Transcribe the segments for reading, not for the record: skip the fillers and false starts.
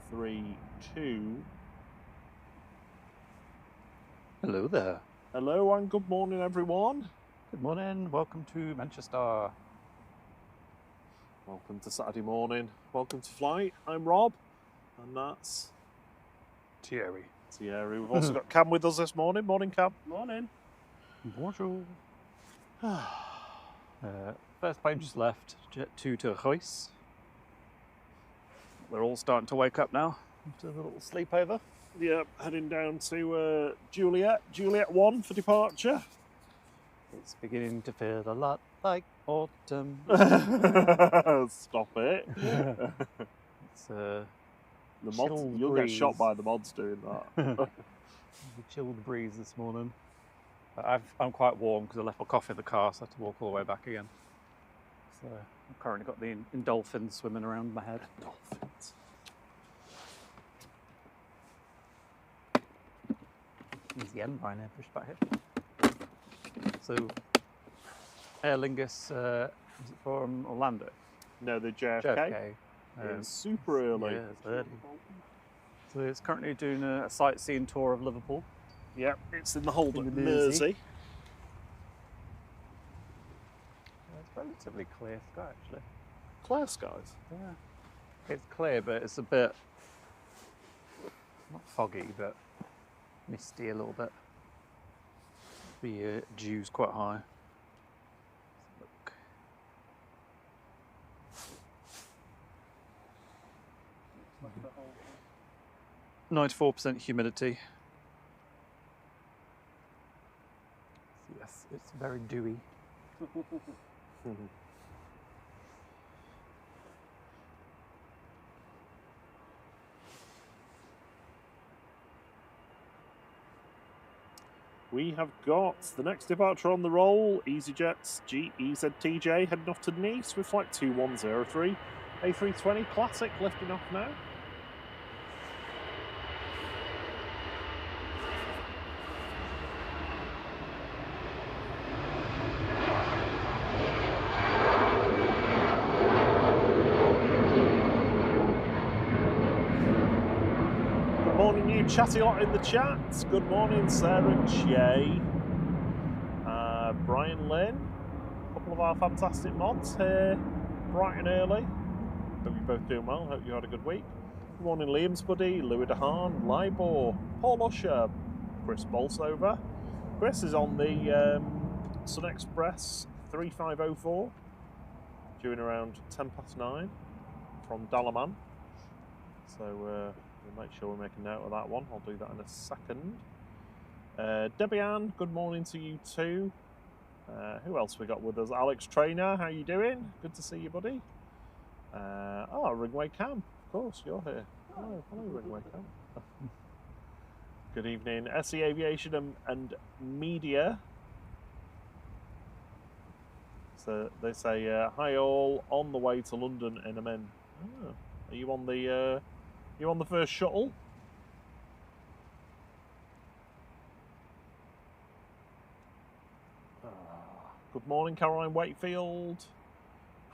3, 2. Hello there. Hello and good morning, everyone. Good morning. Welcome to Manchester. Welcome to Saturday morning. Welcome to Flight. I'm Rob, and that's Thierry. Thierry. We've also got Cam with us this morning. Morning, Cam. Morning. Bonjour. First plane just left, Jet 2 to Reus. We're all starting to wake up now after a little sleepover. Yep, heading down to Juliet 1 for departure. It's beginning to feel a lot like autumn. Stop it. It's the mods, you'll get shot by the mods doing that. The chilled breeze this morning. I'm quite warm because I left my coffee in the car, so I had to walk all the way back again. So I've currently got the endorphins swimming around my head. Dolphins. EasyJet right now, push back here. So, Aer Lingus, is it from Orlando? No, the JFK. JFK. It's super early. Yeah, it's early. So it's currently doing a sightseeing tour of Liverpool. Yep, it's in the hold In at the Mersey. It's relatively clear sky, actually. Clear skies. Yeah. It's clear, but it's a bit, not foggy, but misty a little bit. The dew's quite high. Look. 94% humidity. Yes, it's very dewy. We have got the next departure on the roll, easyJet's G-UZLM heading off to Nice with flight 2103, A320 Classic lifting off now. Morning, you chatty lot in the chat. Good morning, Sarah J. Brian Lynn. A couple of our fantastic mods here, bright and early. Hope you're both doing well. Hope you had a good week. Good morning, Liam's buddy, Louis DeHaan, Libor, Paul Usher, Chris Bolsover. Chris is on the Sun Express 3504, due in around 9:10 from Dalaman. So, we'll make sure we make a note of that one. I'll do that in a second. Debbie Ann, good morning to you too. Who else we got with us? Alex Trainer, how you doing? Good to see you, buddy. Ringway Cam, of course, you're here. Hello, Ringway Cam. Good evening, SE Aviation and Media. So they say, hi all, on the way to London in a min. Oh, are you on the... You on the first shuttle? Good morning, Caroline Wakefield.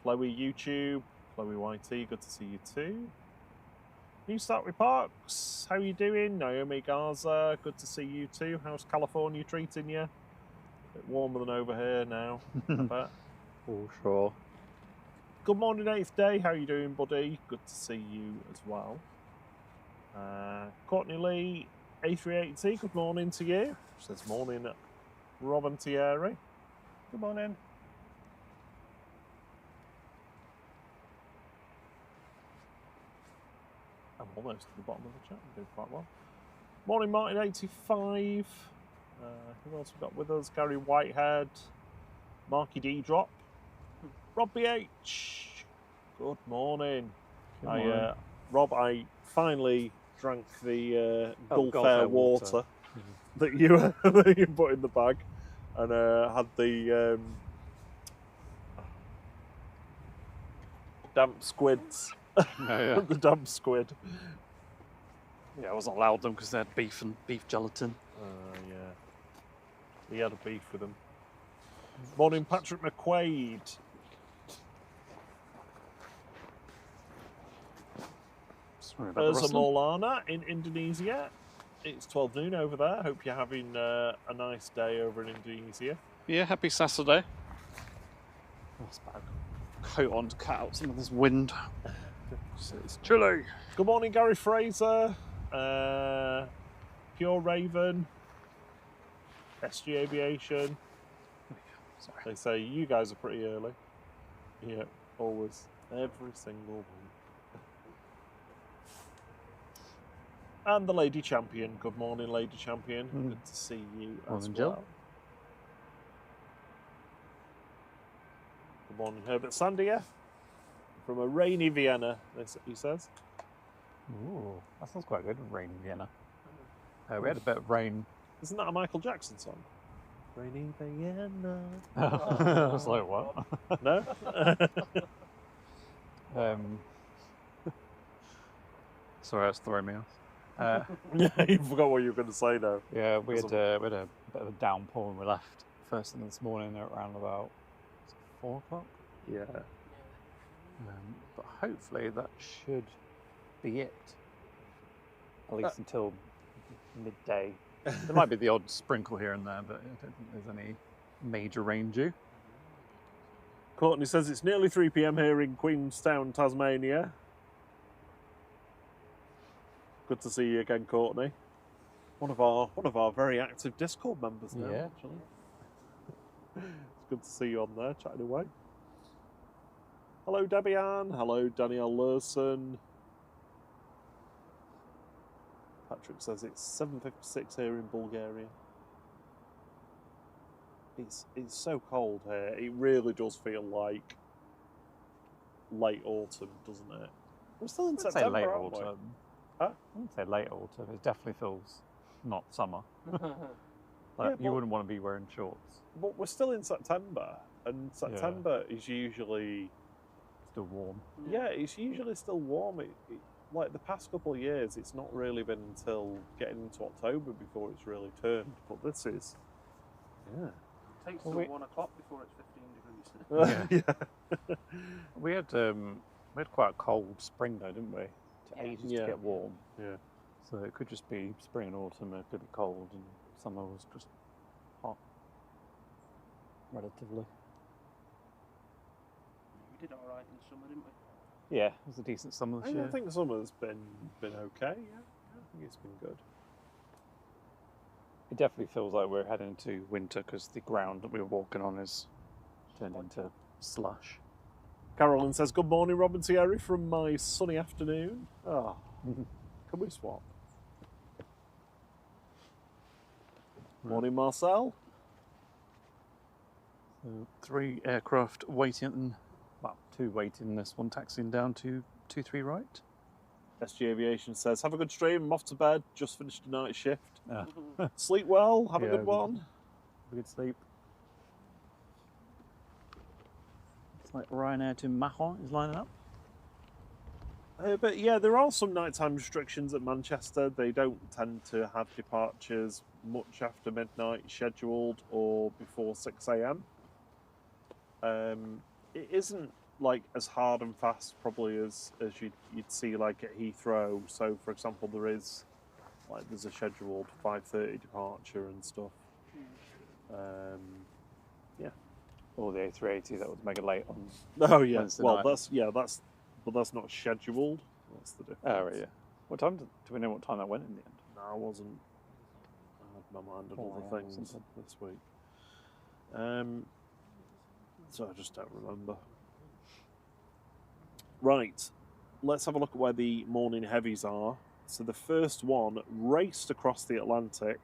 Chloe YouTube. Chloe YT, good to see you too. New Start with Parks, how you doing? Naomi Garza, good to see you too. How's California treating you? A bit warmer than over here now, I bet. For sure. Good morning, 8th Day. How you doing, buddy? Good to see you as well. Courtney Lee, A380, good morning to you. Says morning, Rob and Thierry. Good morning. I'm almost at the bottom of the chat. I'm doing quite well. Morning, Martin 85. Who else we got with us? Gary Whitehead, Marky D Drop, Rob BH. Good morning. Good morning. Rob, I finally drank the Gulf Air water that you put in the bag, and had the damp squids. The damp squid. Yeah, I wasn't allowed them because they had beef gelatin. Yeah. We had a beef with them. Morning, Patrick McQuaid. Ursa Maulana in Indonesia. It's 12 noon over there. Hope you're having a nice day over in Indonesia. Yeah, happy Saturday. That's bad. Coat on to cut out some of this wind. It's chilly. Good morning, Gary Fraser. Pure Raven. SG Aviation. Sorry. They say you guys are pretty early. Yeah, always. Every single one. And the Lady Champion. Good morning, Lady Champion. Good to see you as Jill. well. Good morning, Herbert Sandier. From a rainy Vienna, he says. Ooh, that sounds quite good. Rain in Vienna. We had a bit of rain. Isn't that a Michael Jackson song? Rainy Vienna. I was like, what? No? Sorry, that's throwing me off. You forgot what you were going to say now. Yeah, we had a bit of a downpour when we left first thing this morning at around about 4 o'clock. Yeah. But hopefully that should be it. At least until midday. There might be the odd sprinkle here and there, but I don't think there's any major rain due. Courtney says it's nearly 3 PM here in Queenstown, Tasmania. Good to see you again, Courtney. One of our very active Discord members now, Yeah. actually. It's good to see you on there, chatting away. Hello, Debbie Ann. Hello, Danielle Lurson. Patrick says it's 7:56 here in Bulgaria. It's so cold here. It really does feel like late autumn, doesn't it? We're still in September, say late aren't we? autumn. Huh? I wouldn't say late autumn. It definitely feels not summer. Yeah, You wouldn't want to be wearing shorts. But we're still in September, and September is usually Still warm. yeah, it's usually still warm. Like the past couple of years, it's not really been until getting into October before it's really turned. But this is, It takes till 1 o'clock before it's 15 degrees. yeah. We had quite a cold spring though, didn't we? Took ages to get warm. Yeah. So it could just be spring and autumn. It could be cold, and summer was just hot, relatively. We did all right in summer, didn't we? Yeah, it was a decent summer this year. I think summer's been okay. Yeah, I think it's been good. It definitely feels like we're heading into winter because the ground that we were walking on is turned into slush. Carolyn says, "Good morning, Robin Thierry, from my sunny afternoon." Oh, can we swap? Morning, Marcel. So 3 aircraft waiting, well, 2 waiting, this one taxiing down to 23 right. SG Aviation says, "Have a good stream. I'm off to bed. Just finished a night shift. Yeah. Sleep well. Have a Yeah, good one." Good sleep. It's like Ryanair to Mahon is lining up. But yeah, there are some nighttime restrictions at Manchester. They don't tend to have departures much after midnight scheduled or before 6 AM. It isn't like as hard and fast probably as you'd see like at Heathrow. So for example, there's a scheduled 5:30 departure and stuff. Yeah. Or the A380 that was mega late on. Oh yeah. Wednesday Well, night. that's not scheduled. That's the difference. Oh, right, yeah. What time do we know what time that went in the end? No, I wasn't. I had my mind on other things something. this week. So I just don't remember. Right, let's have a look at where the morning heavies are. So the first one raced across the Atlantic,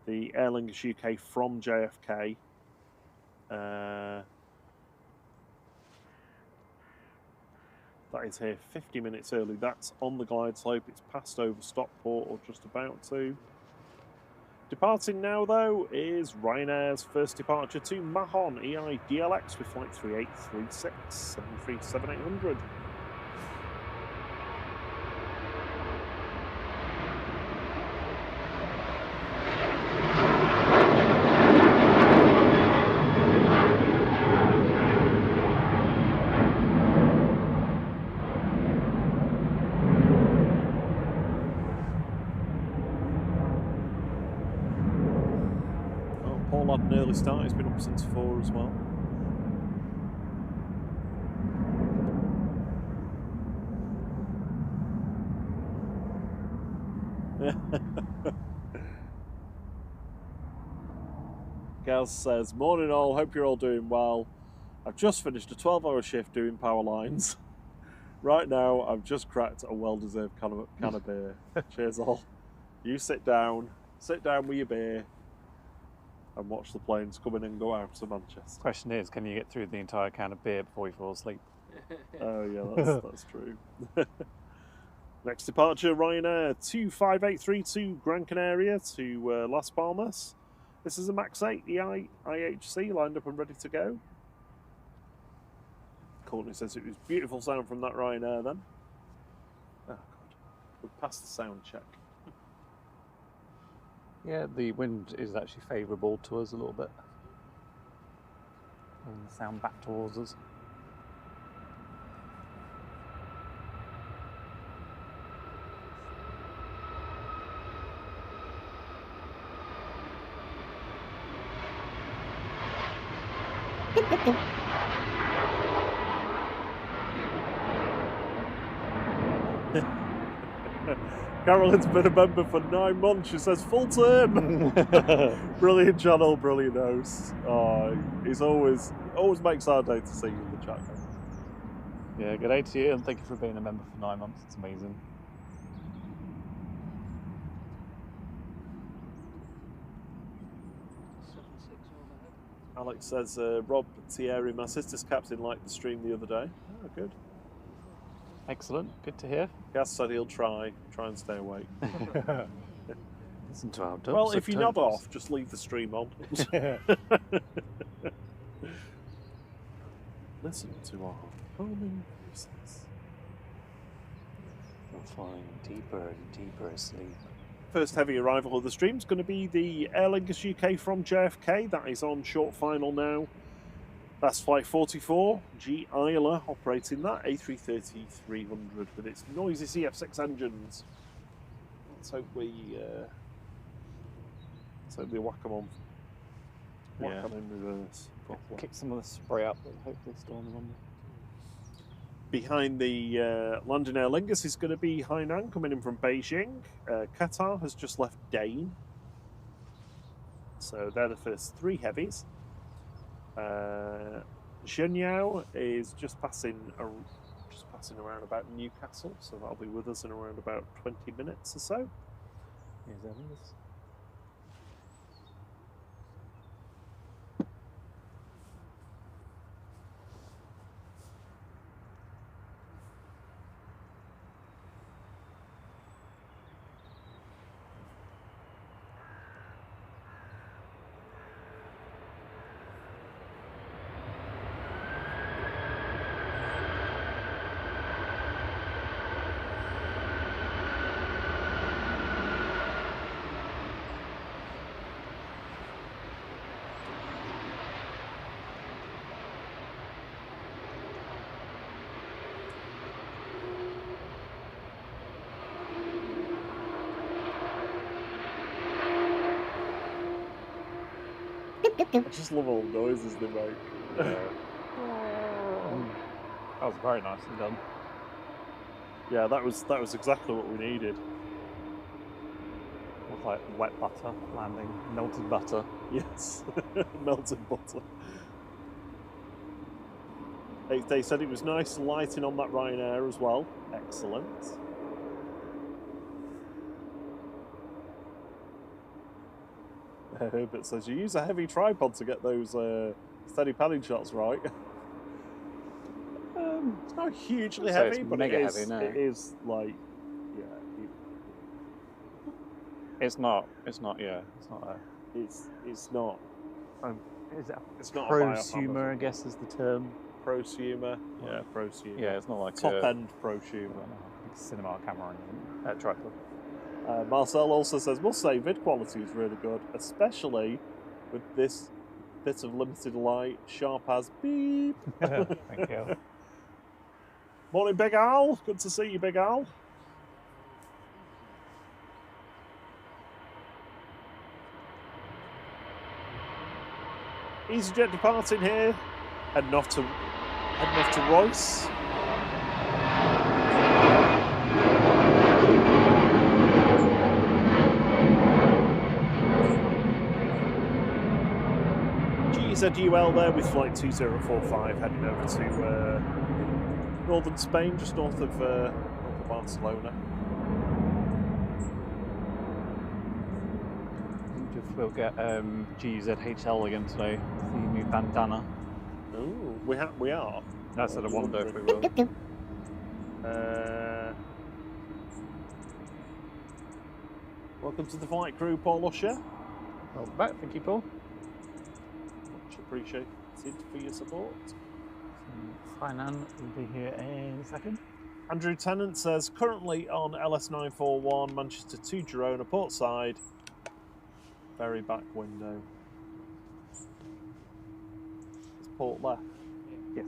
the Aer Lingus UK from JFK. That is here 50 minutes early. That's on the glide slope. It's passed over Stockport, or just about to. Departing now, though, is Ryanair's first departure to Mahon, EI DLX with flight 3836, 737-800. Paul had an early start. He's been up since 4 as well. Gaz says, morning all, hope you're all doing well. I've just finished a 12-hour shift doing power lines. Right now, I've just cracked a well-deserved can of beer. Cheers all. You sit down with your beer and watch the planes come in and go out to Manchester. Question is, can you get through the entire can of beer before you fall asleep? Oh yeah, that's true. Next departure, Ryanair 25832 Gran Canaria to Las Palmas. This is a MAX 8 IHC lined up and ready to go. Courtney says it was beautiful sound from that Ryanair then. Oh god, we've passed the sound check. Yeah, the wind is actually favourable to us a little bit. And the sound back towards us. Carolyn's been a member for 9 months. She says full term. Brilliant channel, brilliant host. Oh, he's always makes our day to see you in the chat. Yeah, good day to you, and thank you for being a member for 9 months. It's amazing. Alex says, Rob Thierry, my sister's captain, liked the stream the other day. Oh, good. Excellent, good to hear. Gaz said he'll try and stay awake. Listen to our dubs. Well, if you nod off, just leave the stream on. Listen to our calming voices. We're falling deeper and deeper asleep. First heavy arrival of the stream is going to be the Aer Lingus UK from JFK. That is on short final now. That's flight 44, G. Isla operating that, A330-300 with its noisy CF6 engines. Let's hope we whack them on. Whack them in reverse. Kick some of the spray up, but hopefully still on the runway. Behind the London Aer Lingus is going to be Hainan coming in from Beijing. Qatar has just left Dane. So they're the first 3 heavies. Shenyao is just passing around about Newcastle, so that'll be with us in around about 20 minutes or so. Here's Ellis. I just love all the noises they make. That was very nicely done. Yeah, that was exactly what we needed. It was like wet butter landing, melted butter. Yes, melted butter. They said it was nice lighting on that Ryanair as well. Excellent. Herbert says, you use a heavy tripod to get those steady padding shots right. It's not hugely heavy, but it is like, yeah. It's not a... It's not. Is it It's not prosumer, I guess is the term. Prosumer. Yeah, prosumer. Yeah, it's not like top end prosumer. Cinema camera or anything. Tripod. Marcel also says, must say, vid quality is really good, especially with this bit of limited light, sharp as beep. Thank you. Morning, Big Al. Good to see you, Big Al. EasyJet departing here, heading off to Royce. G-UZLM there with flight 2045 heading over to northern Spain, just north of Barcelona. We'll get G-UZLM again today with the new bandana. Oh, we are. That's what I wonder if we will. Welcome to the flight crew, Paul Usher. Welcome back, thank you, Paul. Much appreciated for your support. Hainan will be here in a second. Andrew Tennant says, currently on LS941, Manchester to Girona, port side, very back window. It's port left? Yes.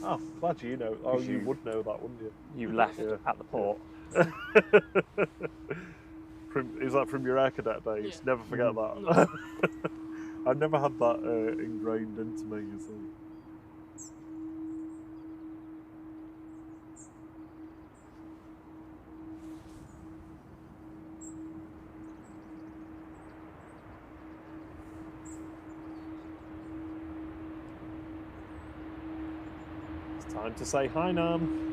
Oh, glad you know. Oh, you would know that, wouldn't you? You left at the port. Is that from your air cadet days? Yeah. Never forget that. I've never had that ingrained into me, you see. It's time to say hi, Nan.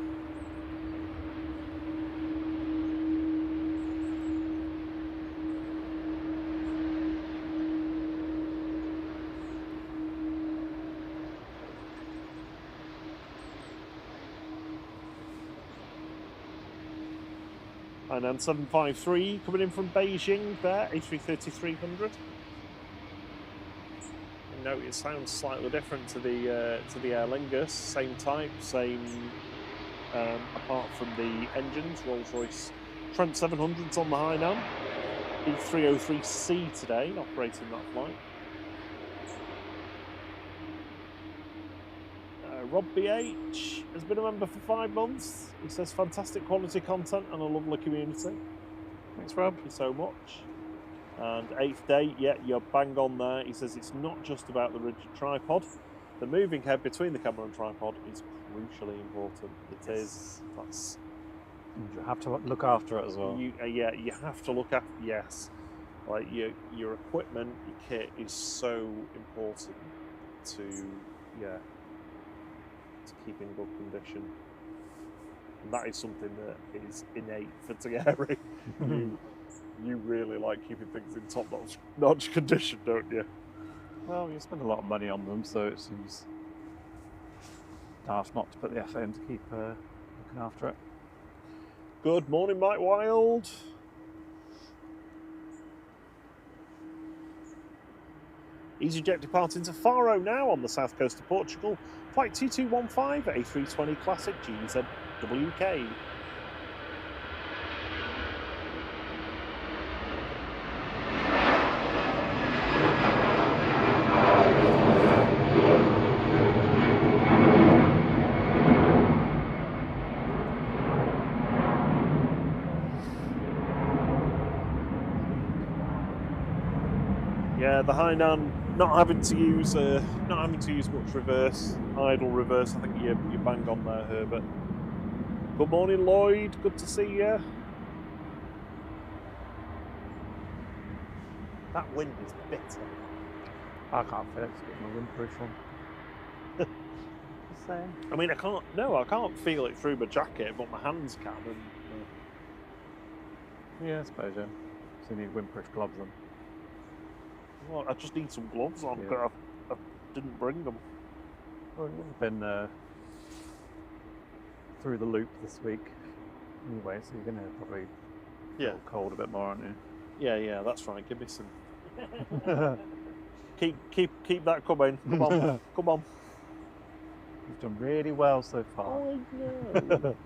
And then 753 coming in from Beijing there, A330-300. Note it sounds slightly different to the Aer Lingus, same type, same apart from the engines. Rolls-Royce Trent 700s on the Hainan. E303C today, operating that flight. Rob BH has been a member for 5 months. He says fantastic quality content and a lovely community. Thanks, Rob. Thank you so much. And 8th day, yeah, you're bang on there. He says it's not just about the rigid tripod. The moving head between the camera and tripod is crucially important. It is. That's. You have to look after it as well. Yeah, you have to look after. Yes, like your equipment, your kit is so important to keep in good condition. And that is something that is innate for Thierry. You really like keeping things in top-notch condition, don't you? Well, you spend a lot of money on them, so it seems daft not to put the effort in to keep looking after it. Good morning, Mike Wild. EasyJet departing to Faro now on the south coast of Portugal. Flight 2215 A320 Classic G-UZLM. Yeah, the Hainan not having to use much reverse, idle reverse. I think you bang on there, Herbert. Good morning, Lloyd. Good to see you. That wind is bitter. I can't feel it. It's getting my windproof on. Just saying. I mean, I can't feel it through my jacket, but my hands can. And, yeah, I suppose, yeah. So you need windproof gloves on. well, I just need some gloves on, Yeah. but I didn't bring them. Well, you've been through the loop this week anyway, so you're going to probably feel cold a bit more, aren't you? Yeah, that's right. Give me some. keep that coming. Come on, come on. You've done really well so far. Oh, I know.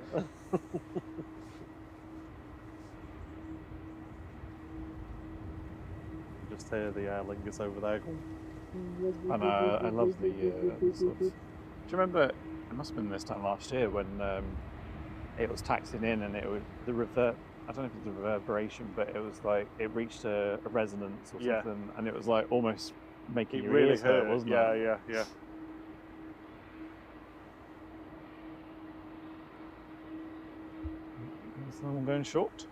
Just hear the Aer Lingus over there. And I love the sort of, do you remember, it must have been this time last year when it was taxiing in and it was the I don't know if it's the reverberation, but it was like it reached a resonance or something, and it was like almost making It your really ears hurt, hurt, wasn't yeah, it? yeah, yeah. Is someone going short?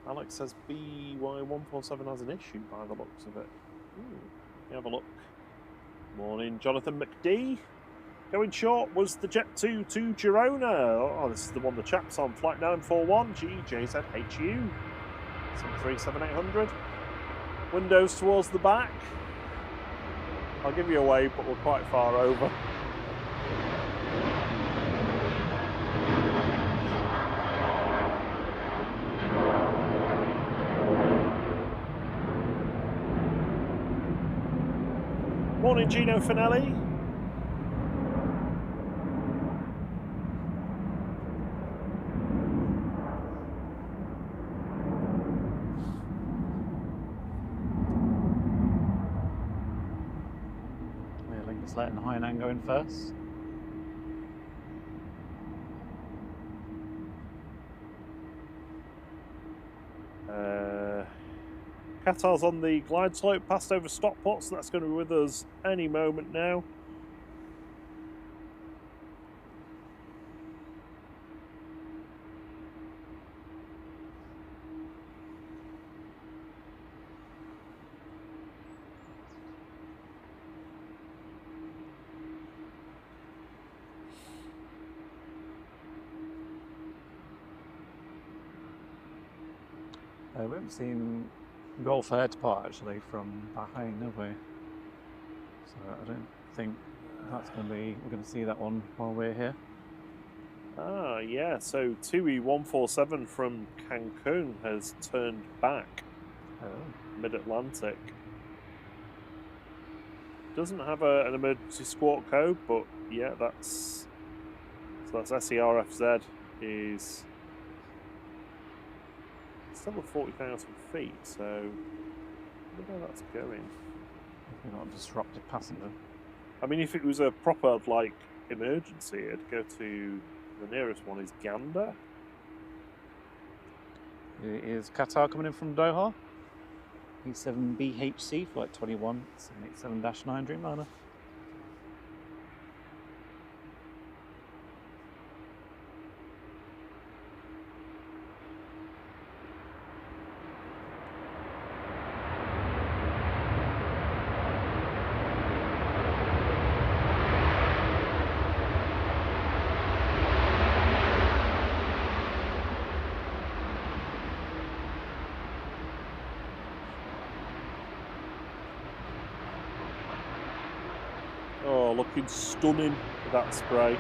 Alex says BY147 has an issue by the looks of it. Let me have a look. Morning, Jonathan McD. Going short was the Jet 2 to Girona. Oh, this is the one the chap's on. Flight 941, GJZHU. 737-800. Windows towards the back. I'll give you a wave, but we're quite far over. Morning, Gino Finelli. Let's let Hainan go in first. Qatar's on the glide slope, passed over Stockport, so that's going to be with us any moment now. We haven't seen Gulf Air depart actually from Bahrain, have we? So I don't think that's going to be. We're going to see that one while we're here. Ah, yeah. So 2E147 from Cancun has turned back. Mid-Atlantic. Doesn't have an emergency squawk code, but yeah, that's SERFZ is still at 40,000 feet, so I don't know where that's going. We're not a disrupted passenger. I mean, if it was a proper like emergency, it'd go to the nearest one is Gander. Is Qatar coming in from Doha? E7BHC, flight 21, 787-9 Dreamliner. Oh, looking stunning with that spray.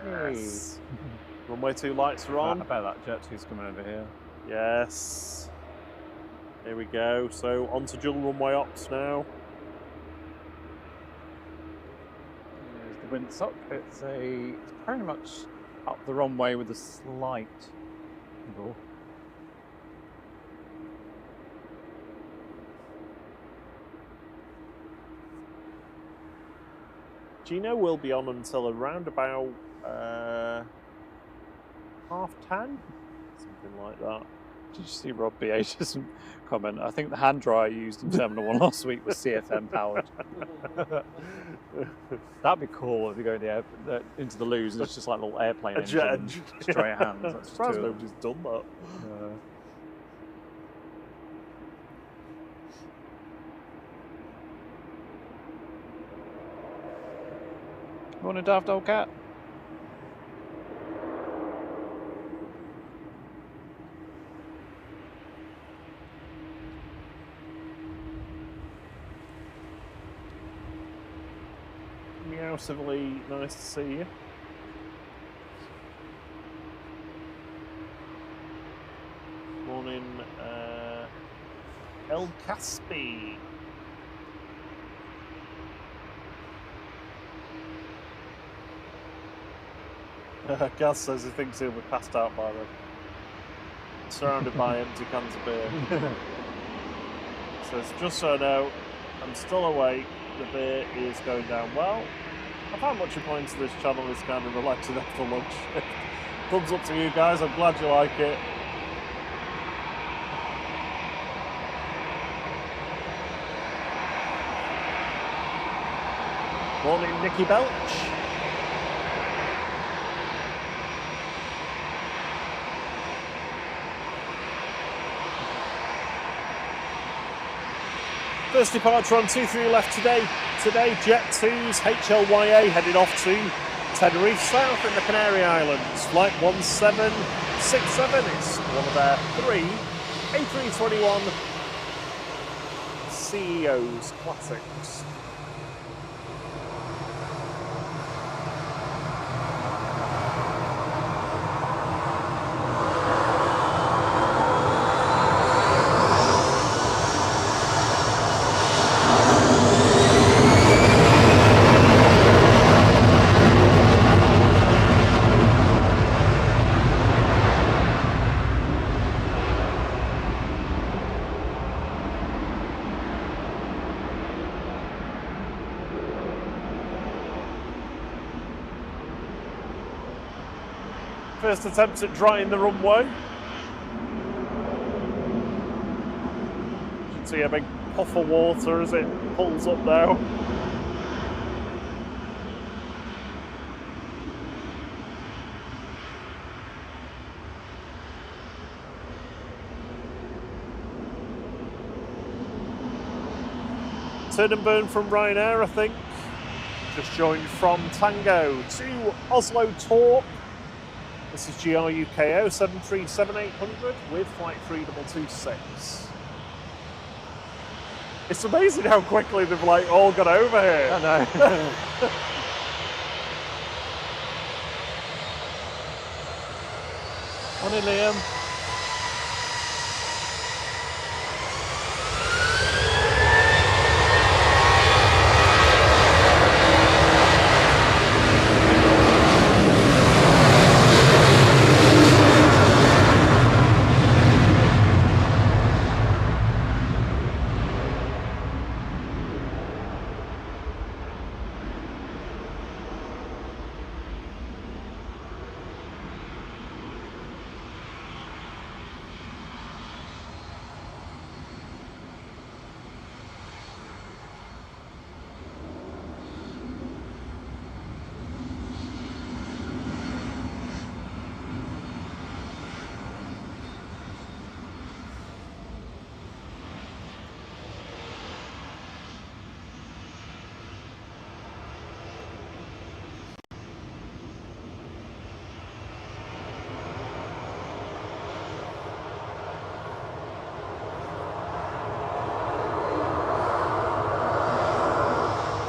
Yes. Runway 2 lights are on. I bet that Jet 2's coming over here. Yes. Here we go. So on to dual runway ops now. There's the windsock. It's pretty much up the runway with a slight angle. Gino will be on until around about 10:30, something like that. Did you see Rob BH's comment? I think the hand dryer used in Terminal 1 last week was CFM powered. That'd be cool if you go into the loos and it's just like a little airplane engine. Straight hands. That's surprised nobody's done that. Morning, Daft Old Cat. Meow civilly, nice to see you. Morning, El Caspi. Gaz says he thinks he'll be passed out by then. Surrounded by empty cans of beer. Says, just so I know, I'm still awake. the beer is going down well. I find much point to this channel is kind of relaxing after lunch. Thumbs up to you guys, I'm glad you like it. Morning, Nicky Belch. First departure on 23 left today. Today, Jet 2's HLYA headed off to Tenerife South in the Canary Islands. Flight 1767 is one of their 3 A321 CEOs classics. First attempt at drying the runway. You can see a big puff of water as it pulls up now. Turn and burn from Ryanair, I think. Just joined from Tango to Oslo Torp. This is GRUKO 737-800 with flight 3226. It's amazing how quickly they've like all got over here. I know. Morning, Liam.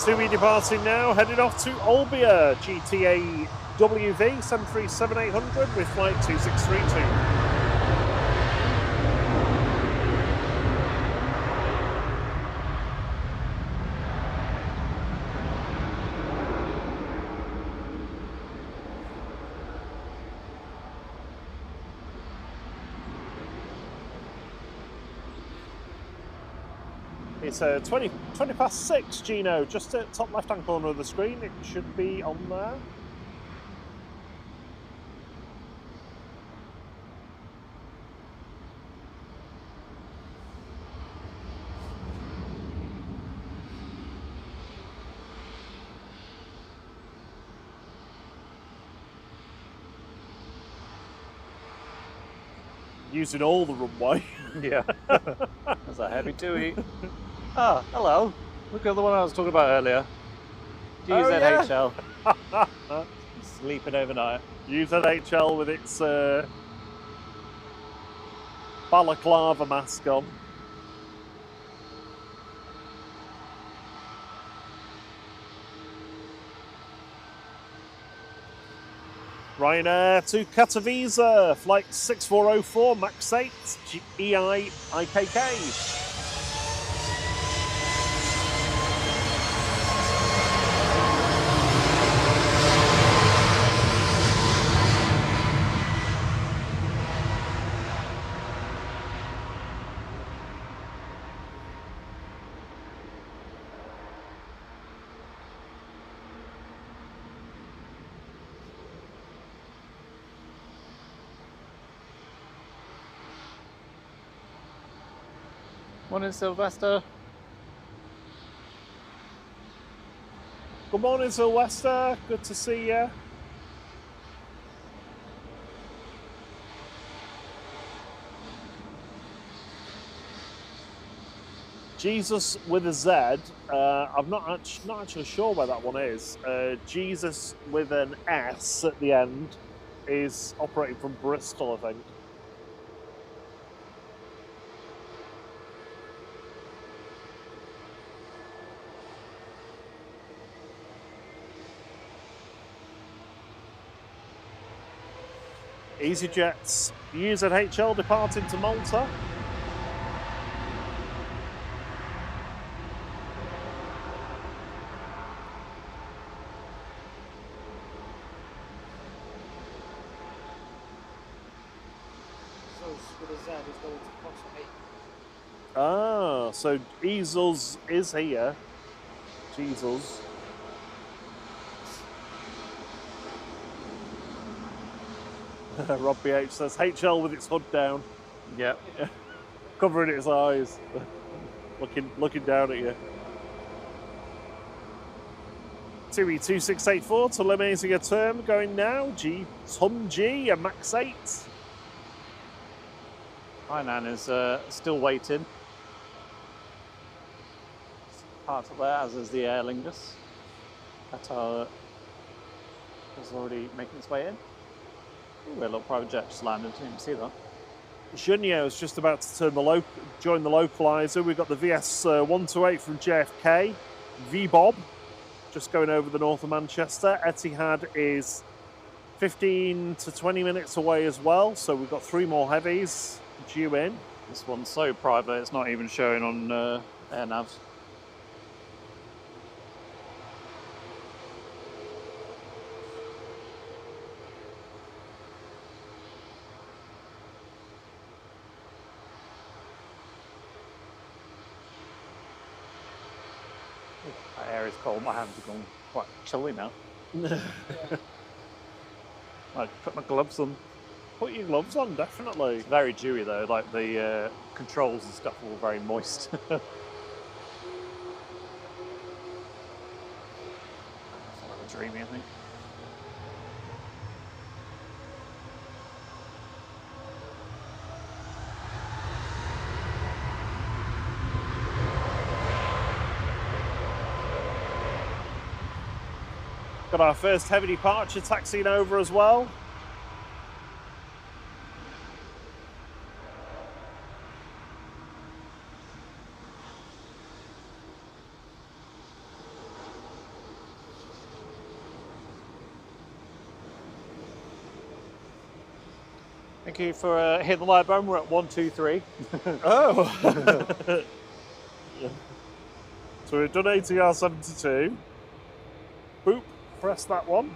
We're departing now, headed off to Olbia, GTA WV 737-800 with flight 2632. It's 20 past 6, Gino, just at top left-hand corner of the screen. It should be on there. Using all the runway. Yeah. That's a heavy to eat. Ah, hello. Look at the one I was talking about earlier. GZHL. Yeah. Sleeping overnight. UZHL with its balaclava mask on. Ryanair to Katowice, flight 6404, max 8, EI IKK. Morning, Sylvester. Good morning, Sylvester. Good to see you. Jesus with a Z. I'm not actually sure where that one is. Jesus with an S at the end is operating from Bristol, I think. easyJet's UZHL departing to Malta. Ah, so Easels is here. Jesus. Rob BH says HL with its hood down. Yep. Covering its eyes. looking down at you. 2E2684 to limiting a term going now. Tom G, a Max 8. Hainan is still waiting. Part of there, as is the Aer Lingus. Qatar is already making its way in. Ooh, a little private jet just landed, didn't even see that. Junio is just about to join the localizer. We've got the VS 128 from JFK. V-Bob just going over the north of Manchester. Etihad is 15 to 20 minutes away as well. So we've got 3 more heavies due in. This one's so private, it's not even showing on AirNav. That air is cold, my hands are gone quite chilly now. I put my gloves on. Put your gloves on, definitely. It's very dewy though, like the controls and stuff are all very moist. It's dreamy, I think. Got our first heavy departure taxiing over as well. Thank you for hitting the like button. We're at 1, 2, 3. Oh! So we've done ATR 72. Boop, press that one.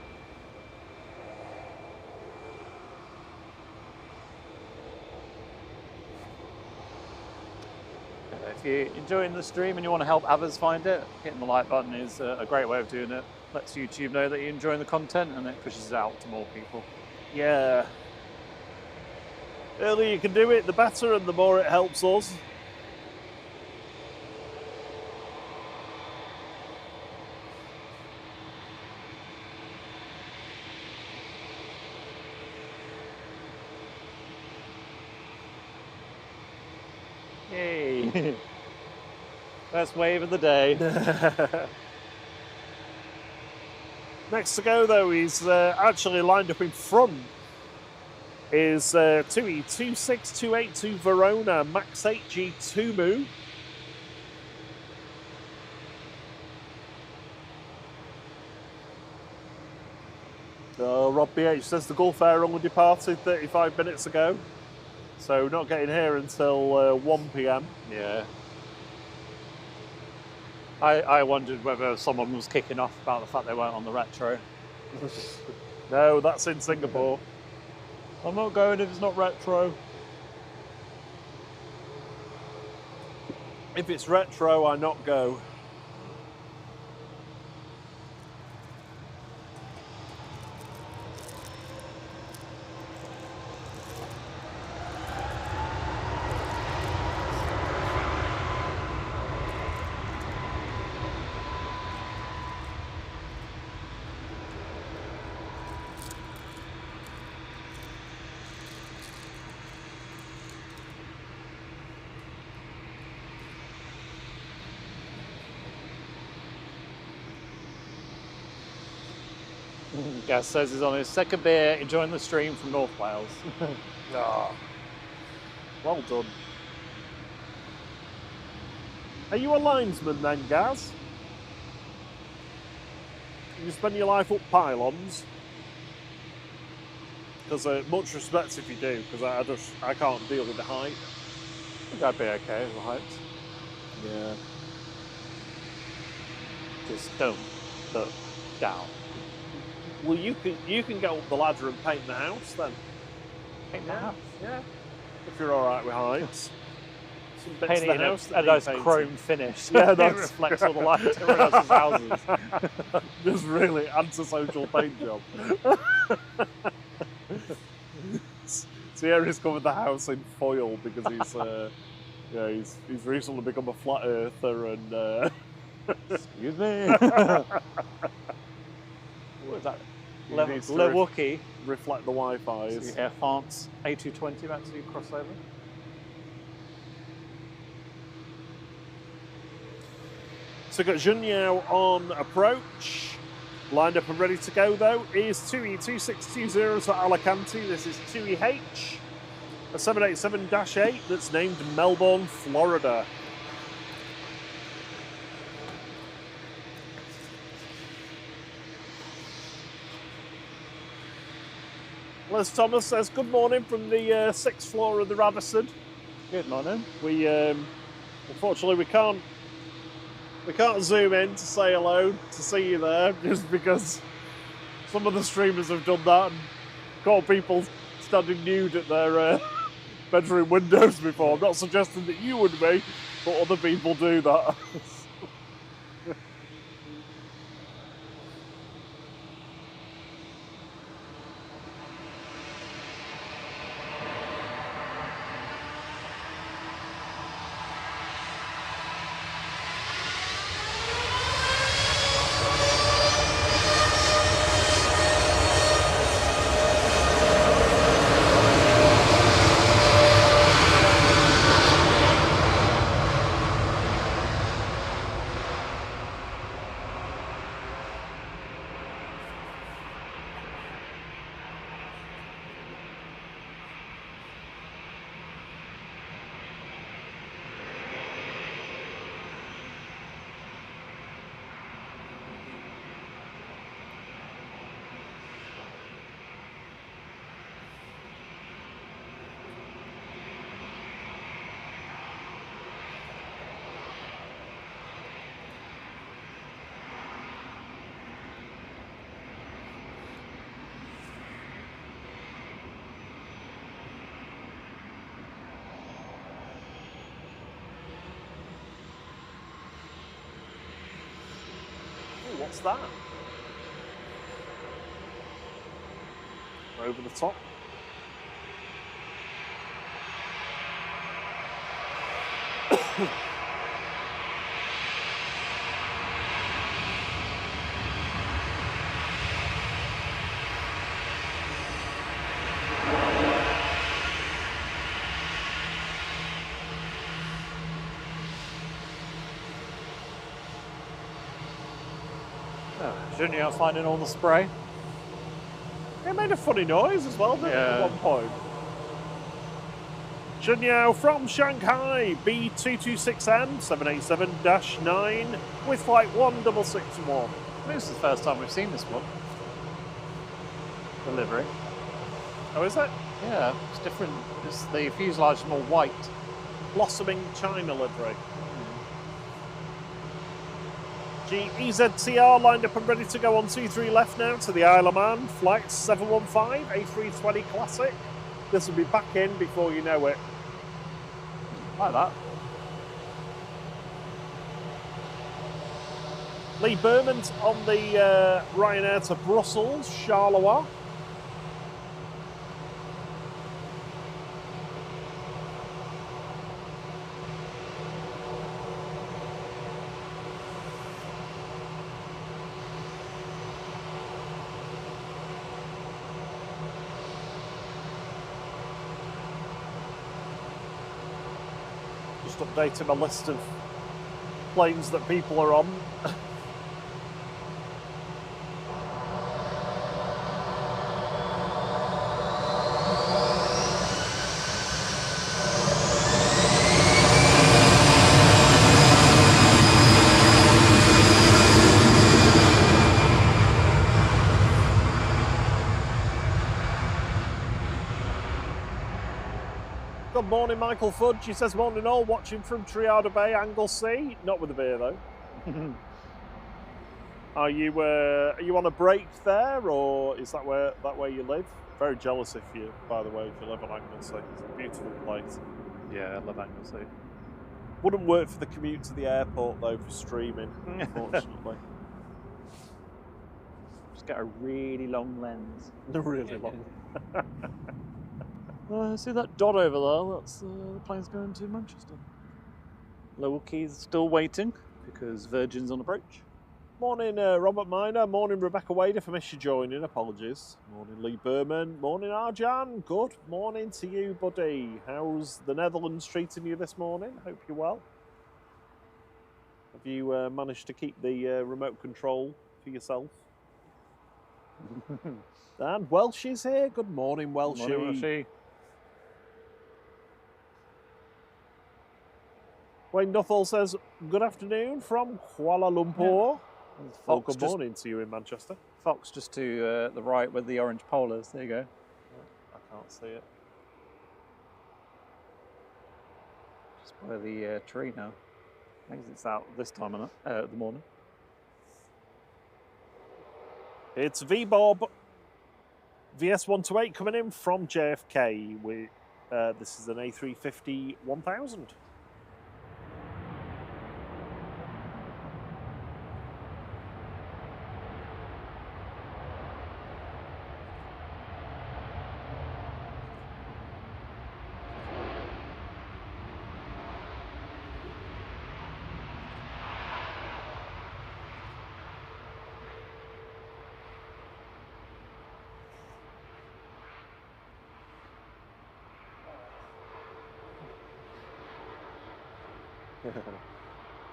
If you're enjoying the stream and you want to help others find it, hitting the like button is a great way of doing it. Lets YouTube know that you're enjoying the content and it pushes it out to more people. Yeah. The earlier you can do it, the better, and the more it helps us. Yay! First wave of the day. Next to go, though, he's actually lined up in front. Is 2E26282 Verona Max 8 G2 Mu. Rob BH says the Gulf Air only departed 35 minutes ago. So not getting here until 1 p.m. Yeah. I wondered whether someone was kicking off about the fact they weren't on the retro. No, that's in Singapore. I'm not going if it's not retro. If it's retro, I not go. Gas says he's on his second beer, enjoying the stream from North Wales. Ah, well done. Are you a linesman then, Gaz? You spend your life up pylons? Because much respect if you do, because I can't deal with the height. I think I'd be okay with the heights. Yeah. Just don't look down. Well, you can go up the ladder and paint the house then. Paint the house? Yeah. If you're all right with heights. Some bits Painting of the house a nice chrome finish. Yeah, It that's reflects all the light in everyone else's houses. Just really antisocial paint job. So yeah, he's covered the house in foil because he's recently become a flat earther and. Excuse me. What is that? He needs to Wookie. reflect the Wi-Fi's. Air France A220 about to cross over. So we've got Junyao on approach. Lined up and ready to go though is 2E2620 to Alicante. This is 2EH, a 787-8 that's named Melbourne, Florida. Les Thomas says, good morning from the 6th floor of the Radisson. Good morning. We unfortunately we can't zoom in to say hello, to see you there, just because some of the streamers have done that and caught people standing nude at their bedroom windows before. I'm not suggesting that you would be, but other people do that. What's that? Over the top. Junior finding all the spray. It made a funny noise as well, didn't it, at one point? Junyao from Shanghai, B226M 787-9 with flight 1661. I think this is the first time we've seen this one. Delivery. Oh, is it? Yeah, it's different. It's the fuselage is more white. Blossoming China livery. G-UZLM lined up and ready to go on 23 left now to the Isle of Man. Flight 715, A320 Classic. This will be back in before you know it. Like that. Lee Berman's on the Ryanair to Brussels, Charleroi. Just updating my list of planes that people are on. morning, Michael Fudge. He says, morning all, watching from Triada Bay, Anglesey. Not with a beer, though. Are you on a break there, or is that where you live? Very jealous if you, by the way, if you live on Anglesey. It's a beautiful place. Yeah, I love Anglesey. Wouldn't work for the commute to the airport, though, for streaming, unfortunately. Just get a really long lens. Really long. See that dot over there? That's the plane's going to Manchester. Lower Keys still waiting because Virgin's on approach. Morning, Robert Miner. Morning, Rebecca Wade. If I missed you joining, apologies. Morning, Lee Berman. Morning, Arjan. Good morning to you, buddy. How's the Netherlands treating you this morning? Hope you're well. Have you managed to keep the remote control for yourself? And Welshie's here. Good morning, Welshie. Morning, Welshie. Wayne Nuthall says, good afternoon from Kuala Lumpur. Yeah. Good morning to you in Manchester. Fox just to the right where the orange pole is. There you go. I can't see it. Just by the tree now. I think it's out this time of the morning. It's VBob VS128 coming in from JFK. This is an A350 1000.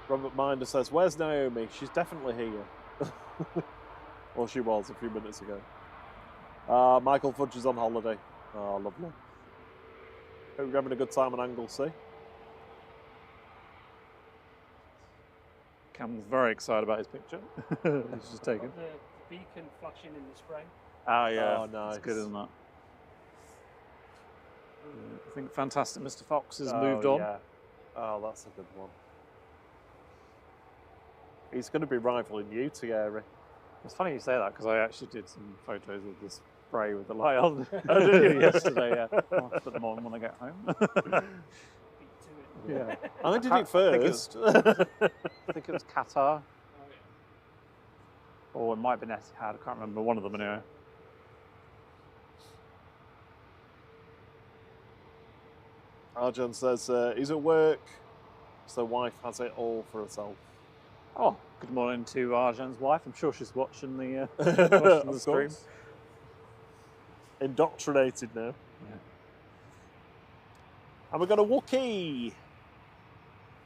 Robert Minder says, where's Naomi? She's definitely here. Well, she was a few minutes ago. Michael Fudge is on holiday. Oh, lovely. Hope you're having a good time on Anglesey. Cam's very excited about his picture. He's just taken. The beacon flashing in the spray. Ah, yeah. Oh, nice. It's good, isn't that? I think Fantastic Mr. Fox has moved on. Yeah. Oh, that's a good one. He's going to be rivaling you, Thierry. It's funny you say that because I actually did some photos of the spray with the light on yesterday. Yeah, I'll put them on when I get home. Yeah, I did it first. I think it was Qatar, or it might have been Etihad. I can't remember. One of them anyway. Arjan says he's at work, so wife has it all for herself. Oh, good morning to Arjan's wife. I'm sure she's watching the stream. Indoctrinated now. Yeah. And we've got a Wookiee.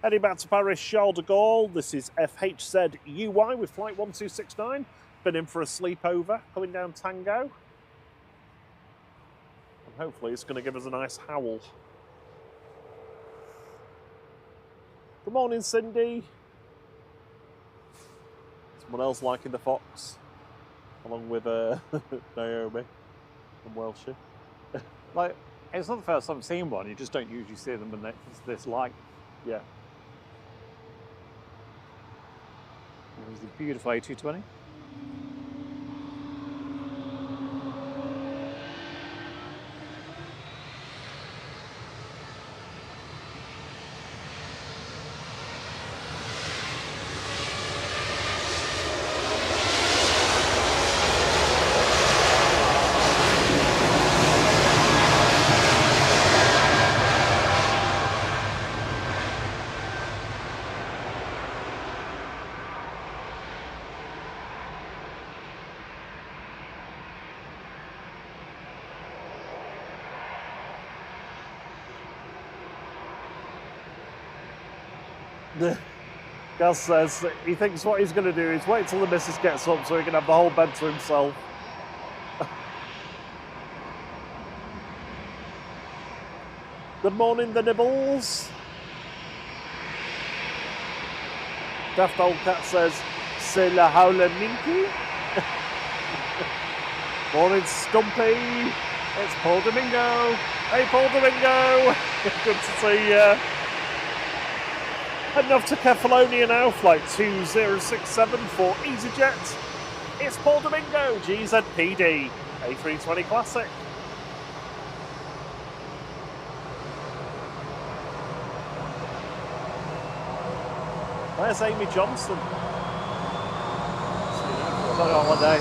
Heading back to Paris, Charles de Gaulle. This is FHZ UI with flight 1269. Been in for a sleepover, coming down Tango. And hopefully it's going to give us a nice howl. Good morning, Cindy. Someone else liking the Fox, along with Naomi and Welshie. Like, it's not the first time I've seen one. You just don't usually see them when it's this light. Yeah. There's the beautiful A220. Gaz says he thinks what he's going to do is wait till the missus gets up so he can have the whole bed to himself. Good morning, the Nibbles. Daft Old Cat says, c'est la howler minky. Morning, Stumpy. It's Paul Domingo. Hey, Paul Domingo. Good to see you. Heading off to Kefalonia now, flight 2067 for EasyJet. It's Paul Domingo, GZPD, A320 Classic. Where's Amy Johnson? Got it on one day.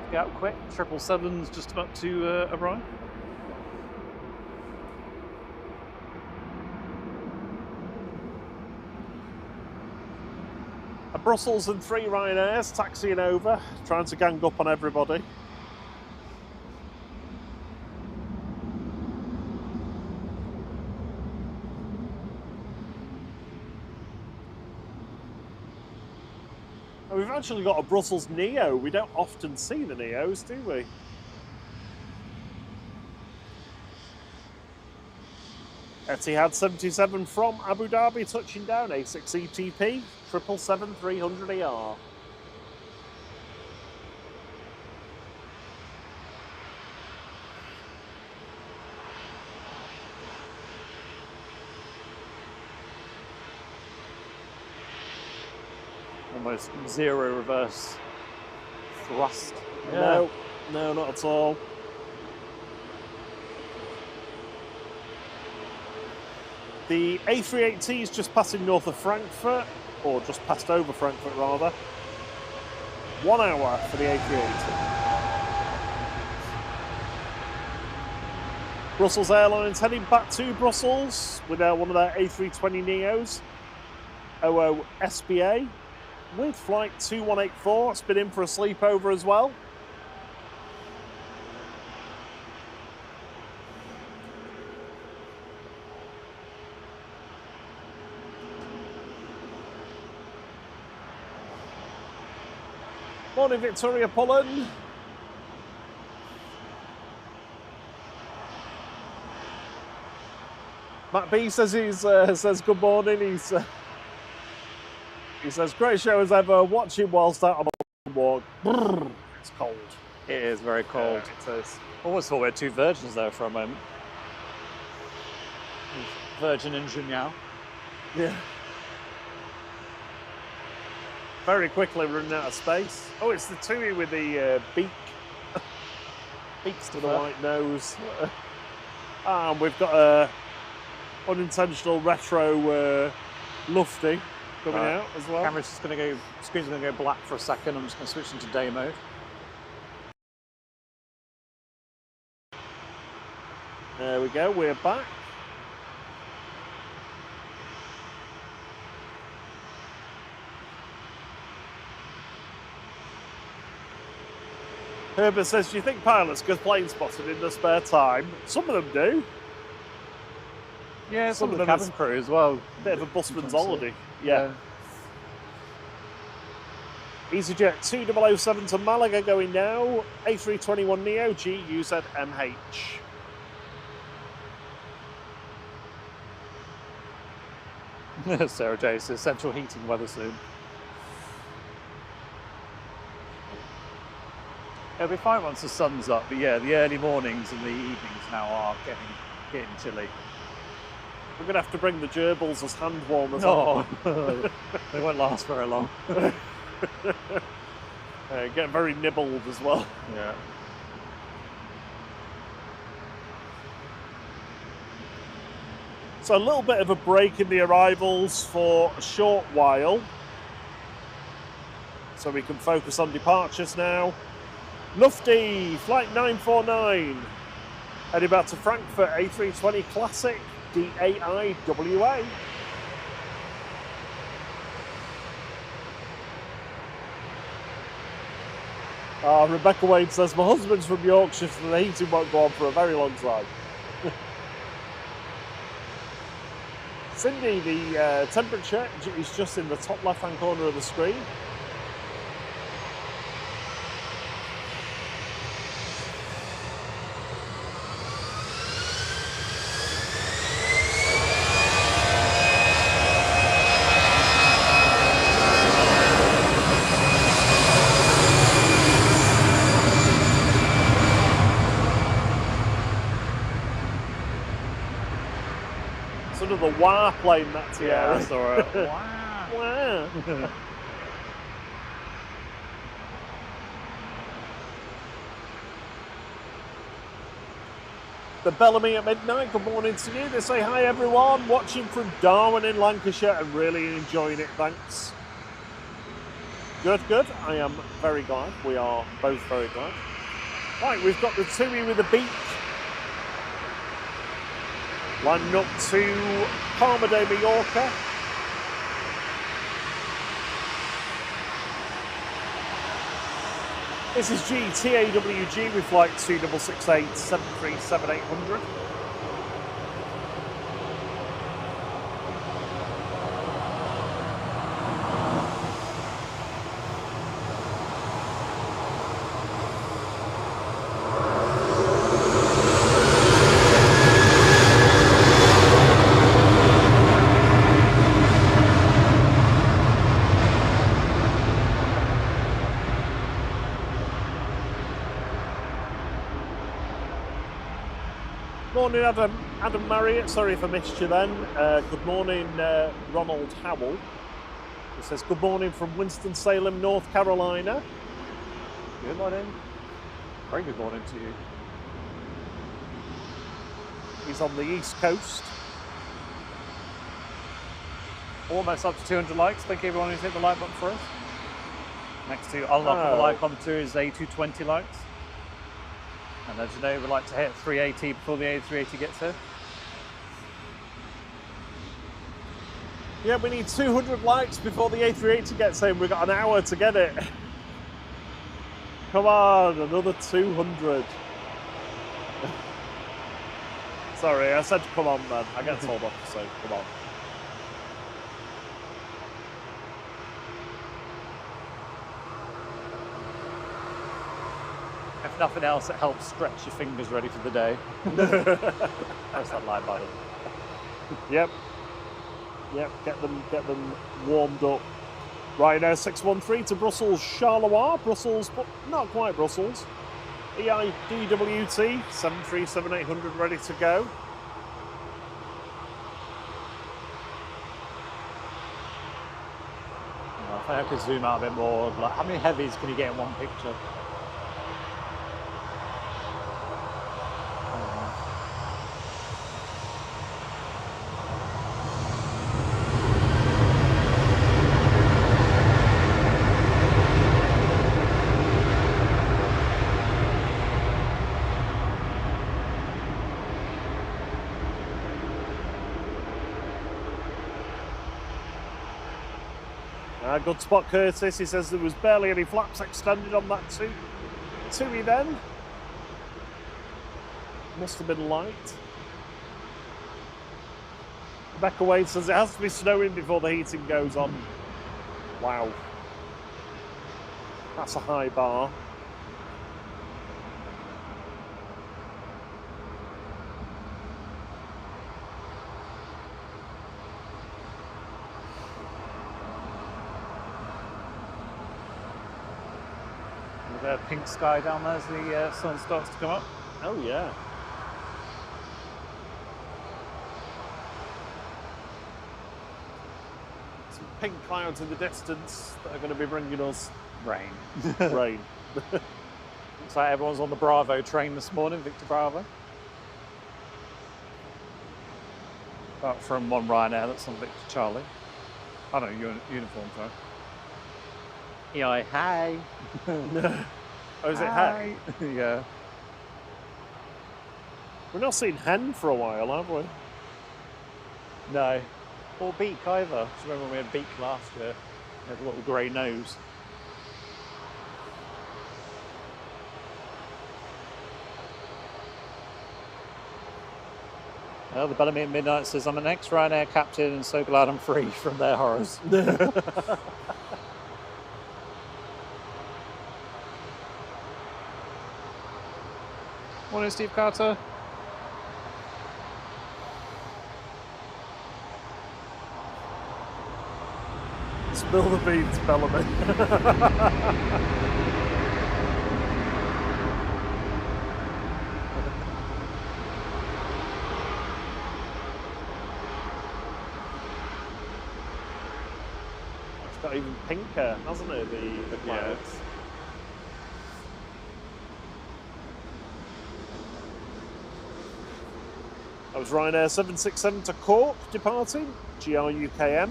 Get out quick. 777's just about to arrive. A Brussels and 3 Ryanairs taxiing over, trying to gang up on everybody. We've actually got a Brussels Neo. We don't often see the Neos, do we? Etihad 77 from Abu Dhabi touching down, A6ETP, 777-300ER. Almost zero reverse thrust. Yeah. No, not at all. The A380 is just passing north of Frankfurt, or just passed over Frankfurt rather. 1 hour for the A380. Brussels Airlines heading back to Brussels with one of their A320 Neos, OO SBA, with flight 2184. It's been in for a sleepover as well. Morning, Victoria Pullen. Matt B says says good morning. He says great show as ever. Watching whilst out on a walk. Brrr, it's cold. It is very cold. It is. Almost thought we had two virgins there for a moment. Virgin and Junyao. Yeah. Very quickly running out of space. Oh, it's the Tui with the beak. Beaks to with a white nose. And we've got a unintentional retro lufty coming out as well. Camera's just going to go, screen's going to go black for a second. I'm just going to switch into day mode. There we go, we're back. Herbert says, do you think pilots go plane spotted in their spare time? Some of them do. Yeah, some of the cabin crew as well. Bit of a busman's holiday. Yeah. EasyJet 2007 to Malaga going now. A321 Neo G-UZLM. Sarah J says central heating weather soon. It'll be fine once the sun's up, but yeah, the early mornings and the evenings now are getting chilly. We're going to have to bring the gerbils as hand warmers. No, they won't last very long. Get very nibbled as well. Yeah. So a little bit of a break in the arrivals for a short while. So we can focus on departures now. Lufty, flight 949. Heading back to Frankfurt, A320 Classic, DAIWA. Rebecca Wade says, my husband's from Yorkshire, so the heating won't go on for a very long time. Cindy, the temperature is just in the top left-hand corner of the screen. Sort of the wah plane, that's the Yeah, area. that's all right. Wow. Wah. The Bellamy at midnight, good morning to you. They say hi everyone, watching from Darwin in Lancashire and really enjoying it, thanks. Good, good, I am very glad. We are both very glad. Right, we've got the Tui with a beak. Landing up to Palma de Mallorca. This is TAWG with flight 2668 737-800. Morning, Adam Marriott. Sorry if I missed you then. Good morning, Ronald Howell. He says, good morning from Winston-Salem, North Carolina. Good morning. Very good morning to you. He's on the East Coast. Almost up to 200 likes. Thank you everyone who's hit the like button for us. Next to unlock the like on 2 is A220 likes. And as you know, we like to hit 380 before the A380 gets here. Yeah, we need 200 likes before the A380 gets in. We've got an hour to get it. Come on, another 200. Sorry, I said come on then. I get told off, so come on. If nothing else, it helps stretch your fingers ready for the day. Press that like button. Yep. Yep, get them warmed up. Ryanair 613 to Brussels Charleroi. Brussels, but not quite Brussels. EIDWT 737-800 ready to go. I think I could zoom out a bit more. Like, how many heavies can you get in one picture? Good spot, Curtis. He says there was barely any flaps extended on that Tui then. Must have been light. Rebecca Wade says it has to be snowing before the heating goes on. Wow. That's a high bar. With a pink sky down there as the sun starts to come up. Oh yeah. Some pink clouds in the distance that are going to be bringing us Rain. rain. Looks like everyone's on the Bravo train this morning, Victor Bravo. Apart from one Ryanair that's on Victor Charlie. I don't know, uniform, sorry. EI, hi. Oh, is it Hen? Yeah. We're not seeing Hen for a while, have we? No. Or Beak either. Do you remember when we had Beak last year? He had a little grey nose. Well, the Bellamy at Midnight says, I'm an ex-Ryanair captain and so glad I'm free from their horrors. Morning, Steve Carter. Spill the beans, Bellamy. It's got even pinker, hasn't it, the clouds? Yeah. That was Ryanair 767 to Cork departing, GRUKM.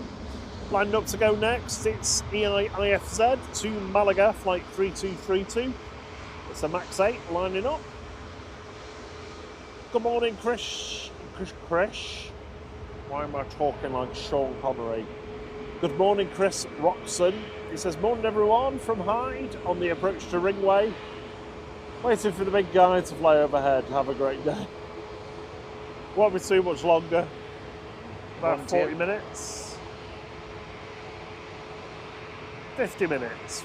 Lined up to go next, it's EIFZ to Malaga, flight 3232. It's a MAX 8 lining up. Good morning, Chris. Why am I talking like Sean Connery? Good morning, Chris Roxon. He says, morning everyone from Hyde on the approach to Ringway. Waiting for the big guy to fly overhead. Have a great day. Won't be too much longer. About 40 minutes. 50 minutes.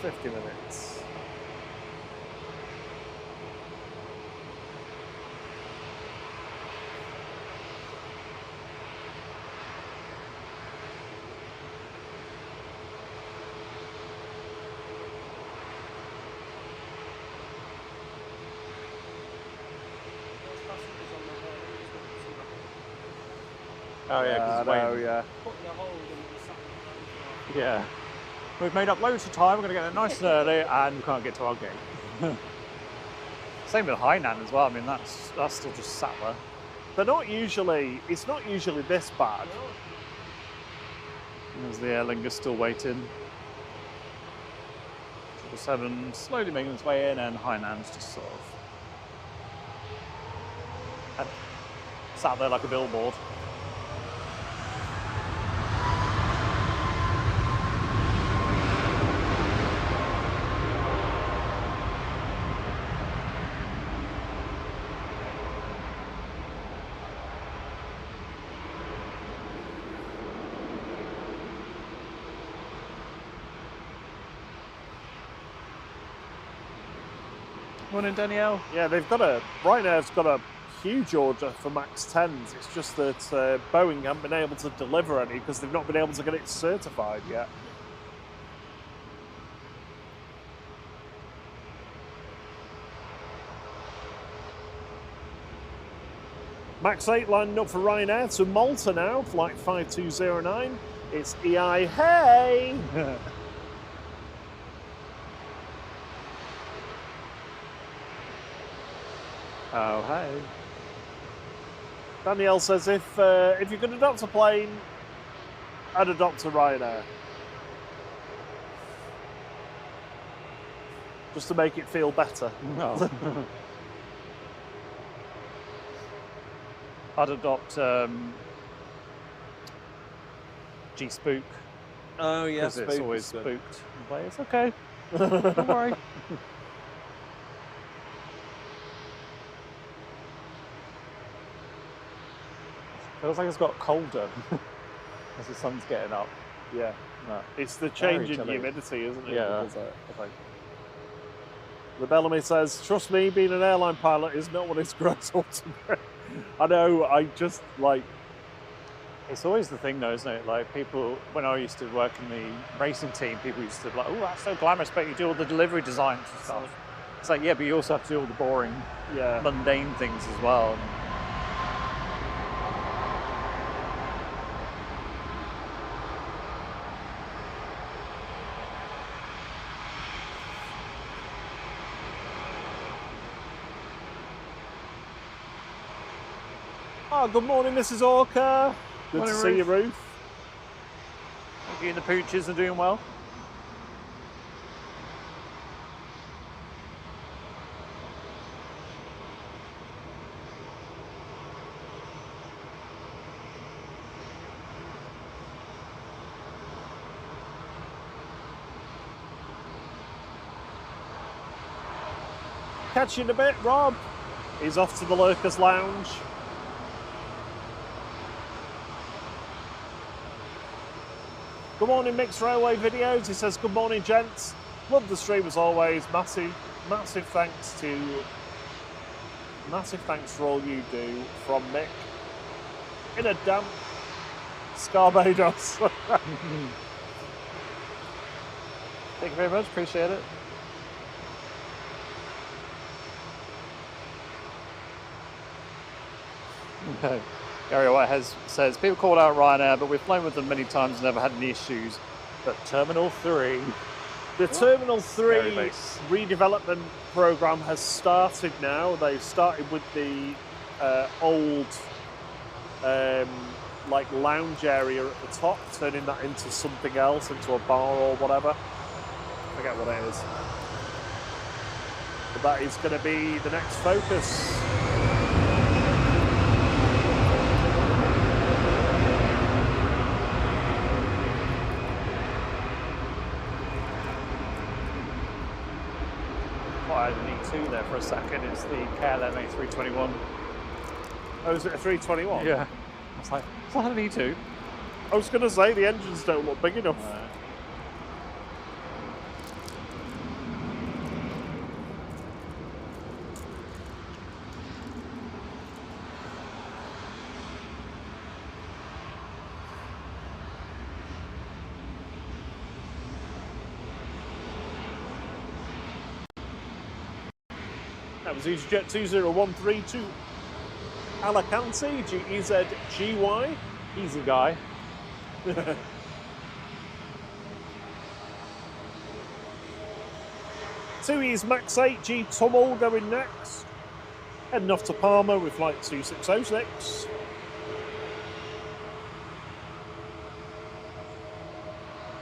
Oh yeah, because it's waiting. Yeah. Put your hold and sat Yeah. We've made up loads of time, we're going to get there nice and early, and we can't get to our gate. Same with Hainan as well, I mean, that's still just sat there. They're not usually, it's not usually this bad. There's the Aer Lingus still waiting. 777 slowly making its way in, and Hainan's just sort of sat there like a billboard. Morning, Danielle. Yeah, Ryanair's got a huge order for MAX 10s. It's just that Boeing haven't been able to deliver any because they've not been able to get it certified yet. MAX 8 lining up for Ryanair to Malta now, flight 5209. It's EI, hey! Oh, hey. Danielle says if you could adopt a plane, I'd adopt a Ryanair. Just to make it feel better. No. I'd adopt G-Spook. Oh, yeah, Because it's always spooked. But it's okay. Don't worry. Feels like it's got colder as the sun's getting up. Yeah. No. It's the change Very in chilly. humidity, isn't it? Yeah. Because, the Bellamy says, trust me, being an airline pilot is not what it's grows up to be. I know, I just like... It's always the thing though, isn't it? Like people, when I used to work in the racing team, people used to be like, oh, that's so glamorous, but you do all the delivery designs and stuff. It's like, yeah, but you also have to do all the boring, mundane things as well. Oh, good morning, Mrs. Orca. Good Morning, to see you, Ruth. You and the pooches are doing well. Catch you in a bit, Rob. He's off to the Lurkers Lounge. Good morning, Mixed Railway Videos. He says, good morning, gents. Love the stream as always. Massive thanks for all you do from Mick in a damp Barbados. Thank you very much, appreciate it. Okay. Gary Whitehead says, people called out Ryanair, but we've flown with them many times and never had any issues. But Terminal 3. The Terminal 3 redevelopment program has started now. They've started with the old like lounge area at the top, turning that into something else, into a bar or whatever. I forget what it is. But that is going to be the next focus. I had an E2 there for a second. It's the KLM A321. Oh, is it a 321? Yeah. I was like, is that an E2? I was going to say the engines don't look big enough. That was easyJet 20132 Alicante, GEZGY. Easy guy. 2E's Max 8 G Tummel going next. Heading off to Palma with flight 2606.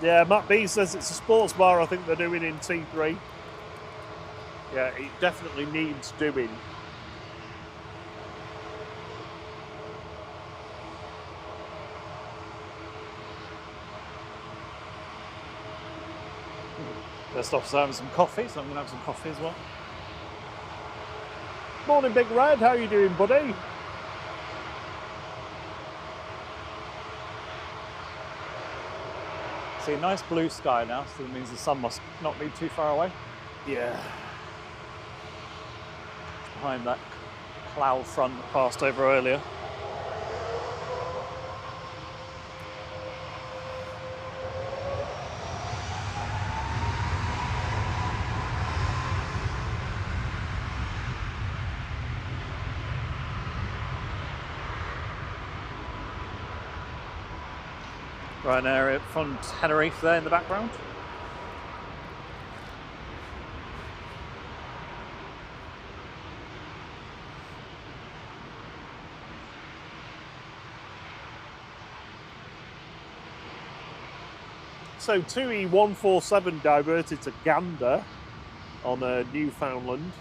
Yeah, Matt B says it's a sports bar I think they're doing in T3. Yeah, it definitely needs doing. First off, having some coffee, so I'm going to have some coffee as well. Morning, Big Red. How you doing, buddy? See, a nice blue sky now, so that means the sun must not be too far away. Yeah. Behind that cloud front that passed over earlier. Ryanair from Tenerife there in the background. So 2E147 diverted to Gander on Newfoundland.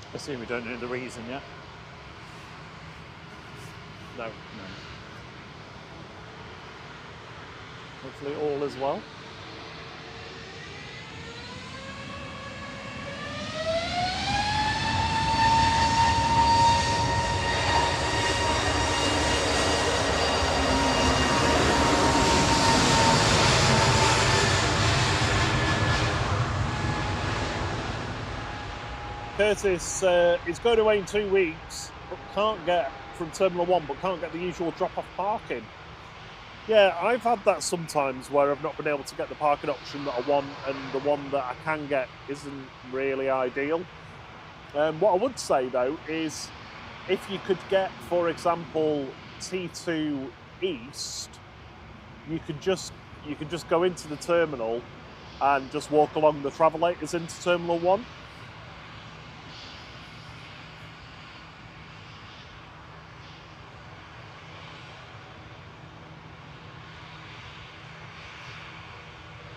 I assume we don't know the reason yet. No. Hopefully all is well. Curtis is going away in 2 weeks, but can't get from Terminal 1, but can't get the usual drop-off parking. Yeah, I've had that sometimes where I've not been able to get the parking option that I want, and the one that I can get isn't really ideal. What I would say though is, if you could get, for example, T2 East, you could just go into the terminal and just walk along the travellators into Terminal 1.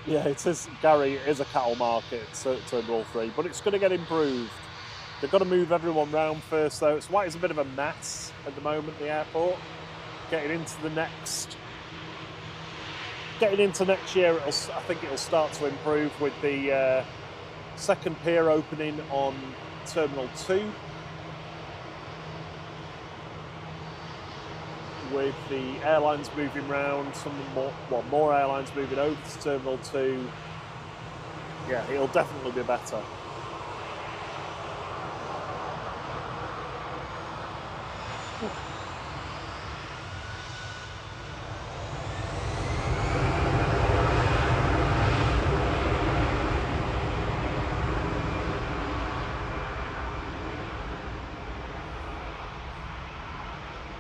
Yeah, it is, Gary, it is a cattle market, Terminal 3, but it's going to get improved. They've got to move everyone round first, though. It's why it's a bit of a mess at the moment, the airport. Getting into next year, I think it'll start to improve with the second pier opening on Terminal 2. With the airlines moving round, more airlines moving over to Terminal 2. Yeah, it'll definitely be better.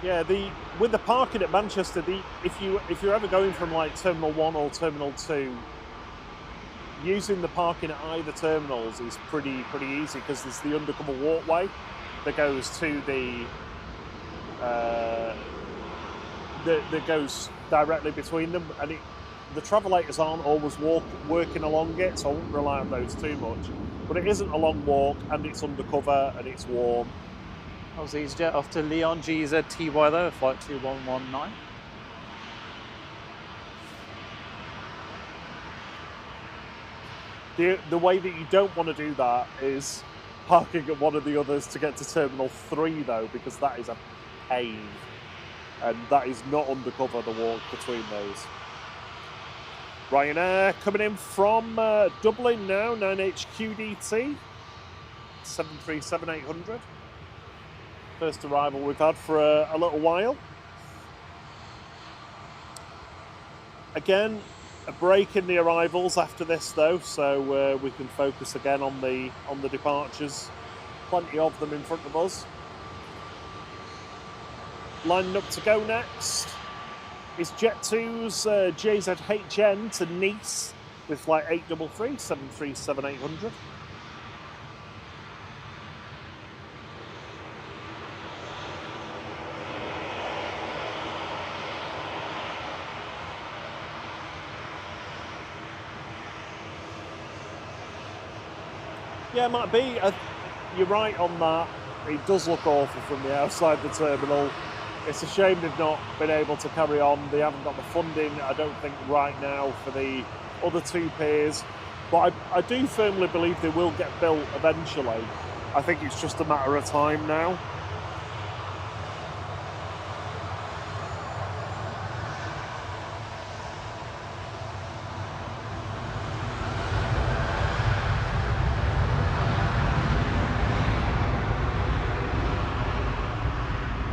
Yeah, with the parking at Manchester, if you're ever going from like Terminal 1 or Terminal 2, using the parking at either terminals is pretty easy because there's the undercover walkway that goes to that goes directly between them, and the travelators aren't always working along it, so I wouldn't rely on those too much. But it isn't a long walk, and it's undercover, and it's warm. That was easyJet off to Leon GZTY though, flight 2119. The way that you don't want to do that is parking at one of the others to get to Terminal 3 though, because that is a pain. And that is not undercover, the walk between those. Ryanair coming in from Dublin now, 9HQDT, 737-800. First arrival we've had for a little while. Again, a break in the arrivals after this though, so we can focus again on the departures. Plenty of them in front of us. Lining up to go next is Jet2's JZHN to Nice with flight 833, 737-800. Yeah, it might be. You're right on that. It does look awful from the outside the terminal. It's a shame they've not been able to carry on. They haven't got the funding, I don't think, right now for the other two piers. But I do firmly believe they will get built eventually. I think it's just a matter of time now.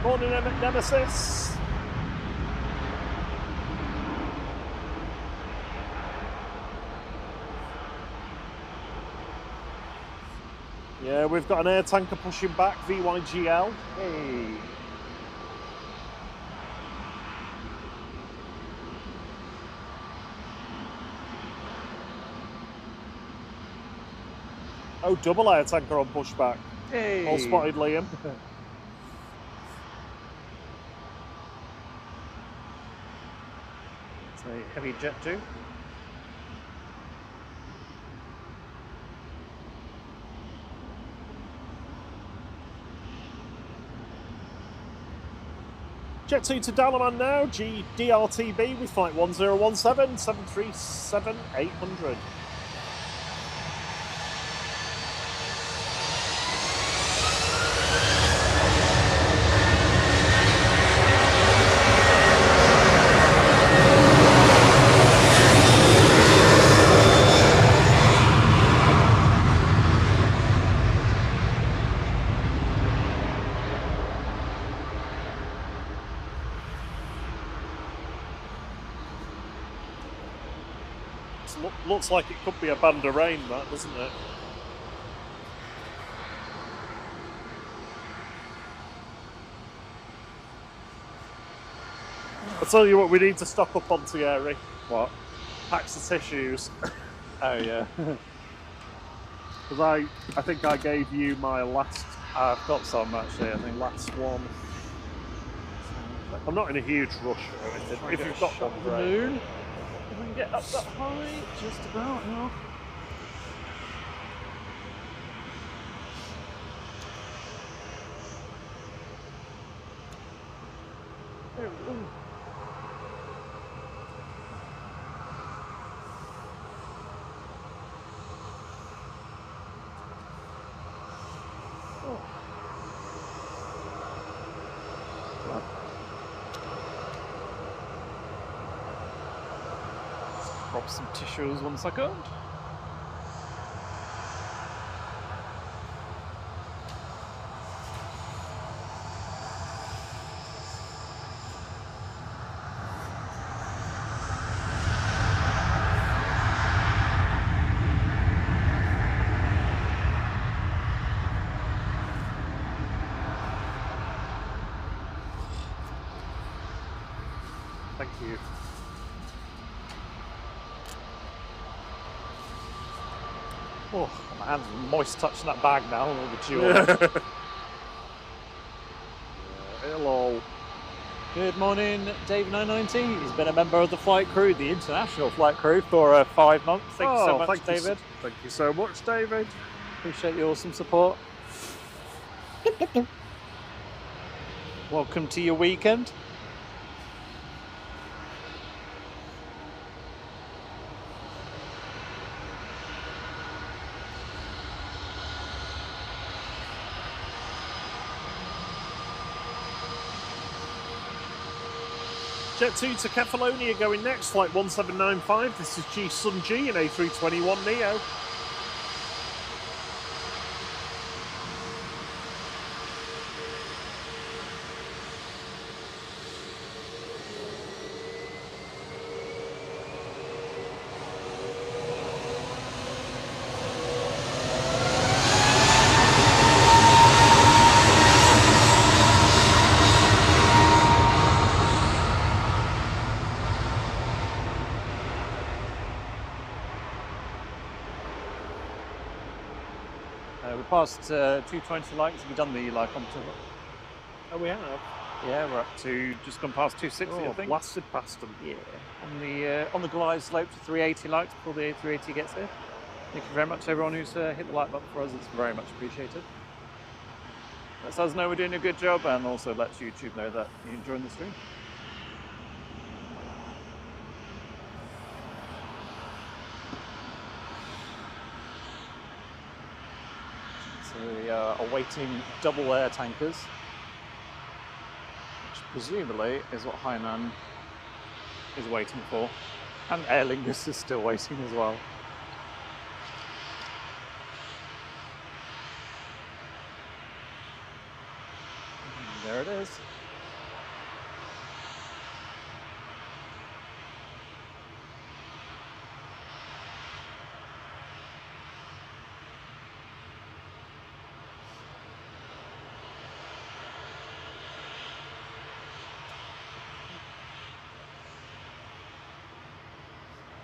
Morning, Nemesis. Yeah, we've got an air tanker pushing back, VYGL. Hey. Oh, double air tanker on pushback. Hey. All spotted, Liam. It's a heavy jet 2. Jet 2 to Dalaman now, DRTB with flight 1017, 737-800. Looks like it could be a band of rain, that, doesn't it? I'll tell you what, we need to stock up on, Thierry. What? Packs of tissues. Oh yeah. Because I think I gave you my last... I've got some actually, I think. last one. I'm not in a huge rush or anything. If you've got one, the great. moon. If we can get up that high, just about now. Grab some tissues 1 second. Thank you. Oh, my hands are moist touching that bag now. All the jewels. Hello. Good morning, Dave990. He's been a member of the flight crew, the international flight crew, for 5 months. Thank you so much, David. Thank you so much, David. Appreciate your awesome support. Welcome to your weekend. Jet 2 to Kefalonia going next, flight 1795. This is G-UZLM and A321neo. We passed 220 likes. Have you done the like on tour? Oh, we have. Yeah, we're up to just gone past 260, I think. Blasted past them. Yeah, on the glide slope to 380 likes before the A380 gets here. Thank you very much, everyone who's hit the like button for us. It's very much appreciated. Lets us know we're doing a good job, and also lets YouTube know that you're enjoying the stream. So we are awaiting double air tankers, which presumably is what Hainan is waiting for. And Aer Lingus is still waiting as well. And there it is.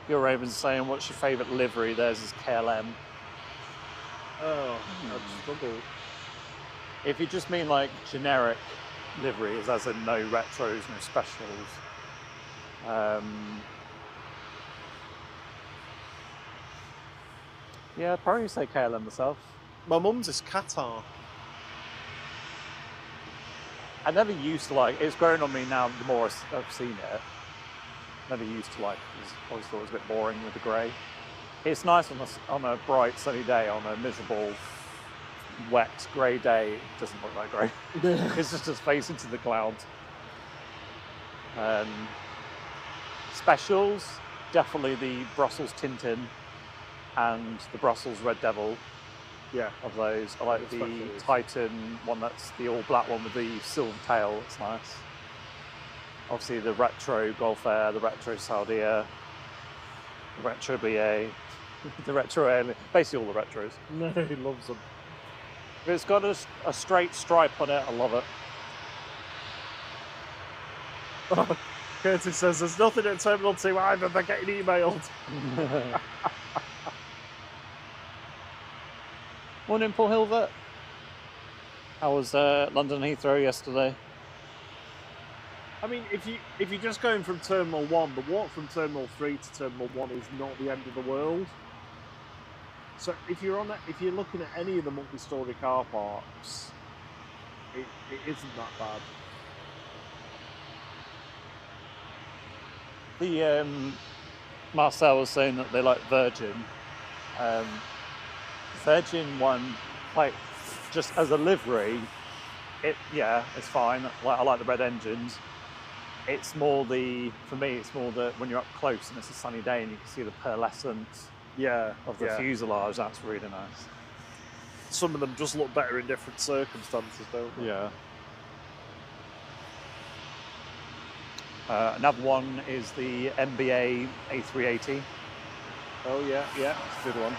Your Raven's saying, what's your favourite livery? Theirs is KLM. Oh, I'd struggle. If you just mean like generic liveries, as in no retros, no specials. Yeah, I'd probably say KLM myself. My mum's is Qatar. I never used to like, it's grown on me now the more I've seen it. Never used to like, I always thought it was a bit boring with the grey. It's nice on a bright sunny day, on a miserable, wet, grey day. It doesn't look like grey. It's just face into the clouds. Specials, definitely the Brussels Tintin and the Brussels Red Devil. Yeah. Of those. I like the Titan one, that's the all black one with the silver tail. It's nice. Obviously the retro Gulf Air, the retro Saudia, the retro BA, the retro Air, basically all the retros. No, he loves them. If it's got a straight stripe on it, I love it. Oh, Curtis says there's nothing at Terminal 2 either, they're getting emailed. Morning, Paul Hilbert. How was London Heathrow yesterday? I mean, if you're just going from Terminal 1, the walk from Terminal 3 to Terminal 1 is not the end of the world. So if you're looking at any of the multi-storey car parks, it isn't that bad. The Marcel was saying that they like Virgin. Virgin one, like just as a livery, it's fine. Like I like the red engines. it's more the, for me, it's more the, when you're up close and it's a sunny day and you can see the pearlescence of the fuselage, that's really nice. Some of them just look better in different circumstances, don't they? Yeah. Another one is the MBA A380. Oh yeah, yeah. It's a good one.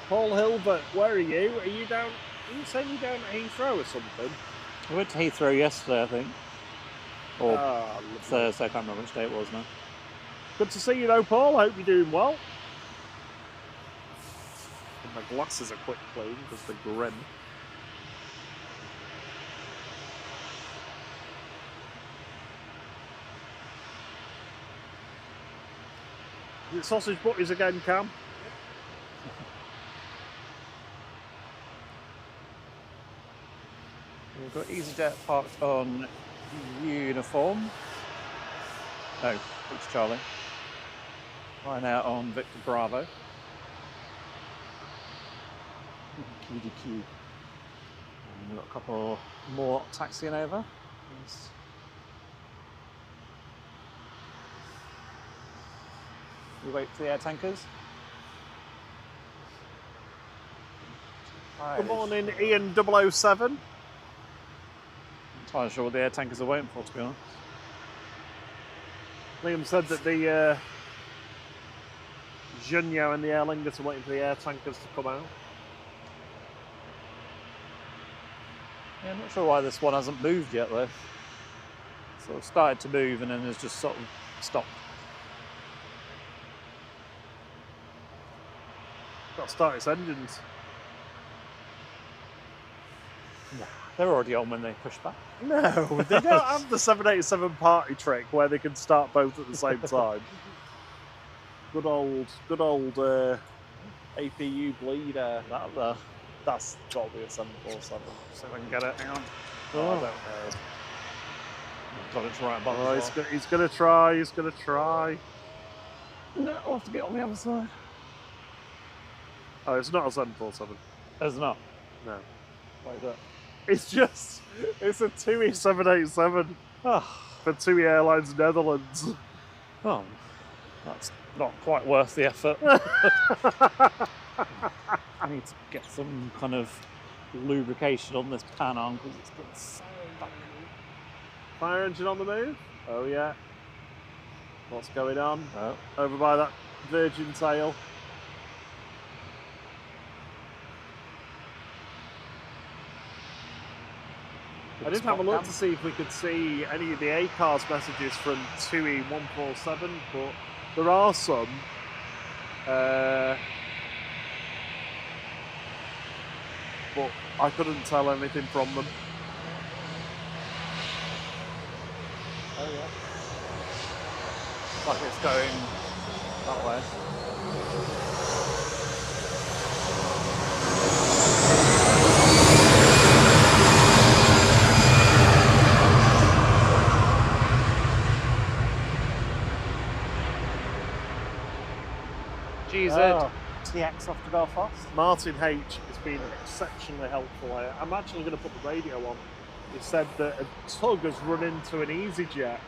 Paul Hilbert, where are you? Are you down? Are you saying you're down at Heathrow or something? We went to Heathrow yesterday, I think. Or Lovely. Thursday, I can't remember which day it was now. Good to see you though, Paul. Hope you're doing well. And my glasses are quick clean because they're grim. Is it sausage butties again, Cam? We've got EasyJet parked on uniform. No, it's Charlie. Right now on Victor Bravo. QDQ. And we've got a couple more taxiing over. Yes. We wait for the air tankers. Good morning, Ian 007. I'm not sure what the air tankers are waiting for, to be honest. Liam said that the Junyo and the Aer Lingus are waiting for the air tankers to come out. Yeah, I'm not sure why this one hasn't moved yet, though. Sort of started to move and then has just sort of stopped. Got to start its engines. No, they're already on when they push back. No, they don't have the 787 party trick where they can start both at the same time. Good old APU bleeder. That's got to be a 747. So I can get it. Hang on. Oh, I don't know. Got it right above. Oh, he's going to try. He's going to try. No, I'll have to get on the other side. Oh, it's not a 747. It's not. No. What is that? It's a TUI 787 for TUI Airlines Netherlands. Oh, that's not quite worth the effort. I need to get some kind of lubrication on this pan arm because it's getting so back. Fire engine on the move? Oh yeah. What's going on? Oh. Over by that virgin tail. I did have a look to see if we could see any of the ACARS messages from TUI 147, but there are some. But I couldn't tell anything from them. Oh yeah. It's like it's going that way. GZ-TX off to Belfast. Martin H has been exceptionally helpful. I'm actually going to put the radio on. He said that a tug has run into an EasyJet.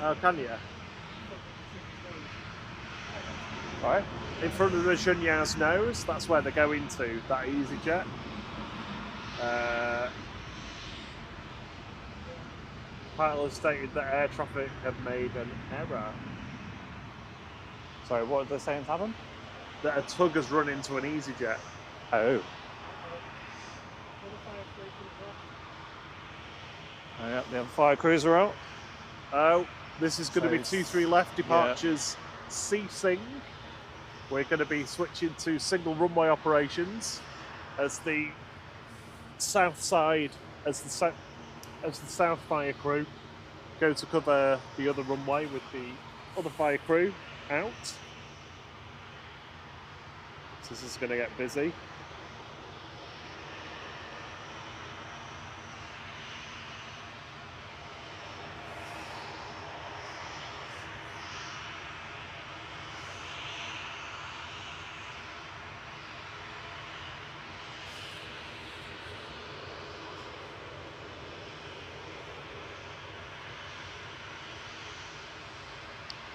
Oh, can you? Right. In front of the Junyau's nose, that's where they're going to, that EasyJet. Pilot stated that air traffic had made an error. Sorry, what did they say has happened? That a tug has run into an EasyJet. Oh. Oh yeah, the other fire crews are out. Oh, this is going to be 23 left departures ceasing. We're going to be switching to single runway operations as the south side, as the south fire crew go to cover the other runway with the other fire crew out. So this is going to get busy.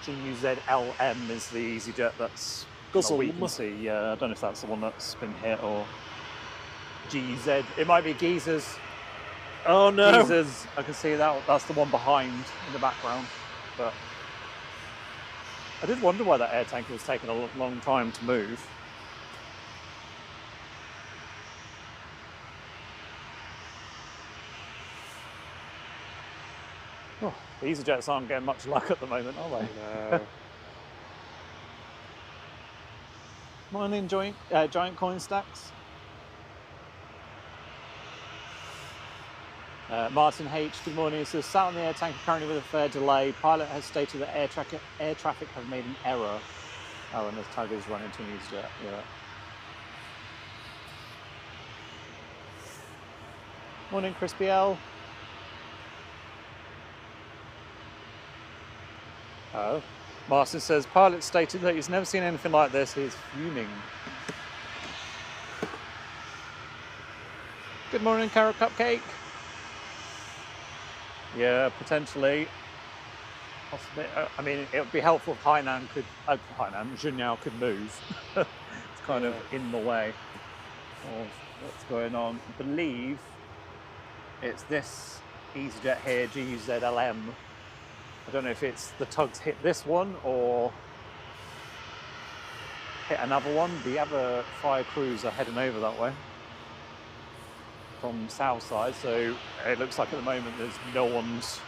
G-UZLM is the EasyJet that's we can see. Yeah, I don't know if that's the one that's been hit or GZ. It might be geezers. Oh no! Geezers. I can see that. That's the one behind in the background. But I did wonder why that air tanker was taking a long time to move. Oh, the EasyJets aren't getting much luck at the moment, are they? No. Morning, giant coin stacks. Martin H, good morning. He says, sat on the air tanker currently with a fair delay. Pilot has stated that air traffic have made an error. Oh, and the tugger's run into an EasyJet, yeah. Morning, Crispy L. Oh, Martin says, pilot stated that he's never seen anything like this. He's fuming. Good morning, Carrot Cupcake. Yeah, potentially. Possibly. I mean, it would be helpful if Junyao could move. It's kind of in the way of what's going on. I believe it's this EasyJet here, G-UZLM. I don't know if it's the tugs hit this one or hit another one. The other fire crews are heading over that way from south side, so it looks like at the moment there's no one's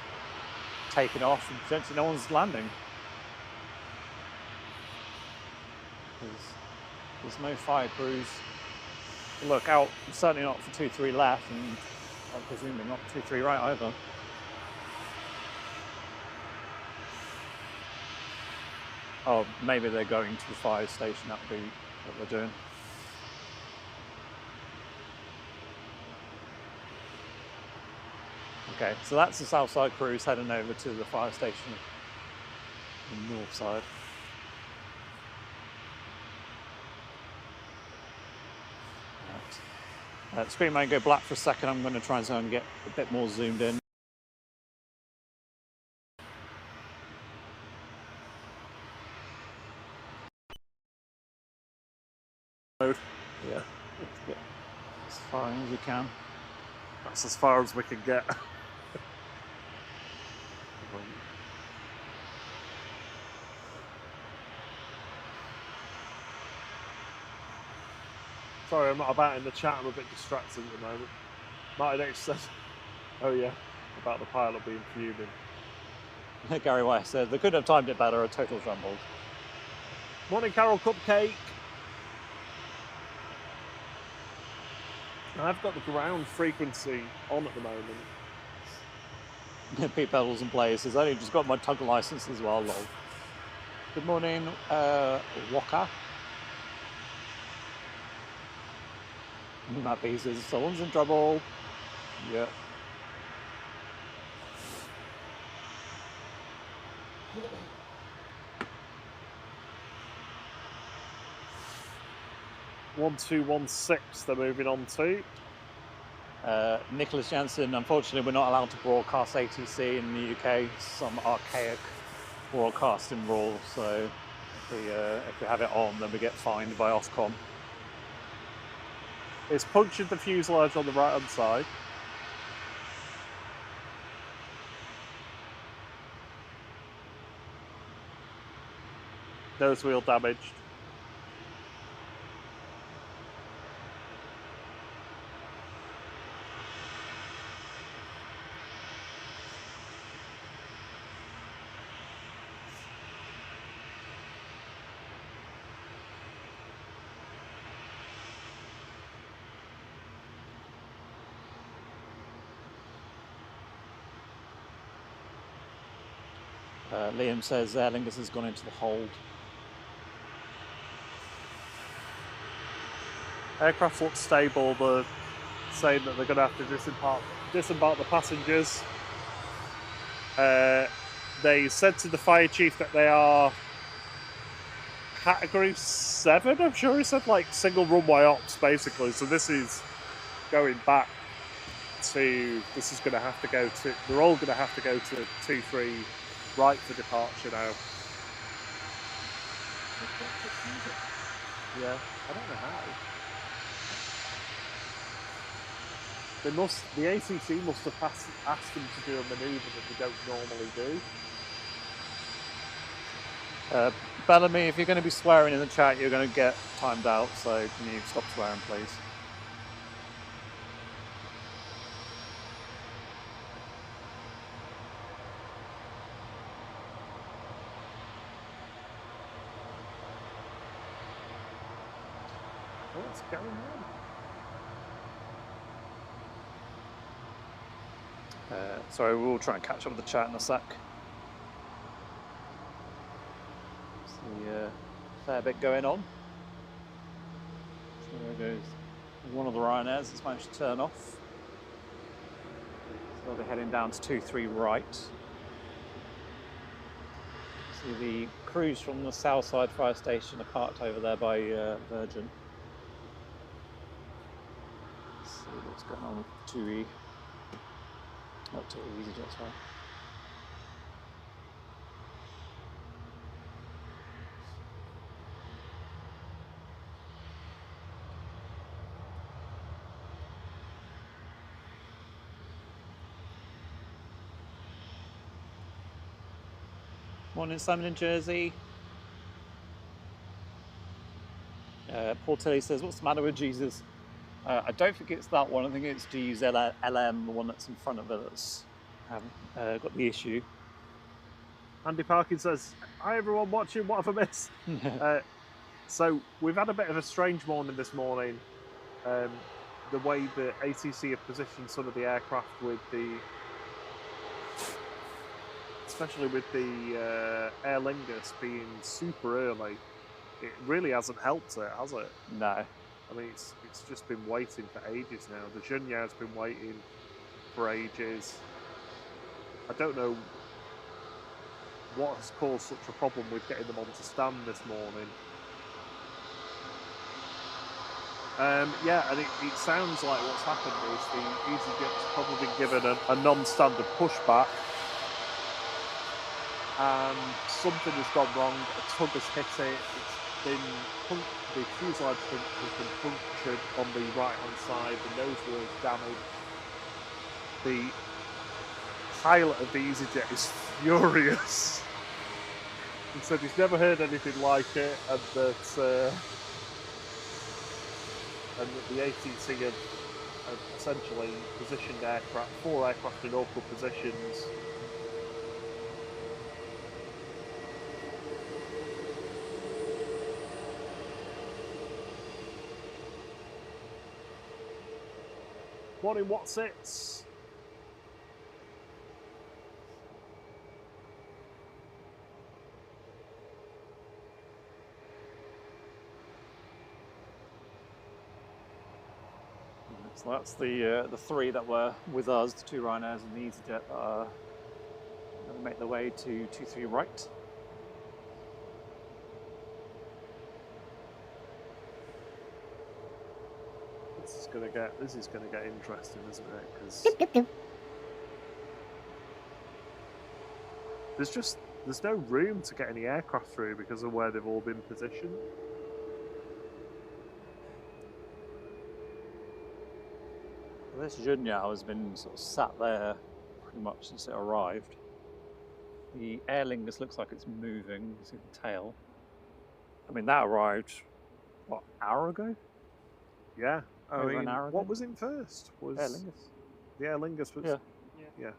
taking off and potentially no one's landing. There's no fire crews. Look out, certainly not for 2-3 left, and I'm presuming not 2-3 right either. Oh, maybe they're going to the fire station. That would be what they're doing. Okay, so that's the south side crews heading over to the fire station on the north side. Right. Screen might go black for a second. I'm going to try and get a bit more zoomed in. Yeah, let's get as far as we can. That's as far as we can get. Sorry, I'm not about in the chat. I'm a bit distracted at the moment. Martin H said, oh yeah, about the pilot being fuming. Gary White said, they could have timed it better, a total jumble. Morning, Carol Cupcake. I've got the ground frequency on at the moment. Pete Pedals and Players says, I only just got my tug license as well, lol. Good morning, Walker. Matt B says, someone's in trouble. Yeah. One, 2, 1, 6 they're moving on to. Nicholas Jansen, unfortunately we're not allowed to broadcast ATC in the UK. Some archaic broadcasting rule, so if we have it on then we get fined by Ofcom. It's punctured the fuselage on the right hand side. Nose wheel damaged. Liam says Aer Lingus has gone into the hold. Aircraft looks stable. They're saying that they're going to have to disembark the passengers. They said to the fire chief that they are category 7, I'm sure he said, like single runway ops basically. So this is going back to, this is going to have to go to, they're all going to have to go to 2-3 right for departure now. Yeah, I don't know how. The ACC must have asked them to do a manoeuvre that they don't normally do. Bellamy, if you're going to be swearing in the chat, you're going to get timed out, so can you stop swearing, please? What's going on? Sorry, we'll try and catch up with the chat in a sec. See a fair bit going on. So there goes one of the Ryanairs that's managed to turn off. So they'll be heading down to 23 right. See the crews from the Southside Fire Station are parked over there by Virgin. Let's see what's going on with 2E. Not 2E, easyJet, sorry. Morning, Simon in Jersey. Paul Tilly says, what's the matter with Jesus? I don't think it's that one. I think it's G-UZLM, the one that's in front of it, that's got the issue. Andy Parkin says, hi everyone watching, what have I missed? So we've had a bit of a strange morning this morning. The way the ACC have positioned some of the aircraft with the, especially with the Aer Lingus being super early, it really hasn't helped it, has it? No. I mean, it's just been waiting for ages now. The Junyau's been waiting for ages. I don't know what has caused such a problem with getting them onto stand this morning. Yeah, and it sounds like what's happened is the easyJet's probably been given a non-standard pushback, and something has gone wrong. A tug has hit it. It's been the fuselage has been punctured on the right-hand side. The nose wheel is damaged. The pilot of the easyJet is furious. He said he's never heard anything like it, and that the ATC have essentially positioned aircraft, 4 aircraft in awkward positions. Morning, what's it? So that's the 3 that were with us, the 2 Ryanairs and the easyJet that are going to make their way to 23 right. This is gonna get interesting, isn't it? Because there's no room to get any aircraft through because of where they've all been positioned. Well, this Junyau has been sort of sat there pretty much since it arrived. The Aer Lingus looks like it's moving. You see the tail. I mean, that arrived what, an hour ago? Yeah. Over an hour ago? What was in first? Was Aer Lingus. The Aer Lingus was. Yeah. Yeah.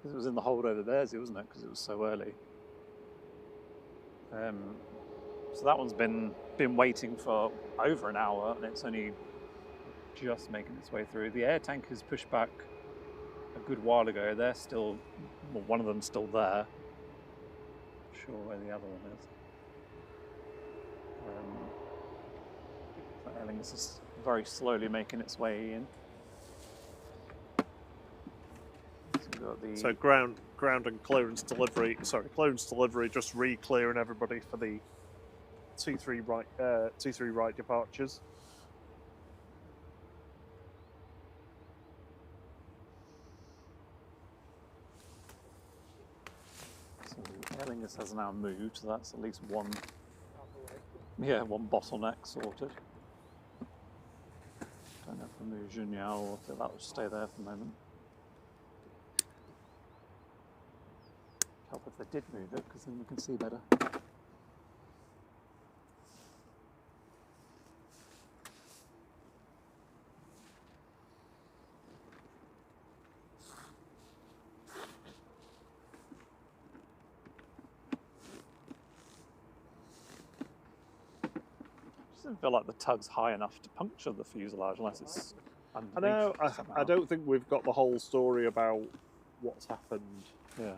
Because it was in the holdover theirs, wasn't it? Because it was so early. So that one's been waiting for over an hour, and it's only just making its way through. The air tankers pushed back a good while ago. They're still, well, one of them's still there. Not sure where the other one is. I think this is very slowly making its way in. So ground and clearance delivery. Sorry, clearance delivery. Just re-clearing everybody for the 23 right departures. So the Aer Lingus has now moved. So that's at least one Yeah, one bottleneck sorted. Don't know if we move Junyao or if that will stay there for the moment. Help if they did move it, because then we can see better. Doesn't feel like the tug's high enough to puncture the fuselage unless it's underneath. I know. I somehow. don't think we've got the whole story about what's happened. Yeah.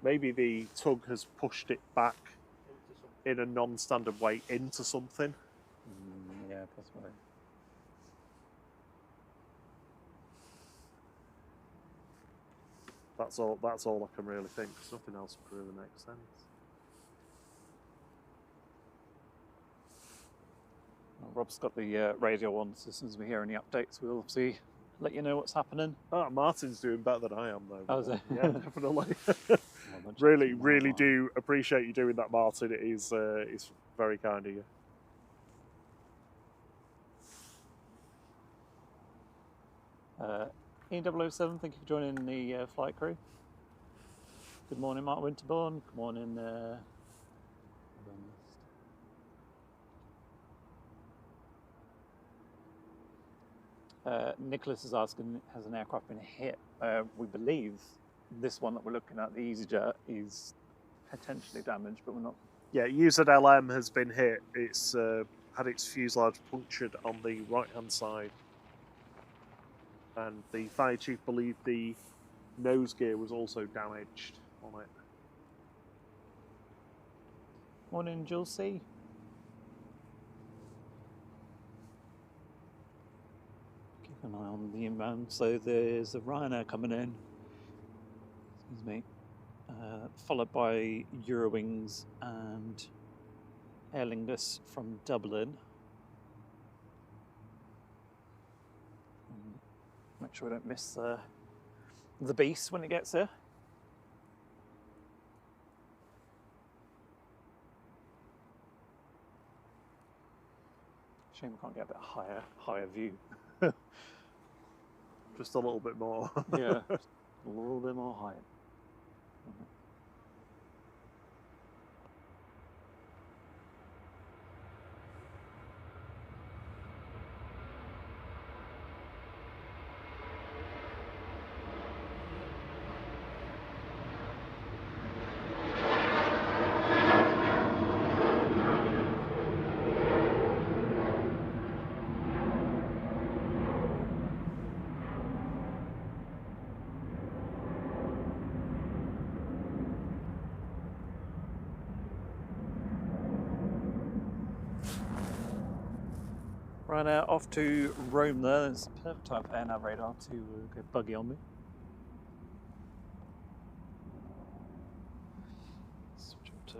Maybe the tug has pushed it back in a non-standard way into something. Yeah, possibly. That's all. That's all I can really think. 'Cause nothing else really makes sense. Well, Rob's got the radio on, so as soon as we hear any updates, we'll obviously let you know what's happening. Oh, Martin's doing better than I am, though. Oh, is he? Yeah, definitely. Well, really do appreciate you doing that, Martin. It is it's very kind of you. E007, thank you for joining the flight crew. Good morning, Mark Winterbourne. Good morning. Nicholas is asking, has an aircraft been hit? We believe this one that we're looking at, the EasyJet, is potentially damaged, but we're not. Yeah, UZLM has been hit. It's had its fuselage punctured on the right-hand side. And the fire chief believed the nose gear was also damaged on it. Morning, Jules C. Keep an eye on the inbound. So there's a Ryanair coming in. Excuse me. Followed by Eurowings and Aer Lingus from Dublin. Make sure we don't miss the beast when it gets here. Shame we can't get a bit higher view. Just a little bit more. Yeah, a little bit more height. Right now, off to Rome there. It's a perfect time for AirNav radar to go buggy on me. Switch up to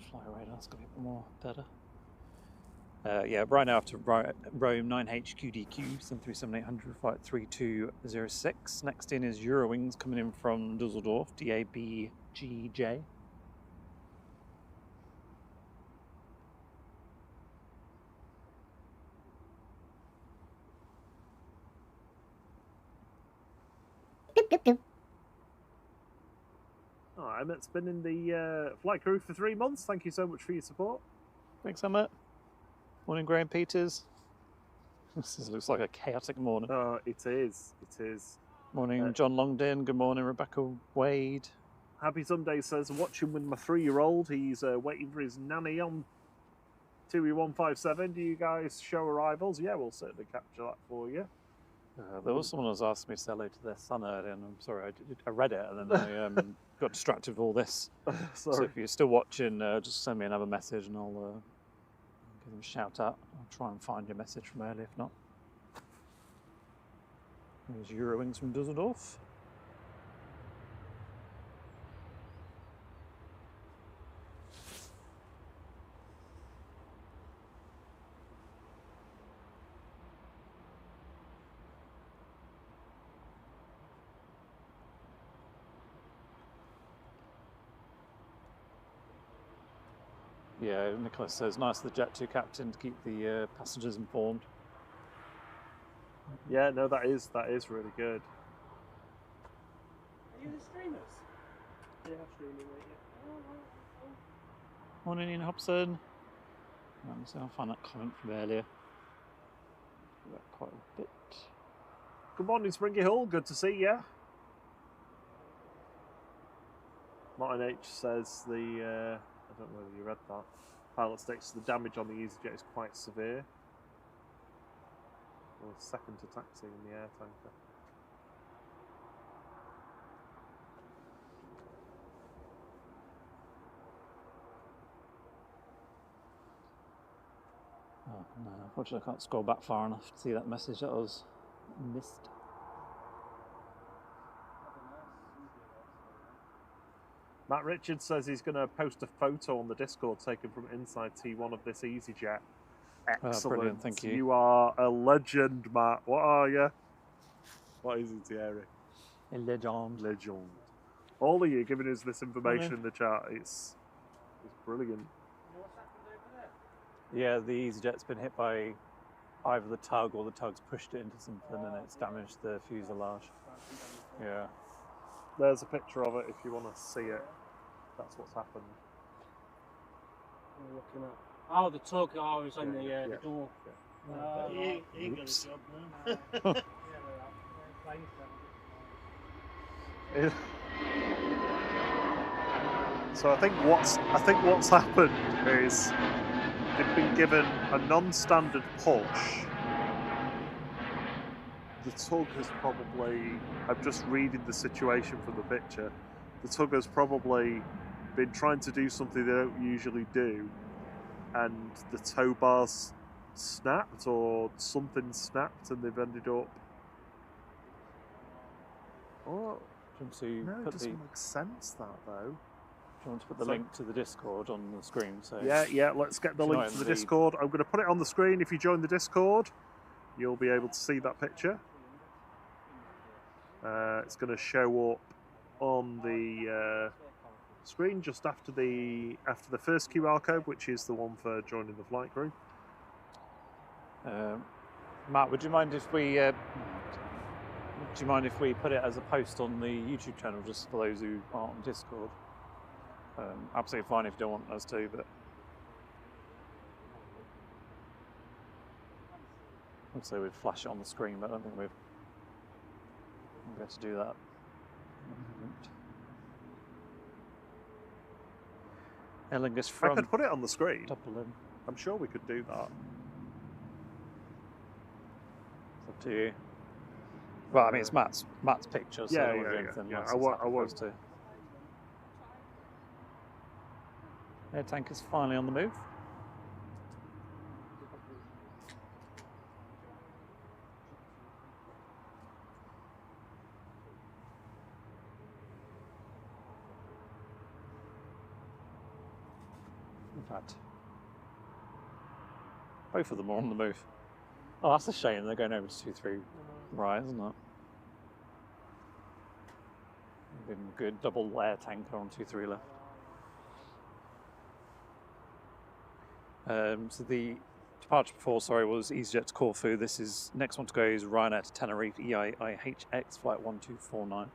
fly radar, it's going to be more better. Yeah, right now off to Rome 9HQDQ, 737-800, flight 3206. Next in is Eurowings coming in from Dusseldorf, DABGJ. Hi, Emmett's been in the flight crew for 3 months. Thank you so much for your support. Thanks, Emmett. Morning, Graham Peters. This looks like a chaotic morning. Oh, it is. It is. Morning, John Longden. Good morning, Rebecca Wade. Happy Sunday says, watching with my 3-year-old. He's waiting for his nanny on 2E157. Do you guys show arrivals? Yeah, we'll certainly capture that for you. There was someone who was asking me to say hello to their son earlier, and I'm sorry, I read it and then I got distracted with all this. So if you're still watching, just send me another message and I'll give them a shout out. I'll try and find your message from earlier if not. There's Eurowings from Dusseldorf. Yeah, Nicholas says, nice of the Jet 2 captain to keep the passengers informed. Yeah, no, that is really good. Are you the streamers? Yeah, streaming, mate. Morning, Ian Hobson. So I'll find that comment from earlier. Quite a bit. Good morning, Springy Hull. Good to see you. Martin H says I don't know whether you read that. Pilot states the damage on the EasyJet is quite severe. Well, second to taxi in the air tanker. Oh, no, unfortunately I can't scroll back far enough to see that message that was missed. Matt Richards says he's going to post a photo on the Discord taken from inside T1 of this EasyJet. Excellent. Brilliant, thank you. You are a legend, Matt. What are you? What is it, Thierry? A legend. Legend. All of you giving us this information in the chat. It's brilliant. Yeah, the EasyJet's been hit by either the tug or the tug's pushed it into something and it's damaged the fuselage. Yeah. There's a picture of it if you want to see it. That's what's happened. We're looking at. Oh, the tug. Oh, it's on the door. Yeah. He got a job now. So I think what's happened is they've been given a non-standard push. The tug has probably, I'm just reading the situation from the picture, the tug has probably been trying to do something they don't usually do, and the tow bars snapped or something snapped and they've ended up... Oh, no, it doesn't make sense, that, though. Do you want to put the link to the Discord on the screen? So yeah, let's get the link to the Discord. I'm going to put it on the screen. If you join the Discord, you'll be able to see that picture. It's going to show up on the screen just after the first QR code, which is the one for joining the flight crew. Matt, would you mind if we put it as a post on the YouTube channel just for those who aren't on Discord? Absolutely fine if you don't want us to, but I'd say we'd flash it on the screen, but I don't think we'll be able to do that. Ellingus from I could put it on the screen. Dublin. I'm sure we could do that. It's up to you. Well, I mean, it's Matt's picture, so Yeah, I don't want to do anything. yeah. Matt's I won't. to. Air tanker's finally on the move. In fact, both of them are on the move. Oh, that's a shame. They're going over to 2-3 right, isn't it? Been good double air tanker on 2-3 left. So the departure before, was EasyJet to Corfu. This is next one to go is Ryanair to Tenerife, EIIHX flight 1249.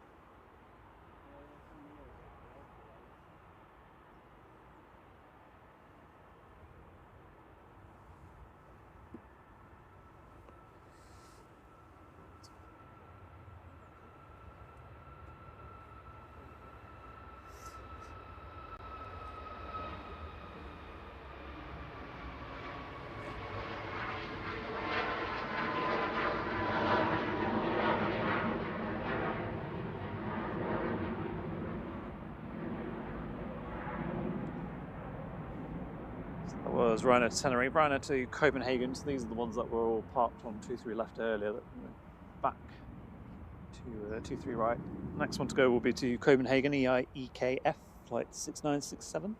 Was Ryanair to Tenerife, Ryanair to Copenhagen. So these are the ones that were all parked on 2-3 left earlier. That went back to 2-3 right. Next one to go will be to Copenhagen, EIEKF flight 6967.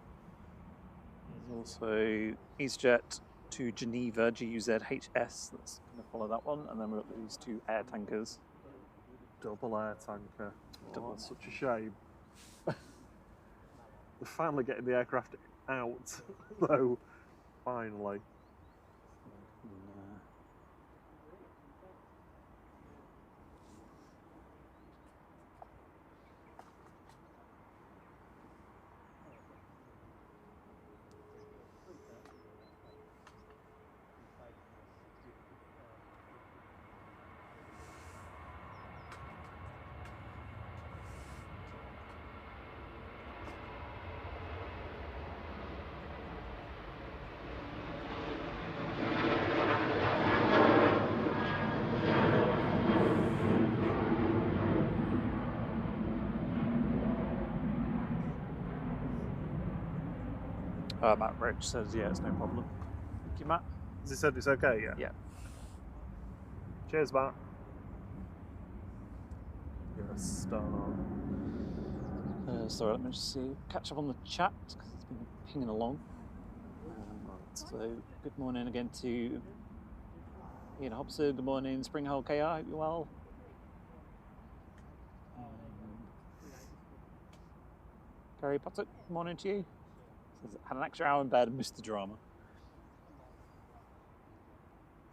There's also EasyJet to Geneva, G-UZLM. That's going to follow that one, and then we've got these two air tankers. Double air tanker. Oh, that's such a shame. They're finally getting the aircraft out, though, finally. Matt Rich says, yeah, it's no problem. Thank you, Matt. Has he said it's okay? Yeah. Yeah. Cheers, Matt. You're a star. Sorry, let me just see. Catch up on the chat because it's been pinging along. So, good morning again to Ian Hobson. Good morning, Springhole KR. Hope you're well. Gary Potter, good morning to you. Says, had an extra hour in bed and missed the drama.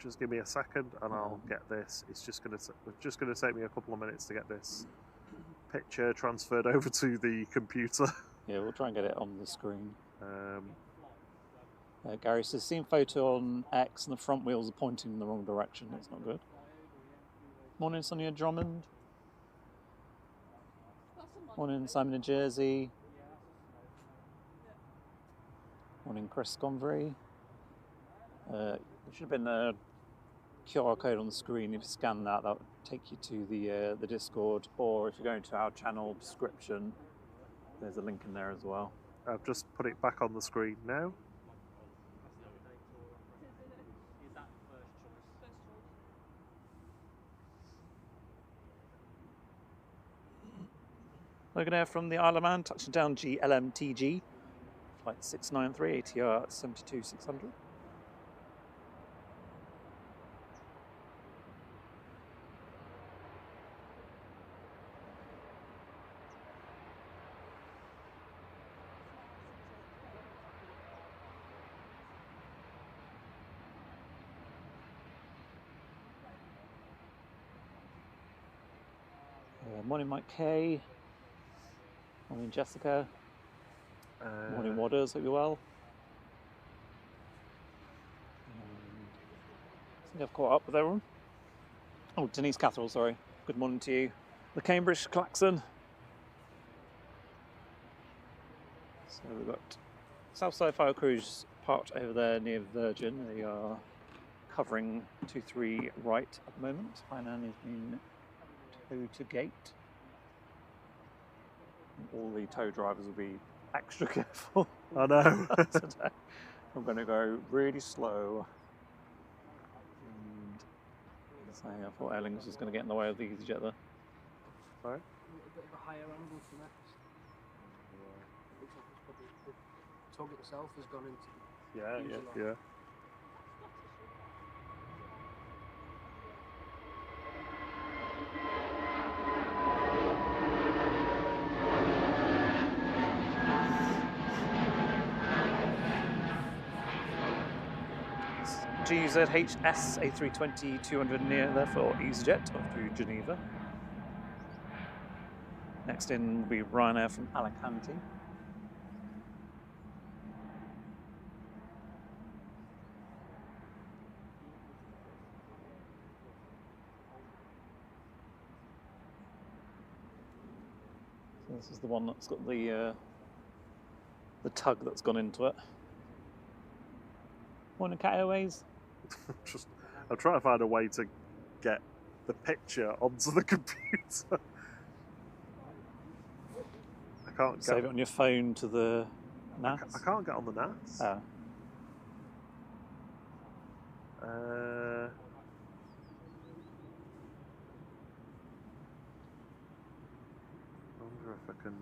Just give me a second and I'll get this. It's just going to take me a couple of minutes to get this picture transferred over to the computer. Yeah, we'll try and get it on the screen. Gary says, seen photo on X and the front wheels are pointing in the wrong direction. That's not good. Morning, Sonia Drummond. Morning, Simon in Jersey. Morning, Chris Convery. There should have been a QR code on the screen. If you scan that, that would take you to the Discord, or if you're going to our channel description, there's a link in there as well. I've just put it back on the screen now. Logan Air from the Isle of Man, touching down GLMTG, flight 693, ATR 72600. Morning, Mike K. Morning, Jessica. Morning, Wadders. Hope you're well. I think I've caught up with everyone. Oh, Denise Catherall, sorry. Good morning to you. The Cambridge klaxon. So we've got Southside Fire Crews parked over there near Virgin. They are covering 23 right at the moment. Hainan is being towed to gate. All the tow drivers will be extra careful. I know. Today. I'm going to go really slow. And so I thought Erling was just going to get in the way of the EasyJet there. Sorry? A bit of a higher angle to next. Looks like it's probably the tug itself has gone into the Yeah. G-UZLM A380 200 near there for EasyJet off to Geneva. Next in will be Ryanair from Alicante. So this is the one that's got the tug that's gone into it. Morning, Cat Airways. I'm trying to find a way to get the picture onto the computer. I can't save it on your phone to the NAS. I can't get on the NAS. Oh. I wonder if I can.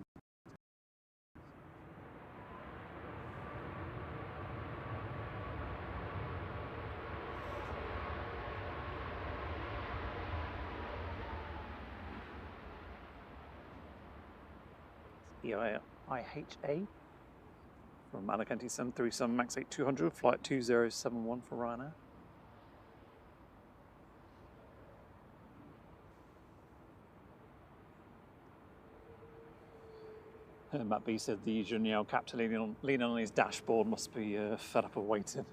EIHA. from Alicante 737 MAX 8200, flight 2071 for Ryanair. Matt B said the Junior captain leaning on his dashboard must be fed up of waiting.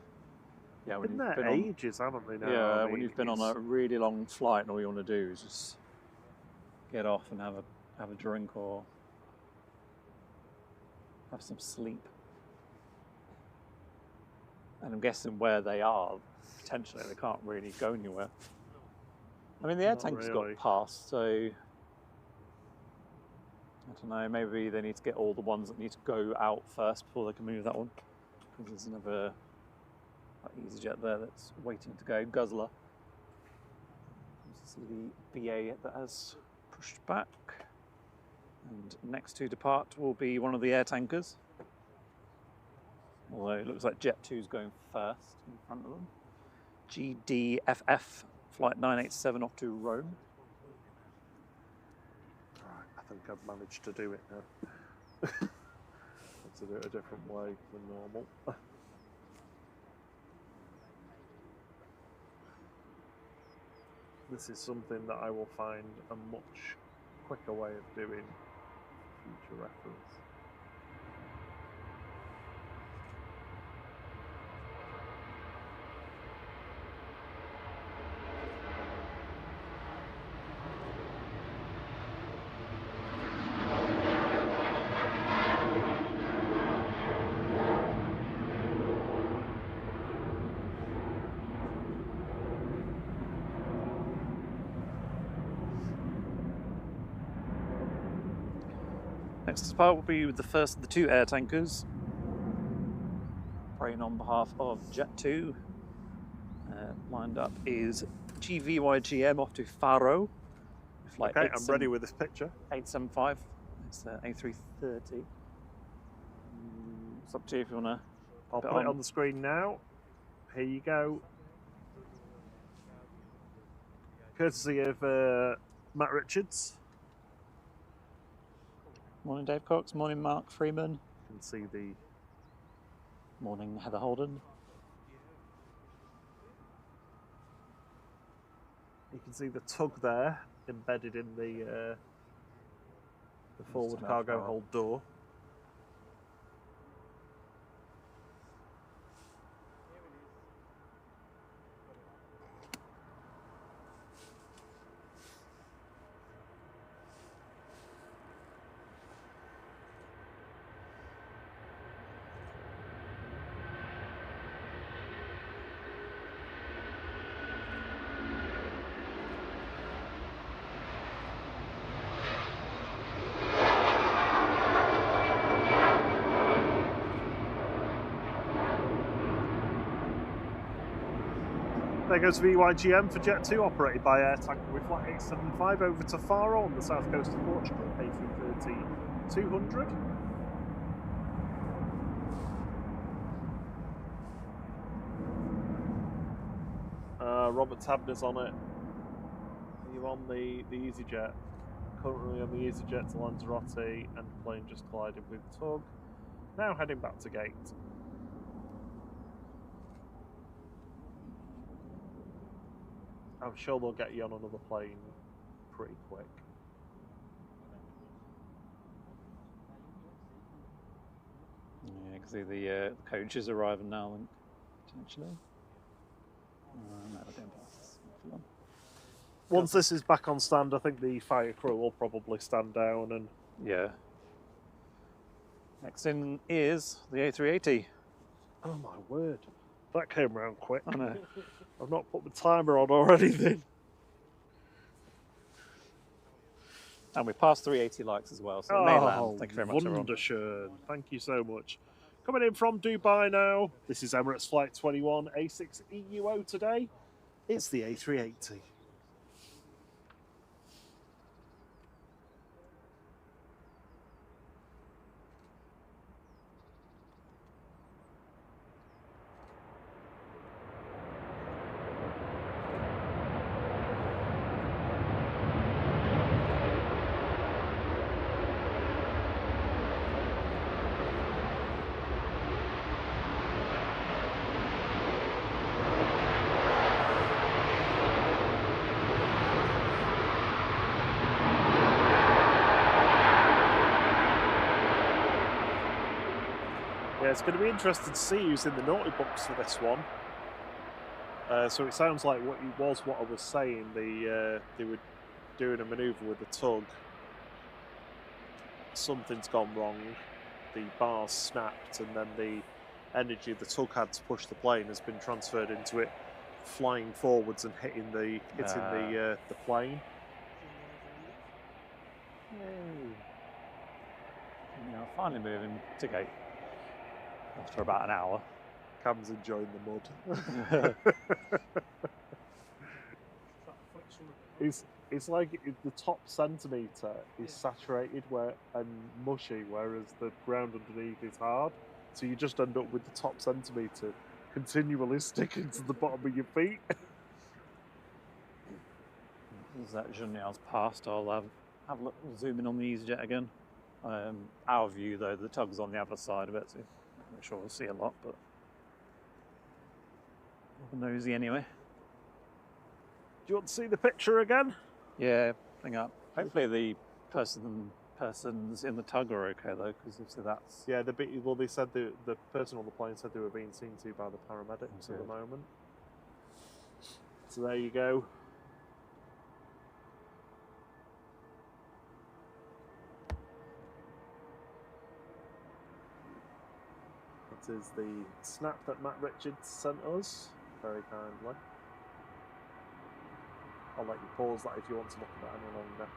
Yeah, when Been you've there been ages, haven't they now? yeah, I when mean, you've been on a really long flight and all you want to do is just get off and have a drink or have some sleep. And I'm guessing where they are, potentially they can't really go anywhere. I mean, the air tank's got past, so I don't know, maybe they need to get all the ones that need to go out first before they can move that one. Because there's another easyJet there that's waiting to go, Guzzler. You see the BA that has pushed back. And next to depart will be one of the air tankers. Although it looks like Jet 2's going first in front of them. GDFF, flight 987 off to Rome. Right, I think I've managed to do it now. Have to do it a different way than normal. This is something that I will find a much quicker way of doing for future reference. Next depart will be with the first of the two air tankers. Praying on behalf of Jet 2. Lined up is GVYGM off to Faro. Flight Okay, I'm ready with this picture. 875. It's A330. It's up to you if you want to. I'll put it on the screen now. Here you go. Courtesy of Matt Richards. Morning, Dave Cox. Morning, Mark Freeman. You can see the... Morning, Heather Holden. You can see the tug there, embedded in the forward cargo hold door. There goes VYGM for Jet 2, operated by Air Tanker with flight 875 over to Faro on the south coast of Portugal, A330-200. Robert Tabner's on it. You're on the easyJet. Currently on the easyJet to Lanzarote, and the plane just collided with tug. Now heading back to gate. I'm sure they'll get you on another plane pretty quick. Yeah, you can see the coach is arriving now, then, potentially. No, I don't pass. Once this is back on stand, I think the fire crew will probably stand down and... Yeah. Next in is the A380. Oh my word. That came around quick. I know. I've not put the timer on or anything. And we passed 380 likes as well, so it may land. Thank you very much, everyone. Wunderschön. Thank you so much. Coming in from Dubai now. This is Emirates Flight 21 A6 EUO today. It's the A380. Yeah, it's going to be interesting to see who's in the naughty books for this one. So it sounds like what I was saying. They were doing a manoeuvre with the tug. Something's gone wrong. The bars snapped, and then the energy the tug had to push the plane has been transferred into it, flying forwards and hitting the plane. Yay. Now finally moving to gate after about an hour. Cam's enjoying the mud. It's like the top centimetre is saturated and mushy, whereas the ground underneath is hard. So you just end up with the top centimetre continually sticking to the bottom of your feet. As that Junior's passed, I'll have a look, zoom in on the EasyJet again. Our view, though, the tug's on the other side of it, so I'm not sure we'll see a lot, but nosy anyway. Do you want to see the picture again? Yeah, bring up. Hopefully the persons in the tug are okay though, because obviously that's... Yeah, they said the person on the plane said they were being seen to by the paramedics at the moment. So there you go. That is the snap that Matt Richards sent us, very kindly. I'll let you pause that if you want to look at that any longer.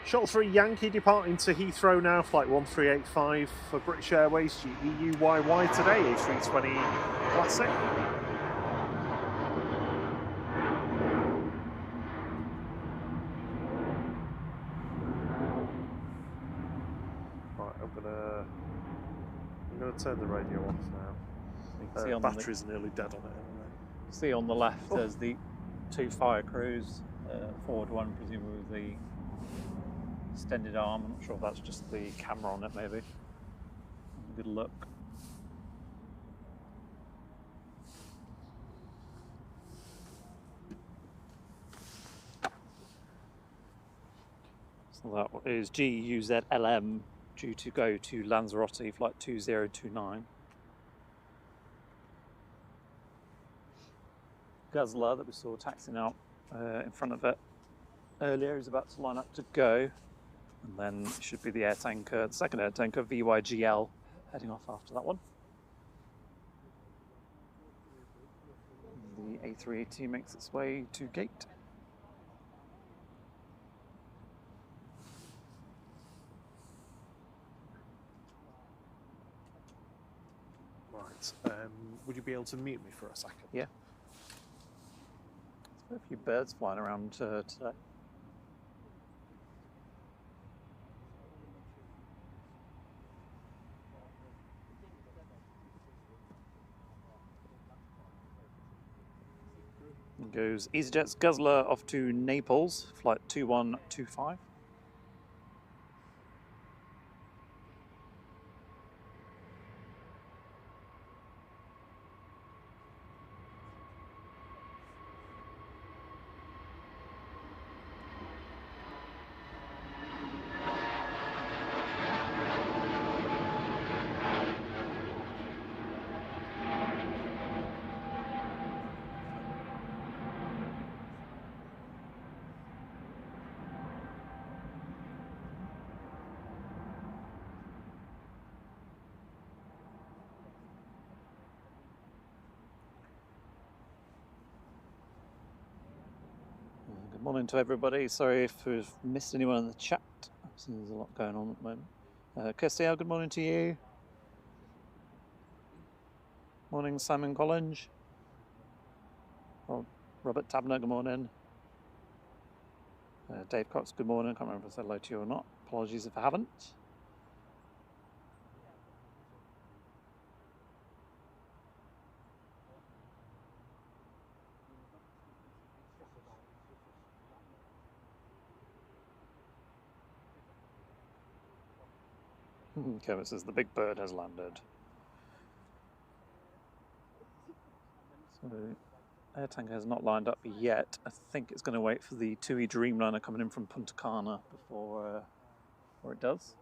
Shuttle 3 Yankee departing to Heathrow now, flight 1385 for British Airways, GEUYY today, A320 Classic. Right, I'm gonna turn the radio off now. The battery's nearly dead on it anyway. See on the left there's the 2 fire crews, forward one presumably with the extended arm. I'm not sure if that's just the camera on it maybe. A good look. So that is G-UZLM due to go to Lanzarote, flight 2029. Guzzler that we saw taxiing out in front of it earlier is about to line up to go, and then it should be the air tanker, the second air tanker VYGL, heading off after that one. The A380 makes its way to gate. Right, would you be able to mute me for a second? Yeah. There's a few birds flying around today. Goes EasyJet's Guzzler off to Naples, flight 2125. Good morning to everybody. Sorry if we've missed anyone in the chat. There's a lot going on at the moment. Kirsty, good morning to you. Morning, Simon Collins. Oh, Robert Tabner, good morning. Dave Cox, good morning. I can't remember if I said hello to you or not. Apologies if I haven't. Kermit says the big bird has landed. So, air tanker has not lined up yet. I think it's going to wait for the TUI Dreamliner coming in from Punta Cana before it does.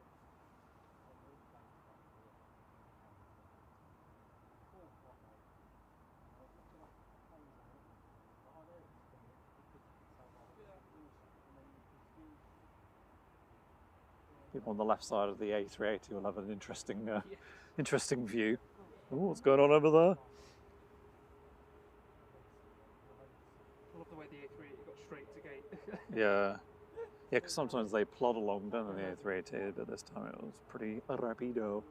People on the left side of the A380 will have an interesting, interesting view. Ooh, what's going on over there? I love the way the A380 got straight to gate. Yeah. Yeah, because sometimes they plod along, don't they, the A380, but this time it was pretty rapido.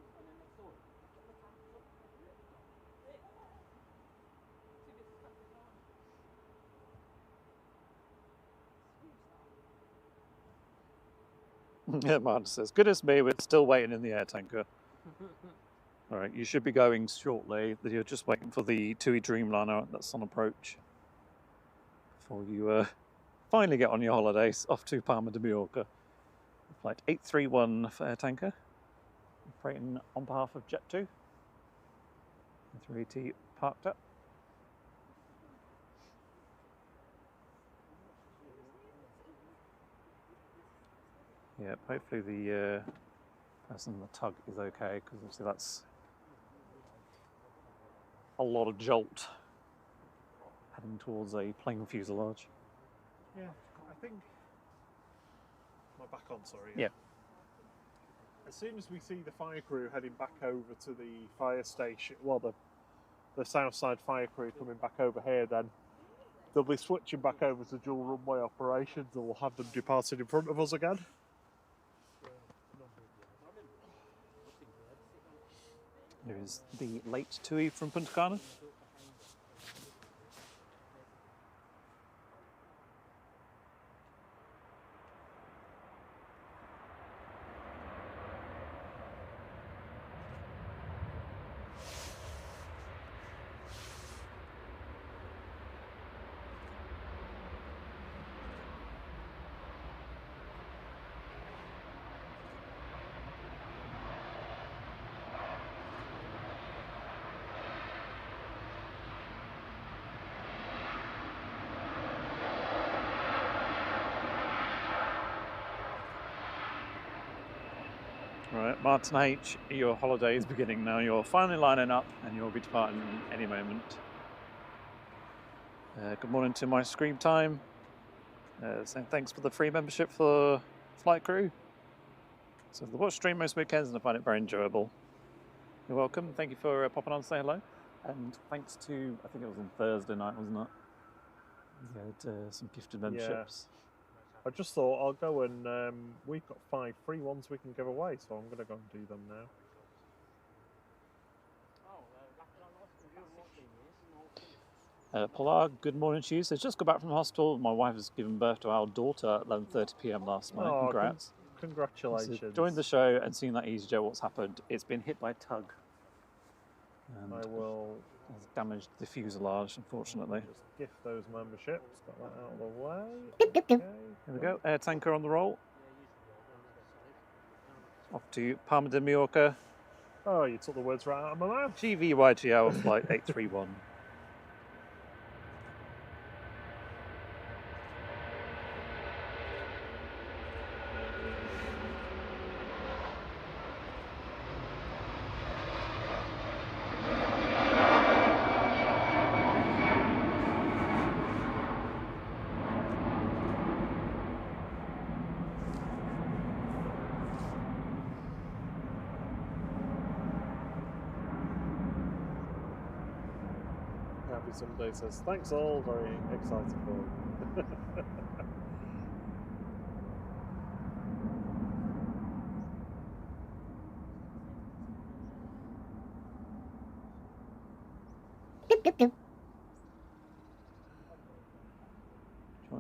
Yeah, Martin says, goodness me, we're still waiting in the air tanker. All right, you should be going shortly. You're just waiting for the TUI Dreamliner that's on approach before you finally get on your holidays off to Palma de Mallorca. Flight 831 for air tanker, operating on behalf of Jet2. 380 parked up. Yeah, hopefully the person in the tug is okay, because obviously that's a lot of jolt heading towards a plane fuselage. Yeah, I think. Am I back on? Sorry. Yeah. As soon as we see the fire crew heading back over to the fire station, well, the south side fire crew coming back over here, then they'll be switching back over to dual runway operations, and we'll have them departed in front of us again. There is the late TUI from Punta Cana. Right, Martin H, your holiday is beginning now. You're finally lining up and you'll be departing any moment. Good morning to my Scream Time. Saying thanks for the free membership for flight crew. So the watch stream most weekends and I find it very enjoyable. You're welcome. Thank you for popping on to say hello. And thanks to, I think it was on Thursday night, wasn't it? You had some gifted memberships. Yeah. I just thought I'll go and we've got 5 free ones we can give away, so I'm going to go and do them now. Pilar, good morning to you. So just got back from the hospital. My wife has given birth to our daughter at 11:30 p.m. last night. Oh, congrats. Congratulations. So joined the show and seen that easyJet, what's happened. It's been hit by a tug. And I will has damaged the fuselage, unfortunately. just gift those memberships. Got that out of the way. Okay. Here we go. Air tanker on the roll. Off to Palma de Mallorca. Oh, you took the words right out of my mouth. GVYGL flight 831. Someday says, thanks all, very excited for you.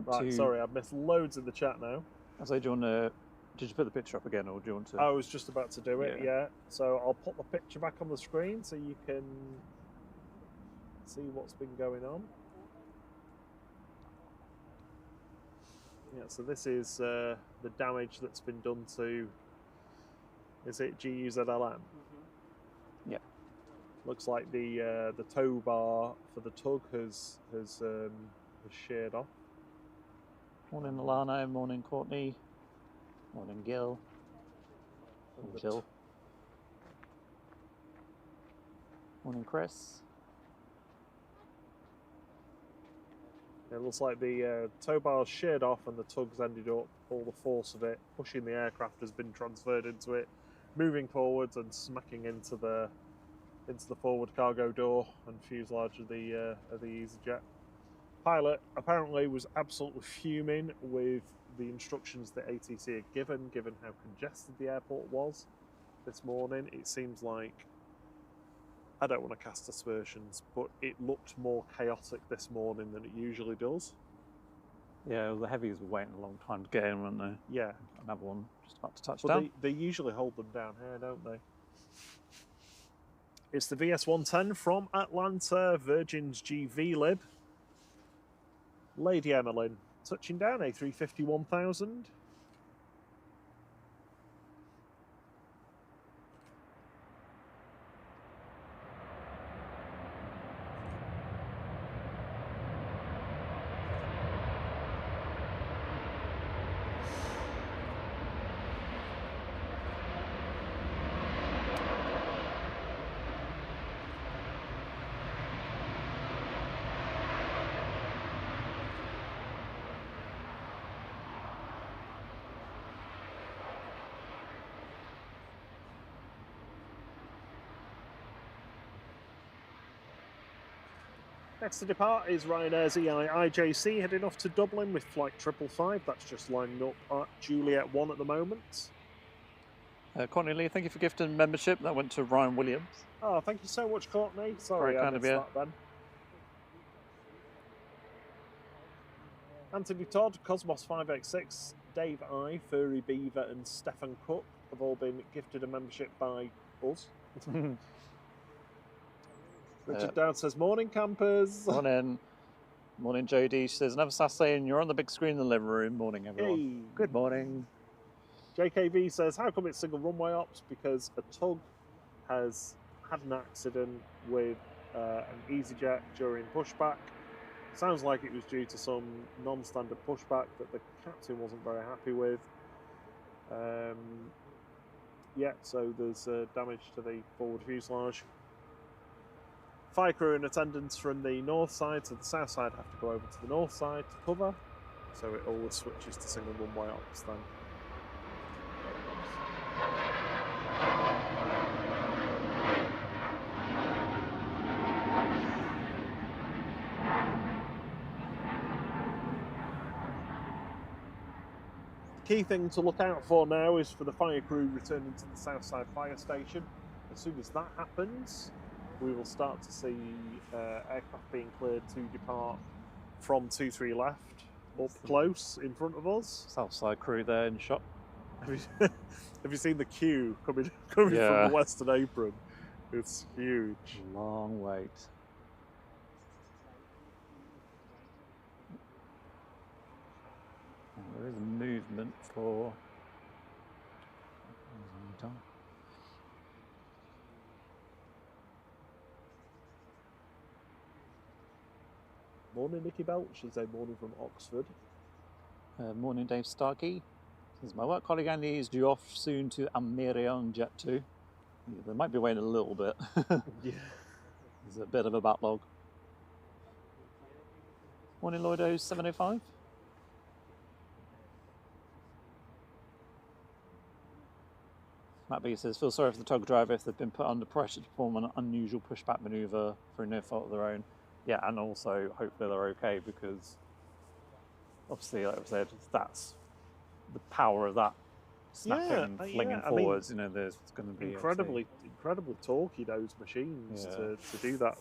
Right, sorry, I've missed loads in the chat now. I say, do you want to, did you put the picture up again, or do you want to? I was just about to do it, yeah. So I'll put the picture back on the screen so you can see what's been going on. Yeah, so this is the damage that's been done to, is it G-UZLM? Mm-hmm. Yeah. Looks like the tow bar for the tug has sheared off. Morning Alana, morning Courtney, morning Gil, morning Jill, morning Chris. It looks like the tow bars sheared off and the tug's ended up, all the force of it pushing the aircraft has been transferred into it, moving forwards and smacking into the forward cargo door and fuselage of the easyJet. Pilot apparently was absolutely fuming with the instructions that ATC had given how congested the airport was this morning. It seems like, I don't want to cast aspersions, but it looked more chaotic this morning than it usually does. Yeah, well, the heavies were waiting a long time to get in, weren't they? Yeah. Another one just about to touch but down. They usually hold them down here, don't they? It's the VS-110 from Atlanta, Virgin's GV-lib. Lady Emmeline, touching down, A350 1000. Next to depart is Ryanair's EIJC heading off to Dublin with flight 555. That's just lining up at Juliet 1 at the moment. Courtney Lee, thank you for gifting membership. That went to Ryan Williams. Oh, thank you so much, Courtney. Sorry, I missed that then. Anthony Todd, Cosmos 586, Dave I, Furry Beaver and Stefan Cook have all been gifted a membership by us. Richard Dowd says, morning campers. Morning. Morning Jodie. She says, another Saturday and you're on the big screen in the living room. Morning everyone. Hey. Good morning. JKV says, how come it's single runway ops? Because a tug has had an accident with an easyJet during pushback. Sounds like it was due to some non-standard pushback that the captain wasn't very happy with. Yeah, so there's damage to the forward fuselage. Fire crew and attendants from the north side to the south side have to go over to the north side to cover, so it always switches to single runway ops then. The key thing to look out for now is for the fire crew returning to the south side fire station. As soon as that happens, we will start to see aircraft being cleared to depart from 23 left, up close in front of us. South side crew there in shot. Have you seen the queue coming from the western apron? It's huge. Long wait. There is a movement for... Morning, Nicky Belch. She's a morning from Oxford. Morning, Dave Starkey. Says, my work colleague Andy is due off soon to Almeria on Jet 2. Yeah, they might be waiting a little bit. Yeah. There's a bit of a backlog. Morning, Lloydo 705. Matt B says, feel sorry for the tug driver if they've been put under pressure to perform an unusual pushback manoeuvre through no fault of their own. Yeah, and also hopefully they're okay because obviously, like I said, that's the power of that snapping, flinging forwards. I mean, you know, there's going to be incredibly torquey those machines to do that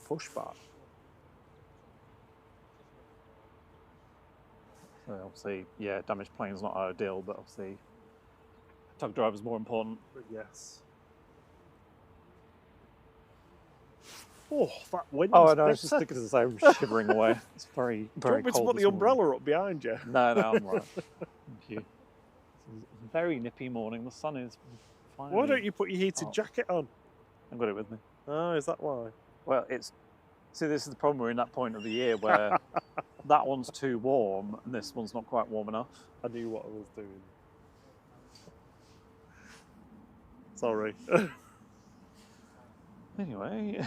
pushback. So obviously, yeah, damaged plane's not ideal, but obviously, tug driver's more important. But yes. Oh, that wind! Oh, I know. I was just thinking of the same, shivering away. It's very, very cold. Do you want me to put the umbrella up behind you? No, I'm right. Thank you. It's a very nippy morning. The sun is finally... Why don't you put your heated jacket on? I've got it with me. Oh, is that why? Well, see, this is the problem. We're in that point of the year where that one's too warm and this one's not quite warm enough. I knew what I was doing. Sorry. Anyway,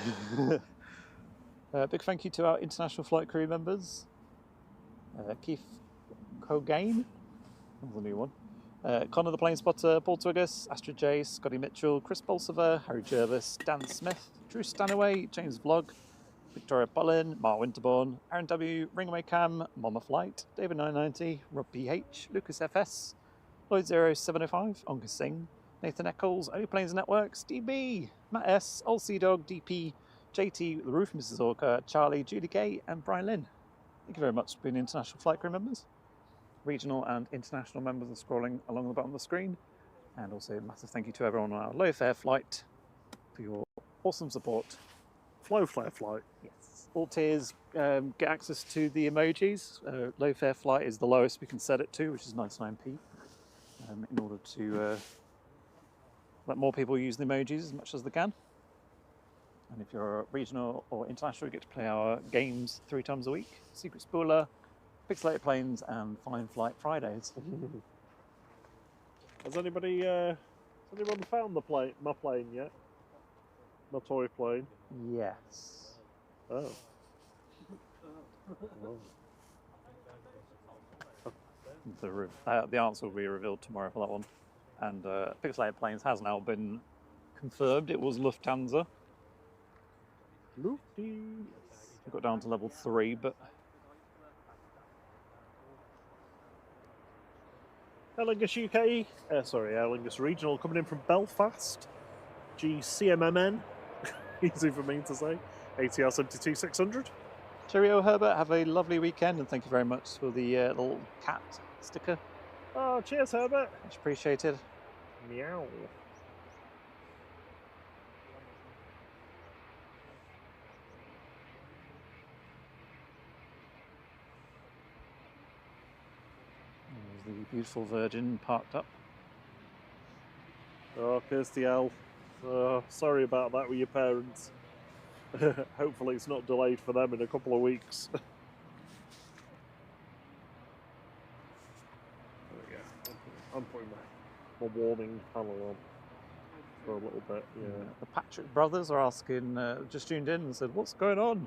big thank you to our international flight crew members. Keith Cogain, that was a new one. Connor the Plane Spotter, Paul Twiggus, Astrid J, Scotty Mitchell, Chris Bolsover, Harry Jervis, Dan Smith, Drew Stanaway, James Vlog, Victoria Bullin, Mark Winterbourne, Aaron W, Ringaway Cam, Mama Flight, David 990, Rob PH, Lucas FS, Lloyd 0705, Onka Singh, Nathan Eccles, Only Planes Networks, DB, Matt S, Old Sea Dog, DP, JT, The Roof, Mrs. Orca, Charlie, Julie Gay, and Brian Lynn. Thank you very much for being international flight crew members. Regional and international members are scrolling along the bottom of the screen. And also a massive thank you to everyone on our low fare flight for your awesome support. Flow flare flight. Yes. All tiers get access to the emojis. Low fare flight is the lowest we can set it to, which is 99p, in order to let more people use the emojis as much as they can. And if you're regional or international, you get to play our games 3 times a week. Secret Spooler, Pixelated Planes, and Fine Flight Fridays. Has anyone found my plane yet? My toy plane? Yes. Oh. The answer will be revealed tomorrow for that one. And Pixelated Planes has now been confirmed. It was Lufthansa. Lufty. We got down to level 3, but Aer Lingus UK, Aer Lingus Regional coming in from Belfast. GCMMN, easy for me to say. ATR 72600. cheerio, Herbert. Have a lovely weekend, and thank you very much for the little cat sticker. Oh, cheers, Herbert. Much appreciated. Meow. There's the beautiful Virgin parked up. Oh, Kirsty L. Oh, sorry about that with your parents. Hopefully it's not delayed for them in a couple of weeks. There we go. I'm putting my warning panel on for a little bit, yeah. The Patrick brothers are asking, just tuned in and said, what's going on?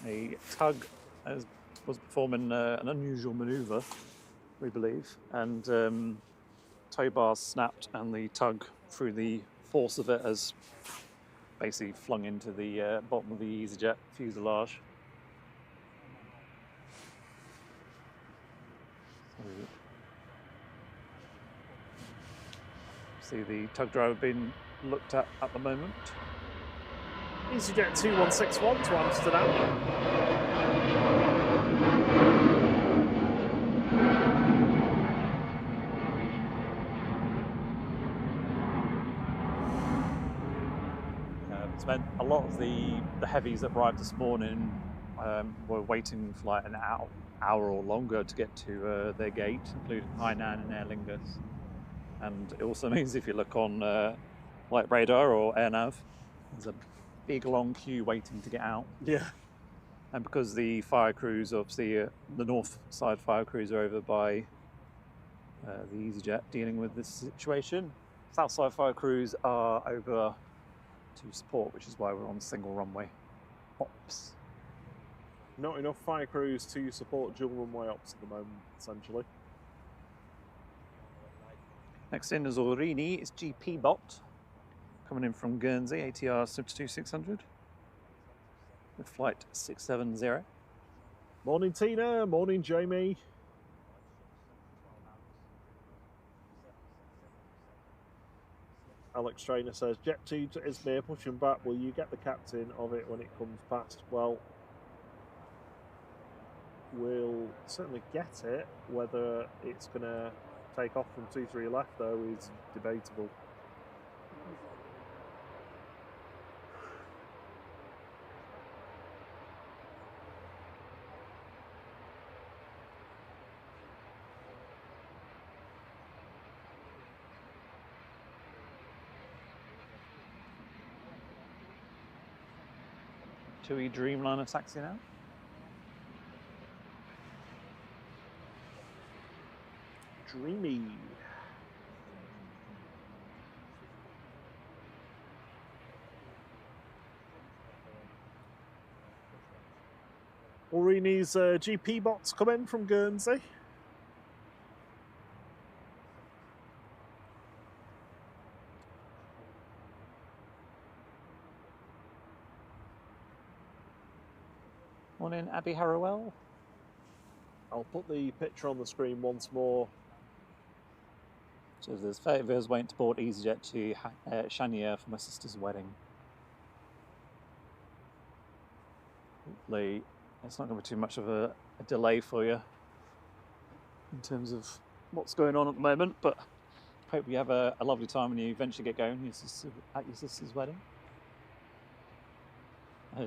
A tug was performing an unusual manoeuvre, we believe, and tow bars snapped, and the tug, through the force of it, has basically flung into the bottom of the EasyJet fuselage. See the tug driver being looked at the moment. EasyJet 2161 to Amsterdam. Spent a lot of the heavies that arrived this morning were waiting for like an hour or longer to get to their gate, including Hainan and Aer Lingus. And it also means if you look on Light Radar or AirNav, there's a big long queue waiting to get out. Yeah. And because the fire crews, obviously the north side fire crews are over by the EasyJet dealing with this situation. South side fire crews are over to support, which is why we're on single runway ops. Not enough fire crews to support dual runway ops at the moment, essentially. Next in is Aurigny, it's GP Bot, coming in from Guernsey, ATR 72600, with flight 670. Morning Tina, morning Jamie. Alex Trainer says, Jet 2 to Izmir pushing back, will you get the captain of it when it comes past? Well, we'll certainly get it. Whether it's going to take off from 2-3 left, though, is debatable. TUI Dreamliner taxi now. Dreamy. Aurini's GP bots come in from Guernsey. Morning, Abby Harrowell. I'll put the picture on the screen once more. So there's 30 viewers waiting to board EasyJet to Chanier for my sister's wedding. Hopefully it's not going to be too much of a delay for you in terms of what's going on at the moment, but hope you have a lovely time when you eventually get going at your sister's wedding.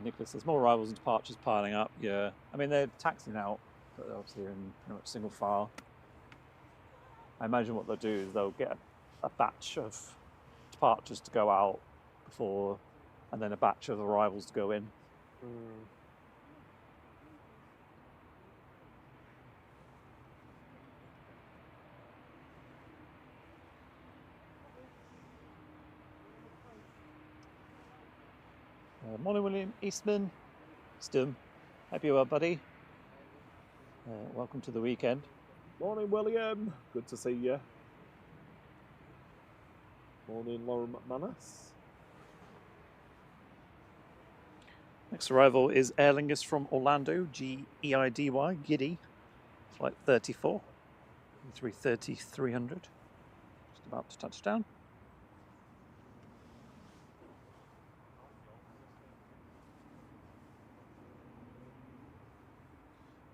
Nicholas says more arrivals and departures piling up. Yeah, I mean they're taxiing out, but they're obviously in pretty much single file. I imagine what they'll do is they'll get a batch of departures to go out before, and then a batch of arrivals to go in. Morning, William Eastman. Stum, hope you're well, buddy. Welcome to the weekend. Morning, William. Good to see you. Morning, Lauren McManus. Next arrival is Aer Lingus from Orlando, GEIDY, Giddy, flight 34, 330-300, just about to touch down.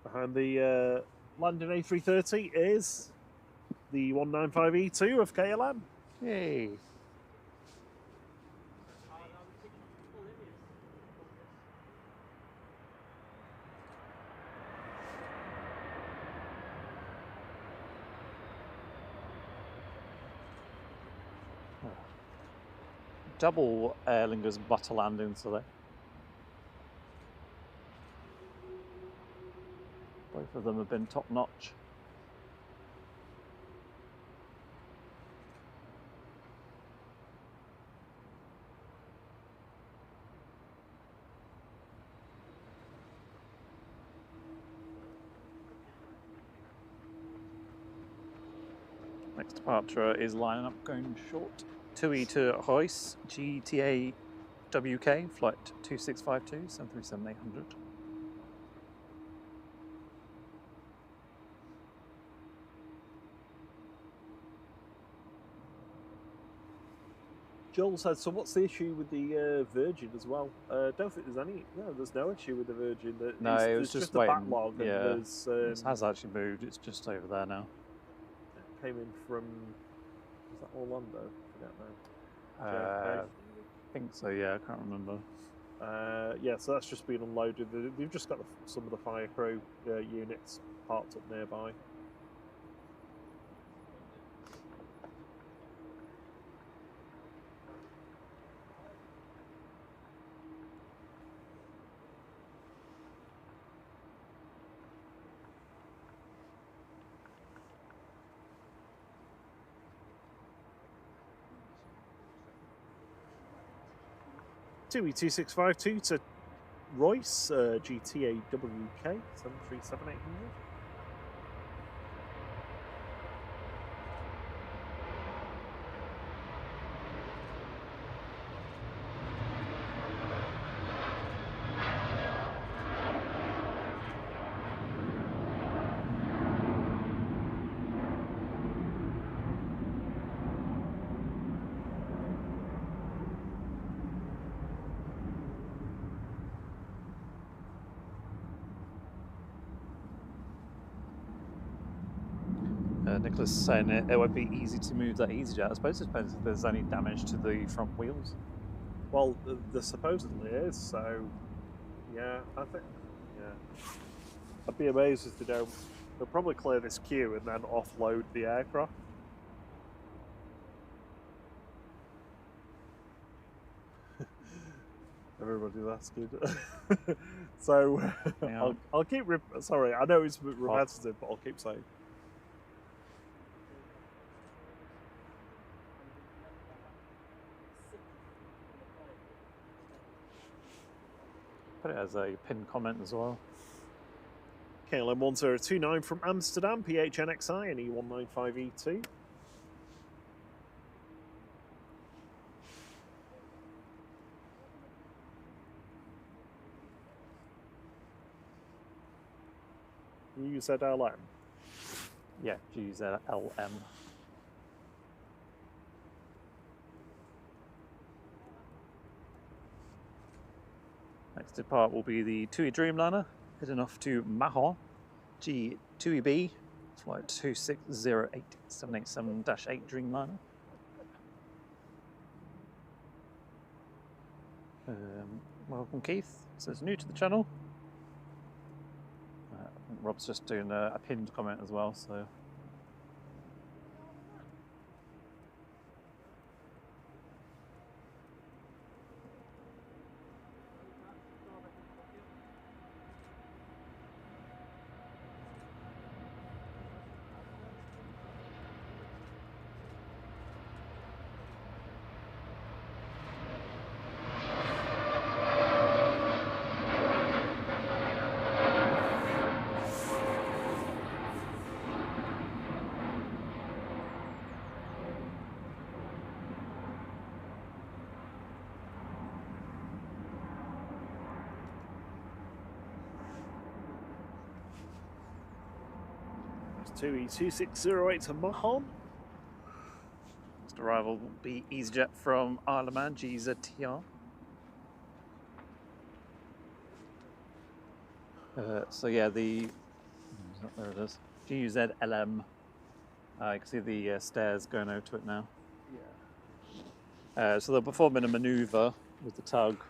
Behind the London A330 is the 195E2 of KLM. Yay! Double Aer Lingus butter landings today. Both of them have been top notch. Next departure is lining up going short. TUI to Royce, GTA WK, flight 2652, 737-800. Joel said, so what's the issue with the Virgin as well? Don't think there's any. No, there's no issue with the Virgin. No, it was just waiting. A backlog. Yeah, and it has actually moved. It's just over there now. It came in from, was that Orlando? I don't know. I think so. Yeah, I can't remember. Yeah, so that's just been unloaded. They've just got some of the fire crew units parked up nearby. TUI 2652 to Royce, GTA WK 737-800. Nicholas is saying it won't be easy to move that EasyJet. I suppose it depends if there's any damage to the front wheels. Well, there supposedly is, so yeah, I think, yeah. I'd be amazed if they don't. They'll probably clear this queue and then offload the aircraft. Everybody's asking. So I'll keep. Sorry, I know it's repetitive, but I'll keep saying. Put it as a pinned comment as well. KLM 1029 from Amsterdam, PHNXI and E195E2. G-UZLM. Yeah, G-UZLM. Next depart will be the TUI Dreamliner, heading off to Mahon, G2EB, flight 2608787-8 Dreamliner. Welcome Keith, says new to the channel. I think Rob's just doing a pinned comment as well, so. TUI 2608 to Mahon. Next arrival will be EasyJet from Isle of Man, GZTR. So yeah, there it is, G-UZLM. You can see the stairs going over to it now. Yeah. So they're performing a manoeuvre with the tug,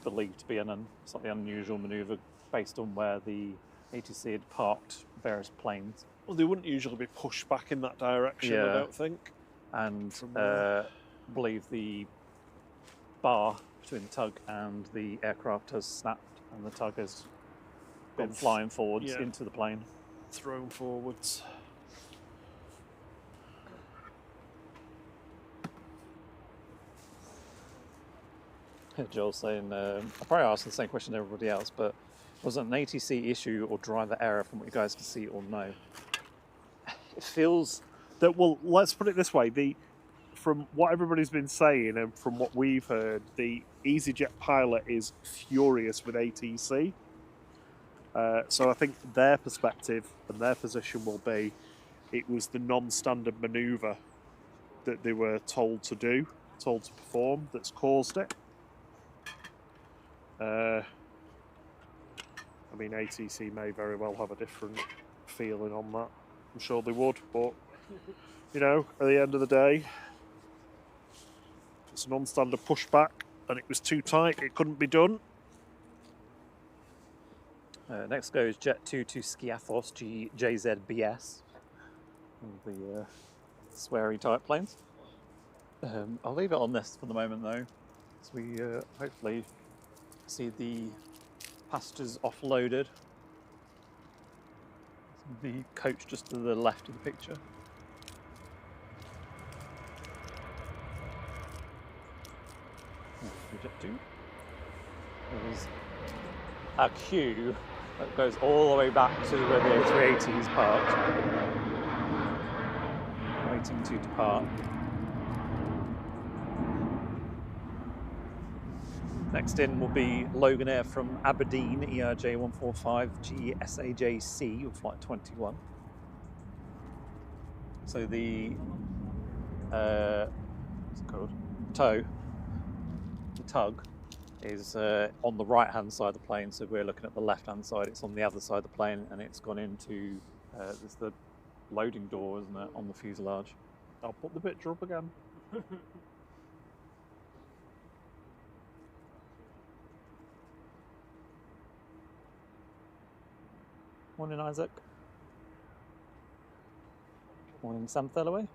believed to be an slightly unusual manoeuvre based on where the ATC had parked various planes. Well, they wouldn't usually be pushed back in that direction, I don't think. And I believe the bar between the tug and the aircraft has snapped, and the tug has gone flying forwards into the plane. Thrown forwards. Joel's saying, I probably asked the same question to everybody else, but was it an ATC issue or driver error from what you guys can see or no? It feels that, well, let's put it this way, from what everybody's been saying and from what we've heard, the EasyJet pilot is furious with ATC. So I think their perspective and their position will be it was the non-standard manoeuvre that they were told to do, told to perform, that's caused it. I mean, ATC may very well have a different feeling on that. I'm sure they would, but, you know, at the end of the day, it's a non-standard pushback and it was too tight, it couldn't be done. Next goes Jet 2 to Skiathos, JZBS, the sweary type planes. I'll leave it on this for the moment though, as we hopefully see the passengers offloaded. The coach just to the left of the picture. Jet 2. There's a queue that goes all the way back to where the A380 is parked, waiting to depart. Next in will be Loganair from Aberdeen, ERJ145GSAJC with flight 21. So the what's it called? The tug is on the right hand side of the plane, so we're looking at the left hand side. It's on the other side of the plane and it's gone into there's the loading door, isn't it, on the fuselage. I'll put the picture up again. Morning, Isaac. Morning, Sam Thelaway.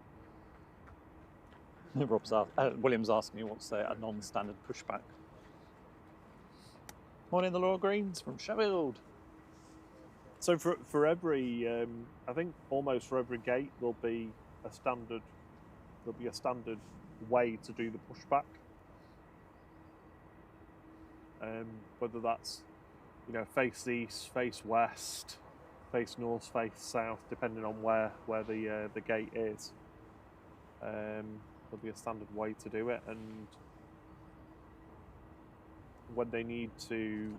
William's asking you what's a non-standard pushback. Morning, the Laura Greens from Sheffield. So for every, I think almost for every gate there'll be a standard way to do the pushback. Whether that's you know, face east, face west, face north, face south, depending on where the gate is. There'll be a standard way to do it, and when they need to,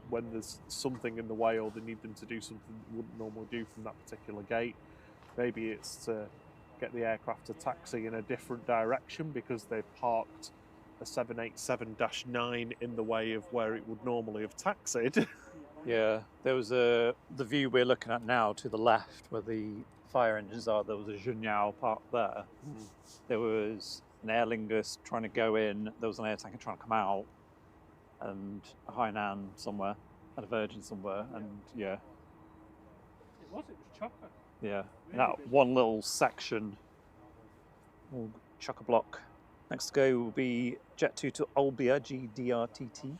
when there's something in the way or they need them to do something they wouldn't normally do from that particular gate, maybe it's to get the aircraft to taxi in a different direction because they've parked a 787-9 in the way of where it would normally have taxied. Yeah, there was the view we're looking at now to the left where the fire engines are. There was a Junyao parked there. There was an Aer Lingus trying to go in. There was an air tanker trying to come out, and a Hainan somewhere, and a Virgin somewhere, and yeah. It was chocker. Yeah, that one little section, all chock-a-block. Next to go will be Jet 2 to Olbia, GDRTT.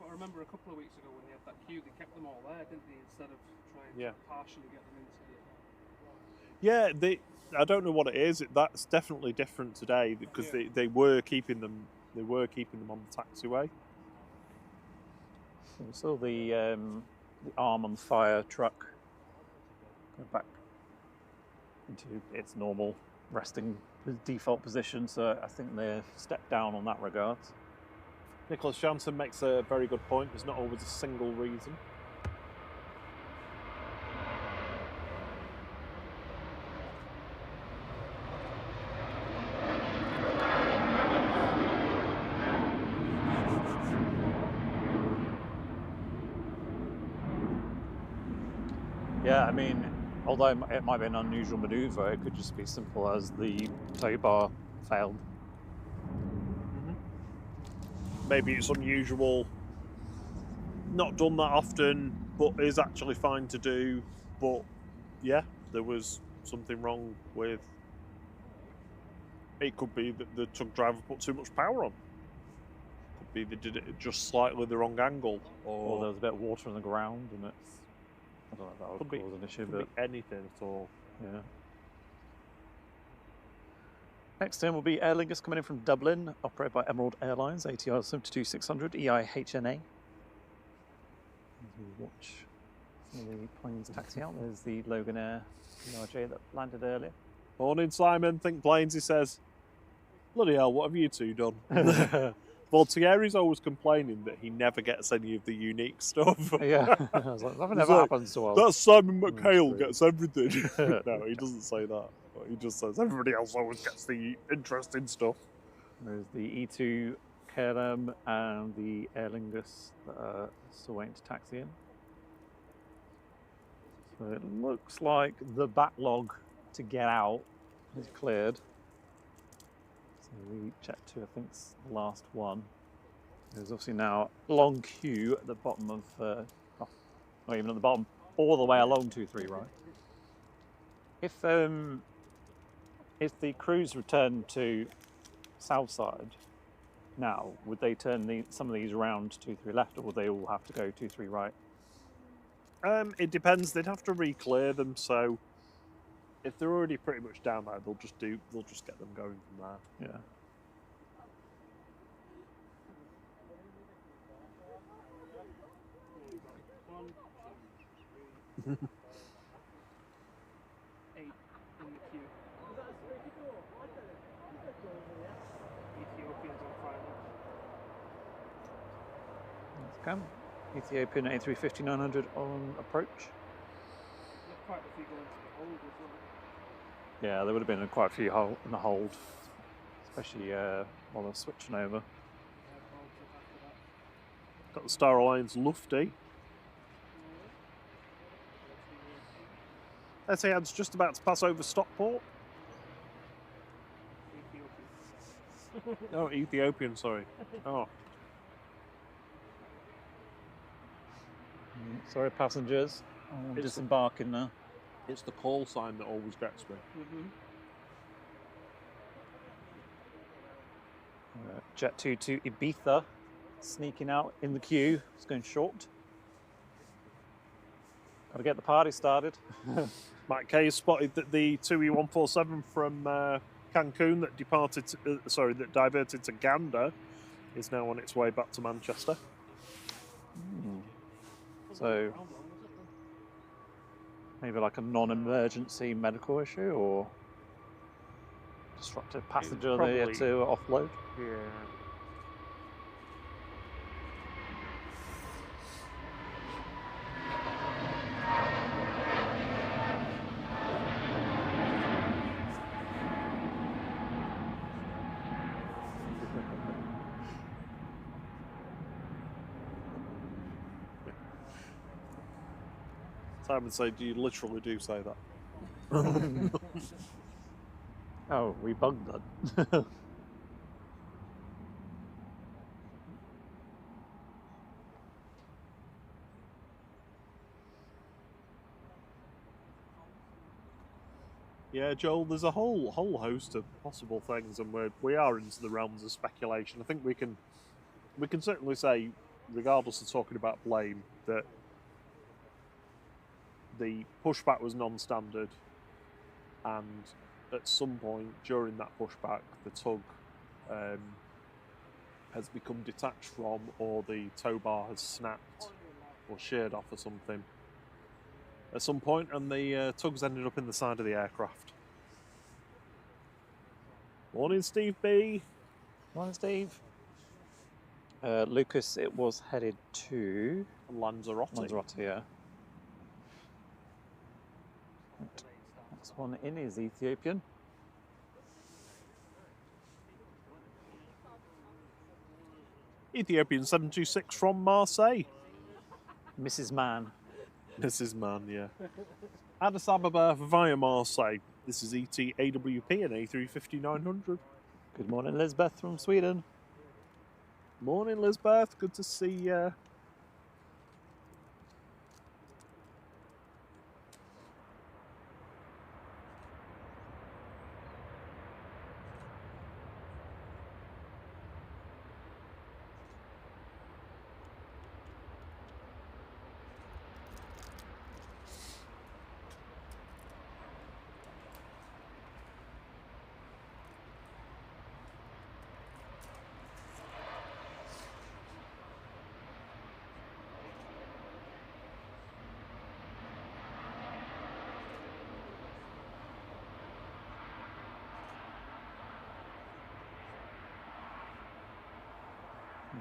But I remember a couple of weeks ago when they had that queue, they kept them all there, didn't they, instead of trying to partially get them into it. Yeah, I don't know what it is. That's definitely different today because they were keeping them. They were keeping them on the taxiway. We saw the arm on fire truck go back into its normal resting default position, so I think they've stepped down on that regard. Nicholas Jansen makes a very good point. There's not always a single reason. Yeah, I mean, although it might be an unusual manoeuvre, it could just be simple as the tow bar failed. Maybe it's unusual, not done that often, but is actually fine to do. But yeah, there was something wrong with. It could be that the tug driver put too much power on. Could be they did it at just slightly the wrong angle, Or there was a bit of water on the ground, and it's. I don't know if that would cause an issue, but be anything at all. Yeah. Next turn will be Aer Lingus coming in from Dublin, operated by Emerald Airlines, ATR 72600 EIHNA. As we watch some of the planes taxi out, there's the Logan Air ERJ that landed earlier. Morning, Simon. Think Planes, he says. Bloody hell, what have you two done? Well, Thierry's always complaining that he never gets any of the unique stuff. Yeah, I was like, that never happens so well. That Simon McHale gets everything. No, he doesn't say that. But he just says everybody else always gets the interesting stuff. There's the E2 KLM and the Aer Lingus that are still waiting to taxi in. So it looks like the backlog to get out is cleared. So the Jet 2, I think, is the last one. There's obviously now a long queue at the bottom of, not even at the bottom, all the way along 2-3 right. If the crews return to south side now, would they turn some of these around 2-3 left, or would they all have to go 2-3 right? It depends. They'd have to re-clear them. So if they're already pretty much down there, they'll just get them going from there. Yeah. Eight in the queue. Ethiopians on fire. Let's come. Ethiopian A350-900 on approach. Quite a few going to the hold as well. Yeah, there would have been quite a few in the hold, especially while they're switching over. Got the Star Alliance Lufty. Etihad's just about to pass over Stockport. Oh, Ethiopian, sorry. Oh. Sorry, passengers. I'm disembarking now. It's the call sign that always gets me. Jet 2 to Ibiza, sneaking out in the queue. It's going short. Got to get the party started. Mike Kay has spotted that the 2E147 from Cancun that diverted to Gander is now on its way back to Manchester. So maybe like a non-emergency medical issue or disruptive passenger they had to offload. Yeah. Simon said, "You literally do say that." Oh, we bugged that. Yeah, Joel, there's a whole host of possible things, and we are into the realms of speculation. I think we can certainly say, regardless of talking about blame, that the pushback was non-standard, and at some point during that pushback, the tug has become detached from, or the tow bar has snapped or sheared off or something at some point, and the tug's ended up in the side of the aircraft. Morning, Steve B. Morning, Steve. Lucas, it was headed to Lanzarote. Lanzarote, yeah. Next one in is Ethiopian. Ethiopian 726 from Marseille. Mrs. Mann. Mrs. Mann, yeah. Addis Ababa via Marseille. This is ET AWP and A350-900. Good morning, Lisbeth from Sweden. Morning, Lisbeth. Good to see you.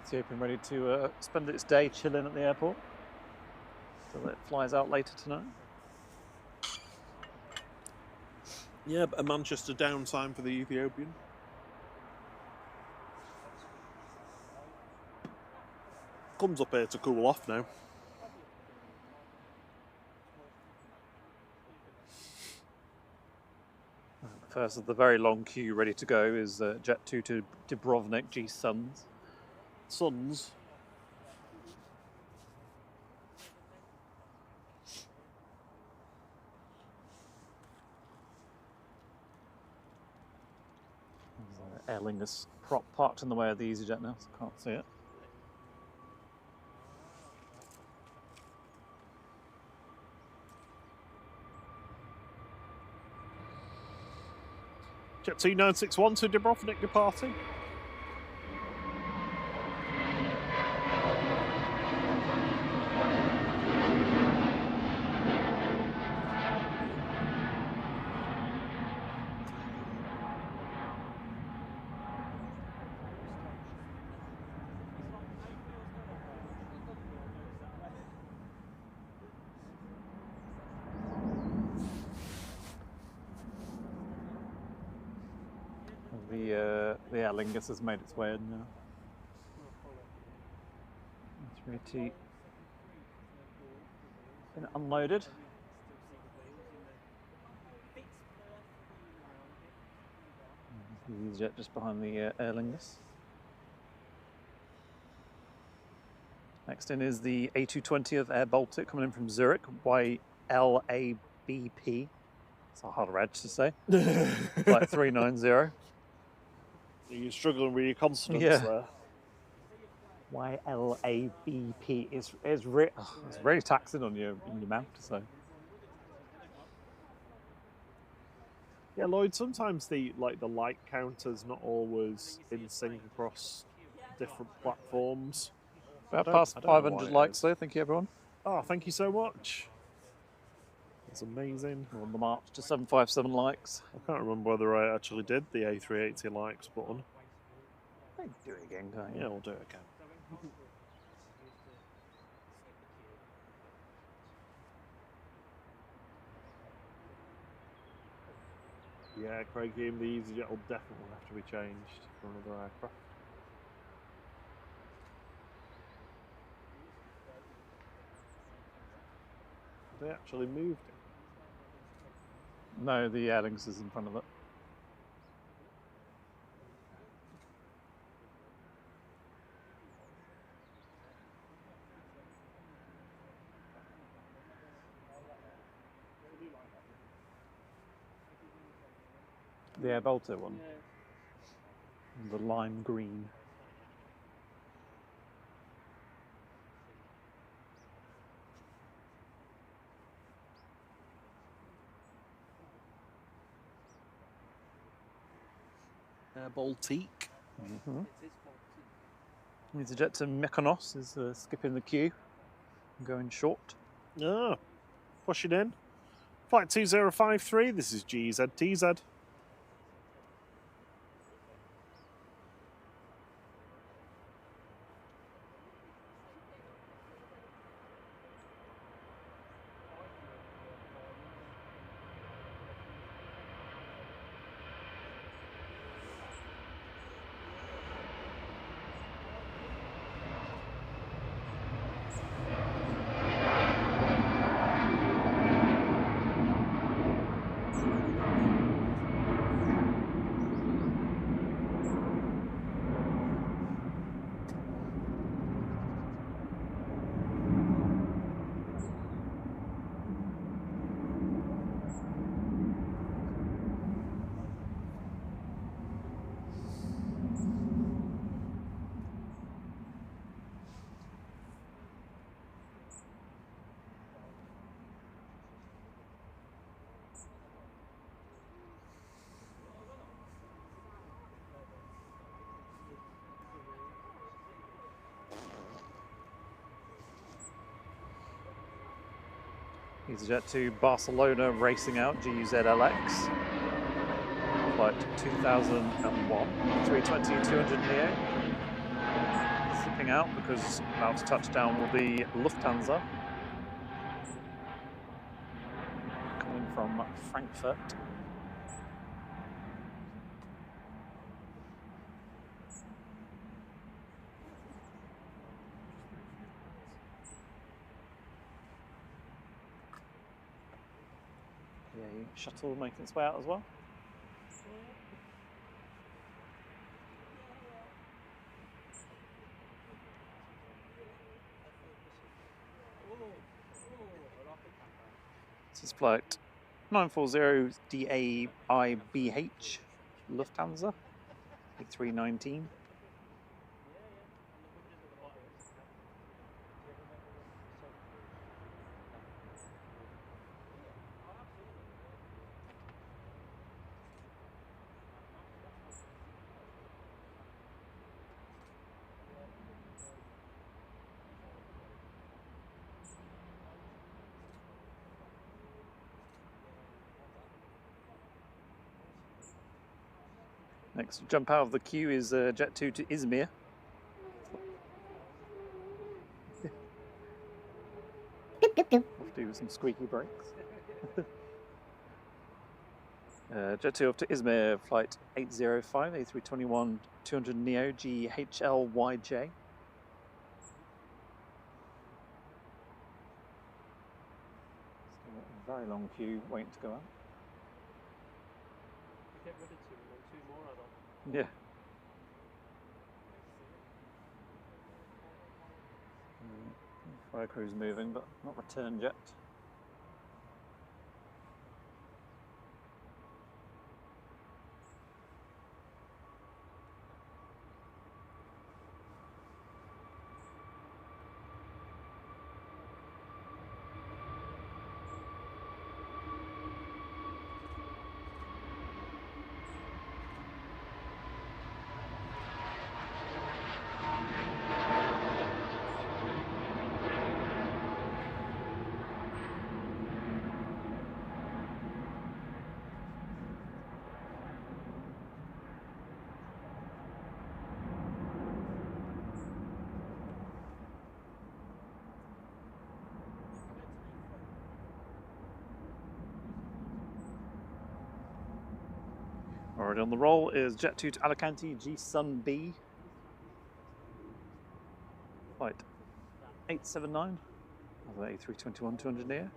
Ethiopian ready to spend its day chilling at the airport so it flies out later tonight. Yeah, a Manchester downtime for the Ethiopian. Comes up here to cool off now. The first of the very long queue ready to go is Jet 2 to Dubrovnik, G-Suns. Suns. Aer Lingus prop parked in the way of the EasyJet now, so can't see it. Jet 2961 to Dubrovnik departing. The Aer Lingus has made its way in now. 380 been unloaded. The EasyJet just behind the Aer Lingus. Next in is the A220 of Air Baltic coming in from Zurich, YLABP. It's a hard reg to say. Flight 390. You're struggling with your consonants there. YLABP is it's really taxing on your mouth to say. Yeah, Lloyd. Sometimes the light counter's not always in sync across different platforms. About past 500 likes though. Thank you, everyone. Oh, thank you so much. That's amazing. We're on the march to 757 likes. I can't remember whether I actually did the A380 likes button. Maybe do it again, can't you? Yeah, we'll do it again. Yeah, Craig, the EasyJet will definitely have to be changed for another aircraft. They actually moved it. No, the airlinks is in front of it. The Air Baltic one. The lime green. Air Baltic. EasyJet to Mykonos is skipping the queue and going short. Ah, pushing in. Flight 2053, this is G-UZLM. EasyJet to Barcelona racing out, G-UZLX. Flight 2001, 320-200 neo. Zipping out because about to touchdown will be Lufthansa. Coming from Frankfurt. Shuttle making its way out as well. This is flight 940 DAIBH Lufthansa A319. Next to jump out of the queue is Jet 2 to Izmir. We'll do some squeaky brakes. Jet 2 up to Izmir, flight 805, A321 200 Neo GHLYJ. A very long queue waiting to go out. Get rid of two more add on. Yeah. Fire crew's moving, but not returned yet. Already on the roll is Jet 2 to Alicante, G-Sun B. Flight 879, another A321 to engineer.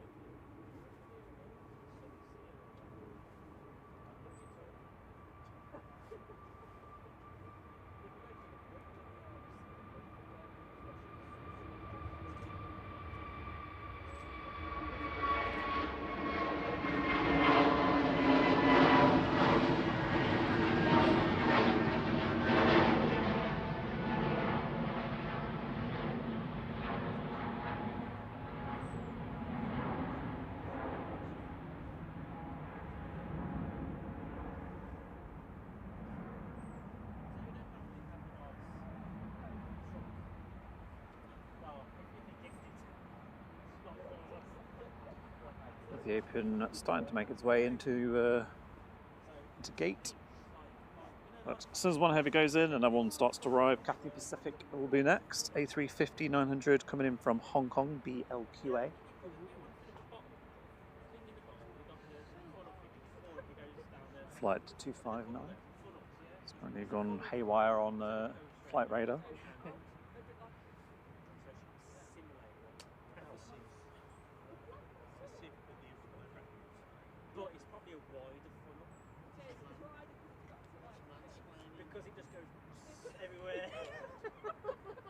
The Open starting to make its way into gate. But as soon as one heavy goes in, another one starts to arrive. Cathay Pacific will be next. A350-900 coming in from Hong Kong, BLQA. Flight 259. It's currently gone haywire on flight radar.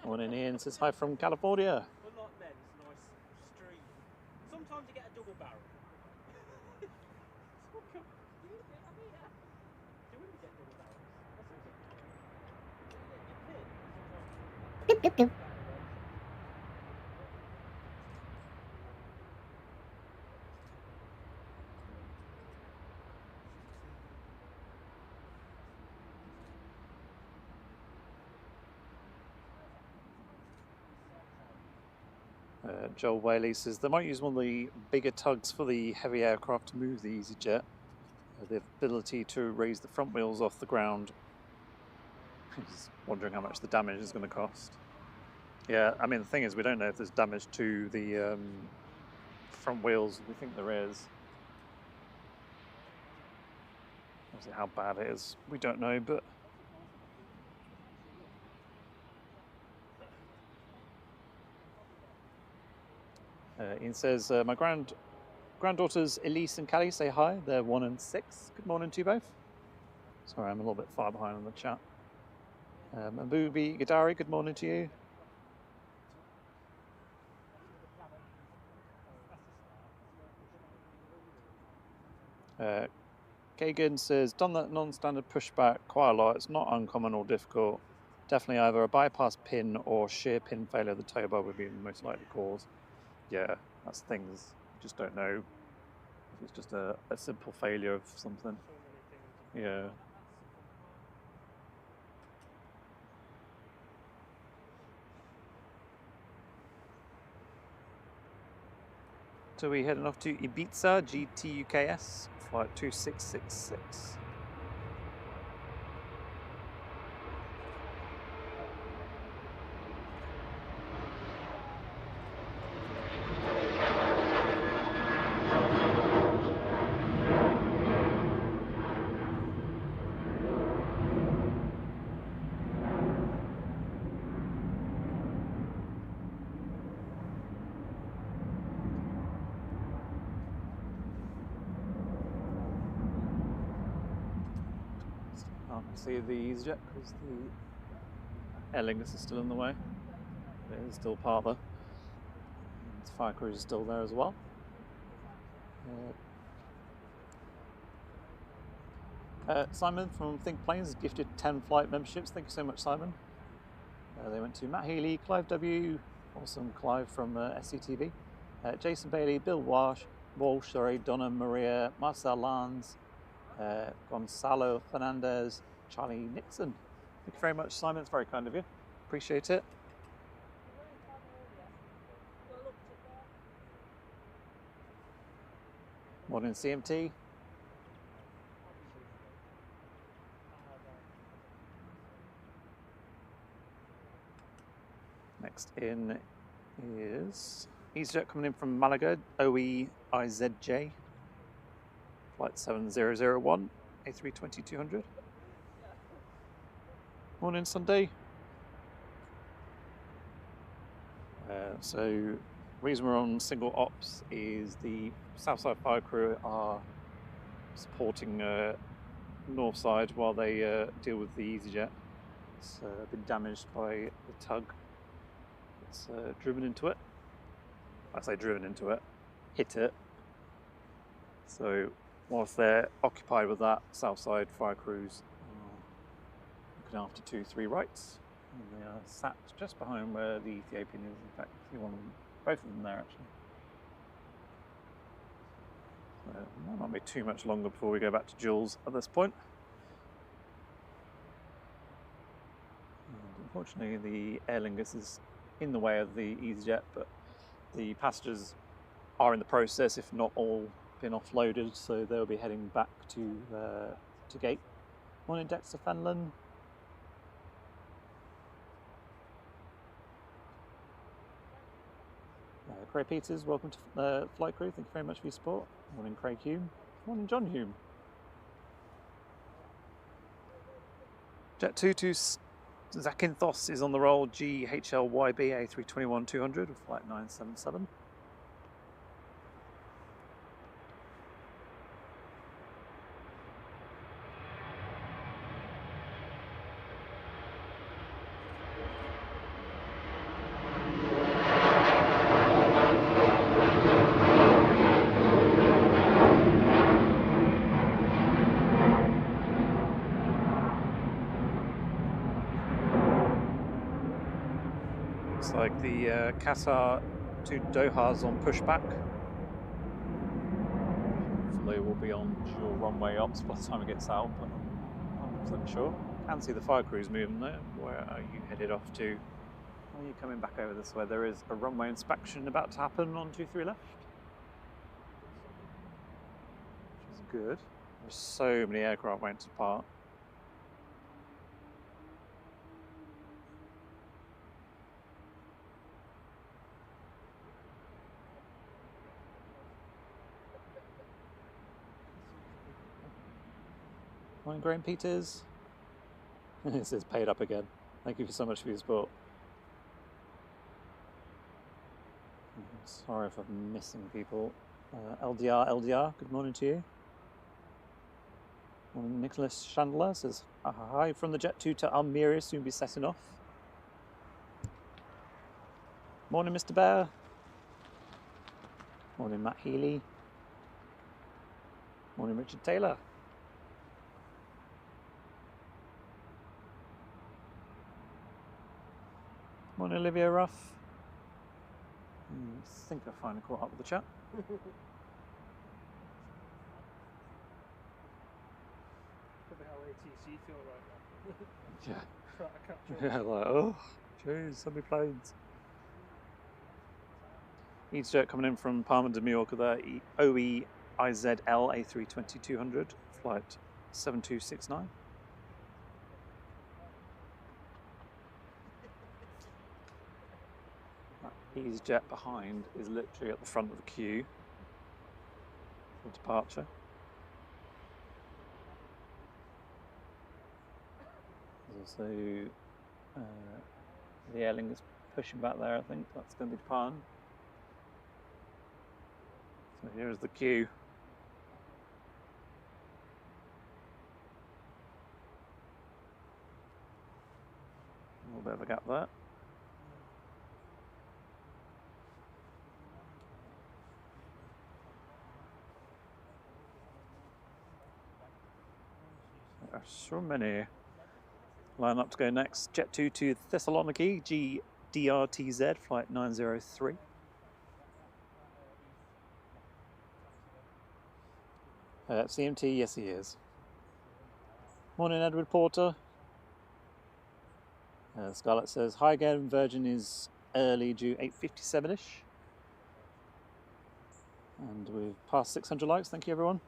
Morning, Ian says hi from California. Unlike men, it's a nice stream. Sometimes you get a double barrel. Do we get double barrels? Beep, beep, beep. Joel Whaley says they might use one of the bigger tugs for the heavy aircraft to move the EasyJet. The ability to raise the front wheels off the ground. He's wondering how much the damage is going to cost. Yeah, I mean the thing is we don't know if there's damage to the front wheels. We think there is. Obviously how bad it is, we don't know, but Ian says, my granddaughters Elise and Callie say hi. They're 1 and 6. Good morning to you both. Sorry, I'm a little bit far behind on the chat. Abubi Gadari, good morning to you. Kagan says, done that non-standard pushback quite a lot. It's not uncommon or difficult. Definitely either a bypass pin or shear pin failure of the towbar would be the most likely cause. Yeah, that's things. You just don't know if it's just a simple failure of something. Yeah. So we're heading off to Ibiza, GTUKS, flight 2666. See the EasyJet because the Aer Lingus is still in the way. It is still part of the fire crew is still there as well. Simon from Think Planes gifted 10 flight memberships. Thank you so much, Simon. They went to Matt Healy, Clive W, awesome Clive from SCTV, Jason Bailey, Bill Walsh, Donna Maria, Marcel Lanz, Gonzalo Fernandez, Charlie Nixon. Thank you very much, Simon. It's very kind of you. Appreciate it. Morning, CMT. Next in is EasyJet coming in from Malaga, OEIZJ. Flight 7001, A320-200. Morning, Sunday. So, reason we're on single ops is the Southside fire crew are supporting north side while they deal with the easyJet. It's been damaged by the tug. It's driven into it. I say driven into it, hit it. So whilst they're occupied with that, Southside fire crews are looking after 2-3 rights. And they are sat just behind where the Ethiopian is. In fact, you see both of them there actually. So it might not be too much longer before we go back to Jules at this point. And unfortunately, the Aer Lingus is in the way of the easyJet, but the passengers are in the process, if not all, been offloaded, so they'll be heading back to Gate. Morning, Dexter Fenlon. Craig Peters, welcome to Flight Crew. Thank you very much for your support. Morning, Craig Hume. Morning, John Hume. Jet 22 Zakynthos is on the roll. GHLYB A321-200 with flight 977. Looks like the Qatar to Doha's on pushback. Hopefully we'll be on dual runway ops by the time it gets out, but I'm not 100% sure. Can see the fire crews moving there. Where are you headed off to? Are you coming back over this way? There is a runway inspection about to happen on 23 left. Which is good. There's so many aircraft waiting to depart. Morning, Graham Peters. This is paid up again. Thank you so much for your support. Sorry if I'm missing people. LDR, good morning to you. Morning, Nicholas Chandler says, hi from the Jet 2 to Almeria, soon be setting off. Morning, Mr. Bear. Morning, Matt Healy. Morning, Richard Taylor. Morning, Olivia Ruff. I think I finally caught up with the chat. Probably how ATC feel right now. Yeah. Try to catch up. Yeah, like, oh, jeez, so many planes. EasyJet coming in from Palma de Mallorca there, OE IZL A320-200, flight 7269. EasyJet behind is literally at the front of the queue for departure. There's also the Aer Lingus pushing back there, I think that's going to be departing. So here's the queue. A little bit of a gap there. There are so many line up to go next. Jet 2 to Thessaloniki, GDRTZ, flight 903. CMT, yes he is. Morning, Edward Porter. Scarlett says, hi again, Virgin is early, due 8:57ish. And we've passed 600 likes, thank you everyone.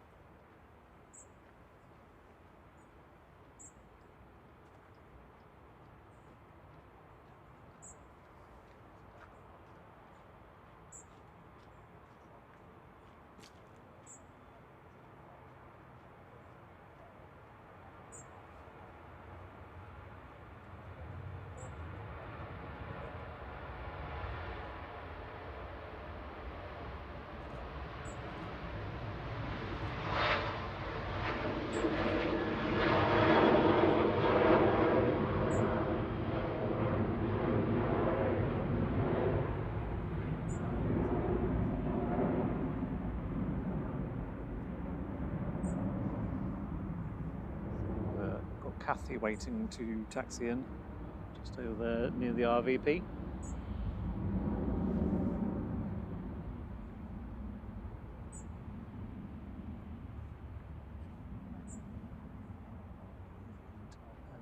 Kathy waiting to taxi in, just over there near the RVP.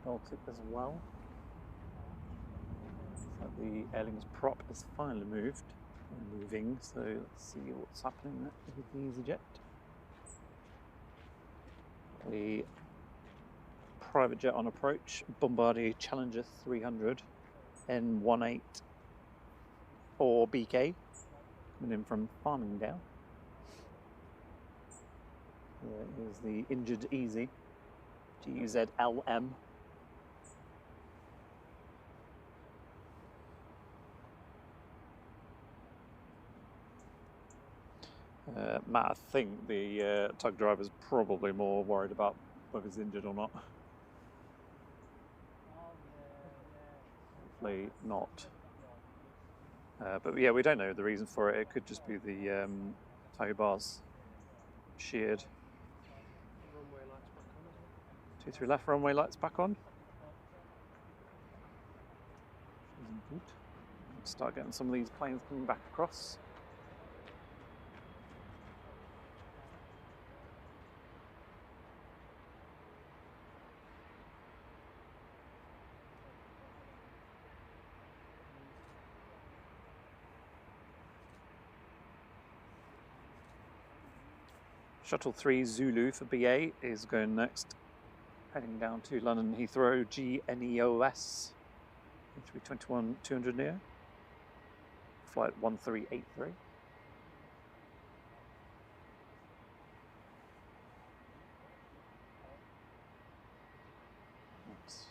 Baltic as well. So the airlings prop is finally moved, or moving, so let's see what's happening there with the easyJet. The private jet on approach, Bombardier Challenger 300 N18 or BK, coming in from Farmingdale. There is the injured Easy, G-UZLM. Matt, I think the tug driver's probably more worried about whether he's injured or not. Hopefully not. But yeah, we don't know the reason for it. It could just be the tow bars sheared. 23 left, runway lights back on. Good. Let's start getting some of these planes coming back across. Shuttle 3 Zulu for BA is going next, heading down to London Heathrow GNEOS 321-200 neo, flight 1383. Let's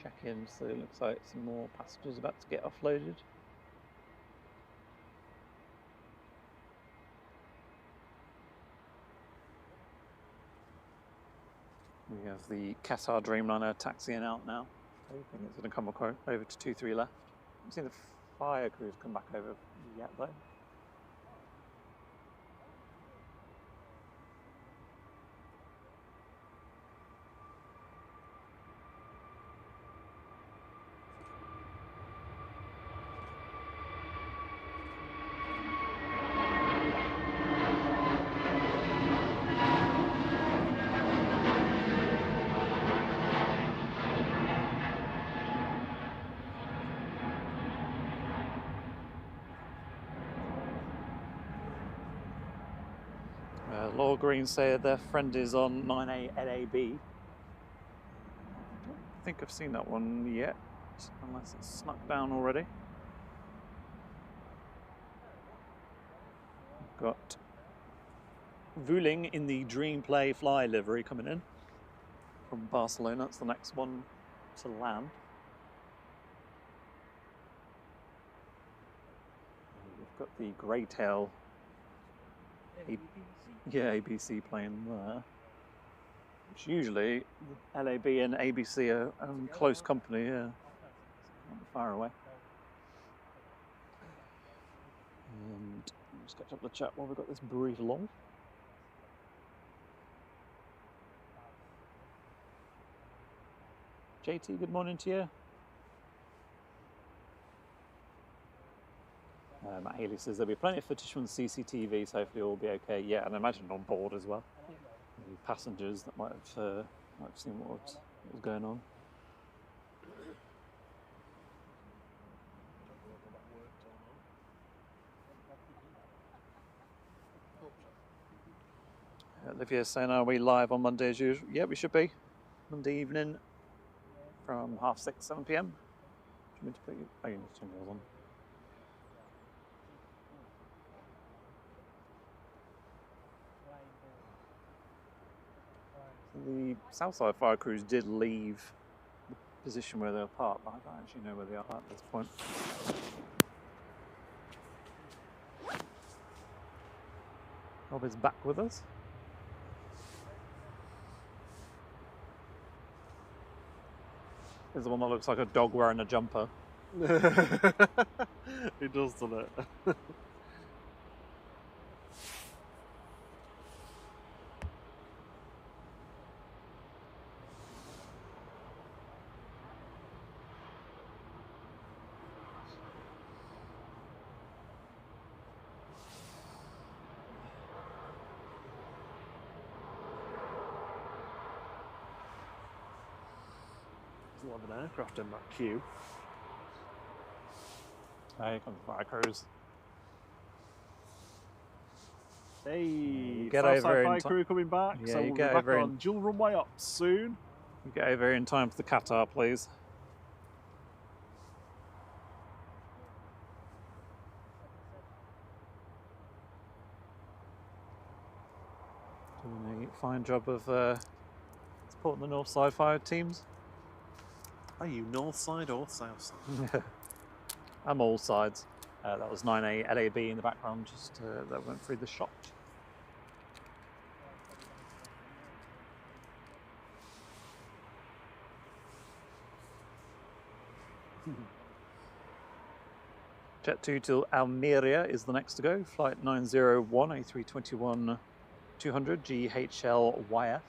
check in, so it looks like some more passengers about to get offloaded. We have the Qatar Dreamliner taxiing out now. I think it's going to come over to 23 left. I haven't seen the fire crews come back over yet though. Laura Green said their friend is on 9A LAB. I don't think I've seen that one yet, unless it's snuck down already. Got Vueling in the Dream Play Fly livery coming in from Barcelona. That's the next one to land. We've got the Greytail. Yeah, ABC plane there. Which usually LAB and ABC are close company, yeah. Not far away. And just catch up the chat while we've got this brief along. JT, good morning to you. Matt Healy says there'll be plenty of footage from the CCTV, so hopefully all will be okay. Yeah, and I imagine on board as well. Maybe passengers that might have seen what was going on. Olivia's saying, are we live on Monday as usual? Yeah, we should be. Monday evening from 6:30, 7 PM. Do you mean to put you? Oh, you need to turn yours on. The Southside fire crews did leave the position where they were parked, but I don't actually know where they are at this point. Rob is back with us. There's the one that looks like a dog wearing a jumper. It does, doesn't it? a lot of an aircraft in that queue. Here comes the fire crews. Hey, get over Southside here Fire in Crew coming back, Yeah, so you we'll be get back over on dual runway up soon. You get over here in time for the Qatar, please. Doing a fine job of supporting the North Side fire teams. Are you north side or south side? I'm all sides. That was 9A LAB in the background, just that went through the shot. Jet 2 to Almeria is the next to go. Flight 901 A321 200 GHLYF.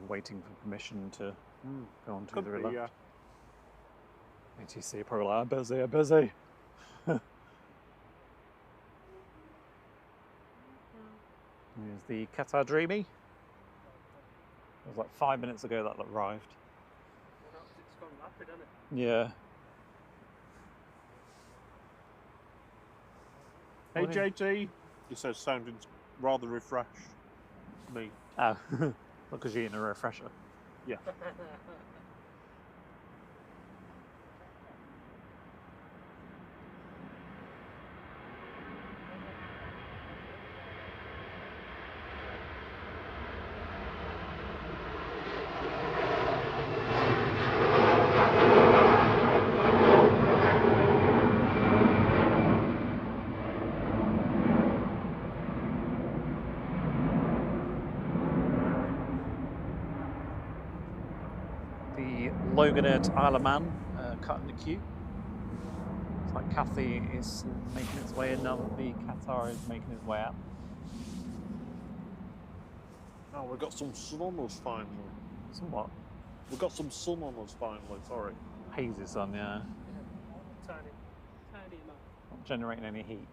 Waiting for permission to go on to the left. Yeah. ATC probably like, busy, busy. Here's the Qatar Dreamy. It was like 5 minutes ago that arrived. It's gone rapid, hasn't it? Yeah. Hey JT, he says sounding rather refreshed. Me. Oh, because you're eating a refresher. Yeah. Logan at Isle of Man, cutting the queue. It's like Cathay is making its way in now that the Qatar is making its way out. Oh, we've got some sun on us finally. Somewhat. We've got some sun on us finally, sorry. Hazy sun, yeah. Tiny amount. Not generating any heat.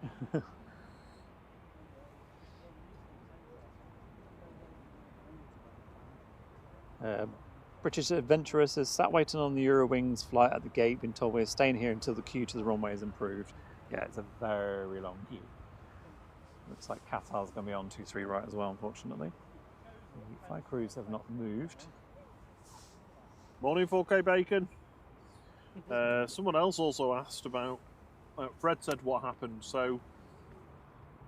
British Adventurous has sat waiting on the Eurowings flight at the gate, been told we're staying here until the queue to the runway is improved. Yeah, it's a very long queue. Looks like Qatar's going to be on 2-3 right as well, unfortunately. The flight crews have not moved. Morning 4K Bacon. Someone else also asked about, Fred said what happened, so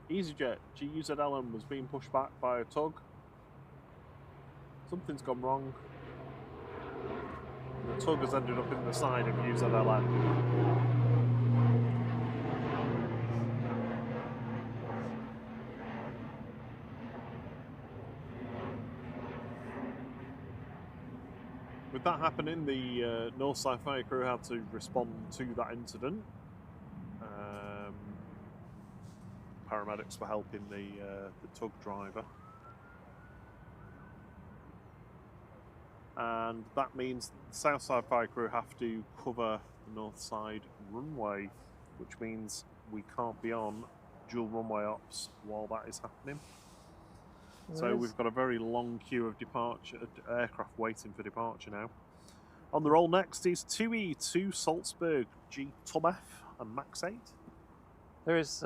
EasyJet G-UZLM was being pushed back by a tug. Something's gone wrong. The tug has ended up in the side of UZLM. With that happening, the Northside Fire Crew had to respond to that incident. Paramedics were helping the tug driver. And that means the Southside Fire Crew have to cover the north side runway, which means we can't be on dual runway ops while that is happening. So we've got a very long queue of departure aircraft waiting for departure now. On the roll next is 2E2 Salzburg G-Tub F and Max 8. There is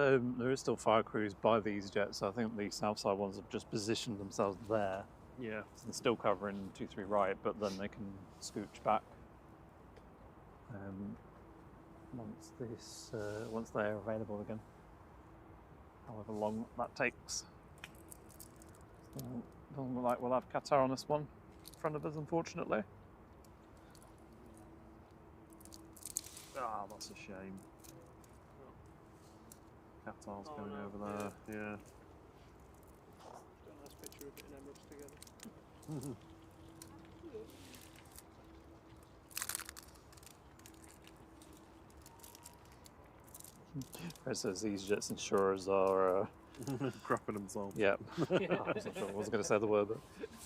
still fire crews by the EasyJet, so I think the Southside ones have just positioned themselves there. Yeah. So they're still covering 2-3 right, but then they can scooch back once they're available again. However long that takes. Doesn't look like we'll have Qatar on this one in front of us, unfortunately. Ah, that's a shame. Qatar's going over there, yeah. Got a nice picture of it and Emirates together. Fred says EasyJet's insurers are crapping themselves. yeah. I wasn't going to say the word, but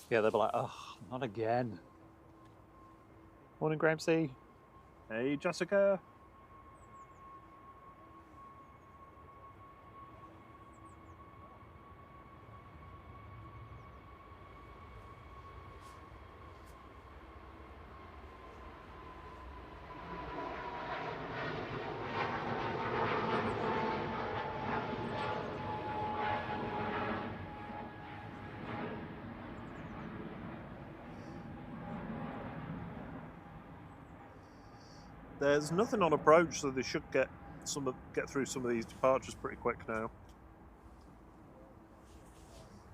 yeah, they'll be like, oh, not again. Morning, Gramsci. Hey, Jessica. There's nothing on approach, so they should get through some of these departures pretty quick now.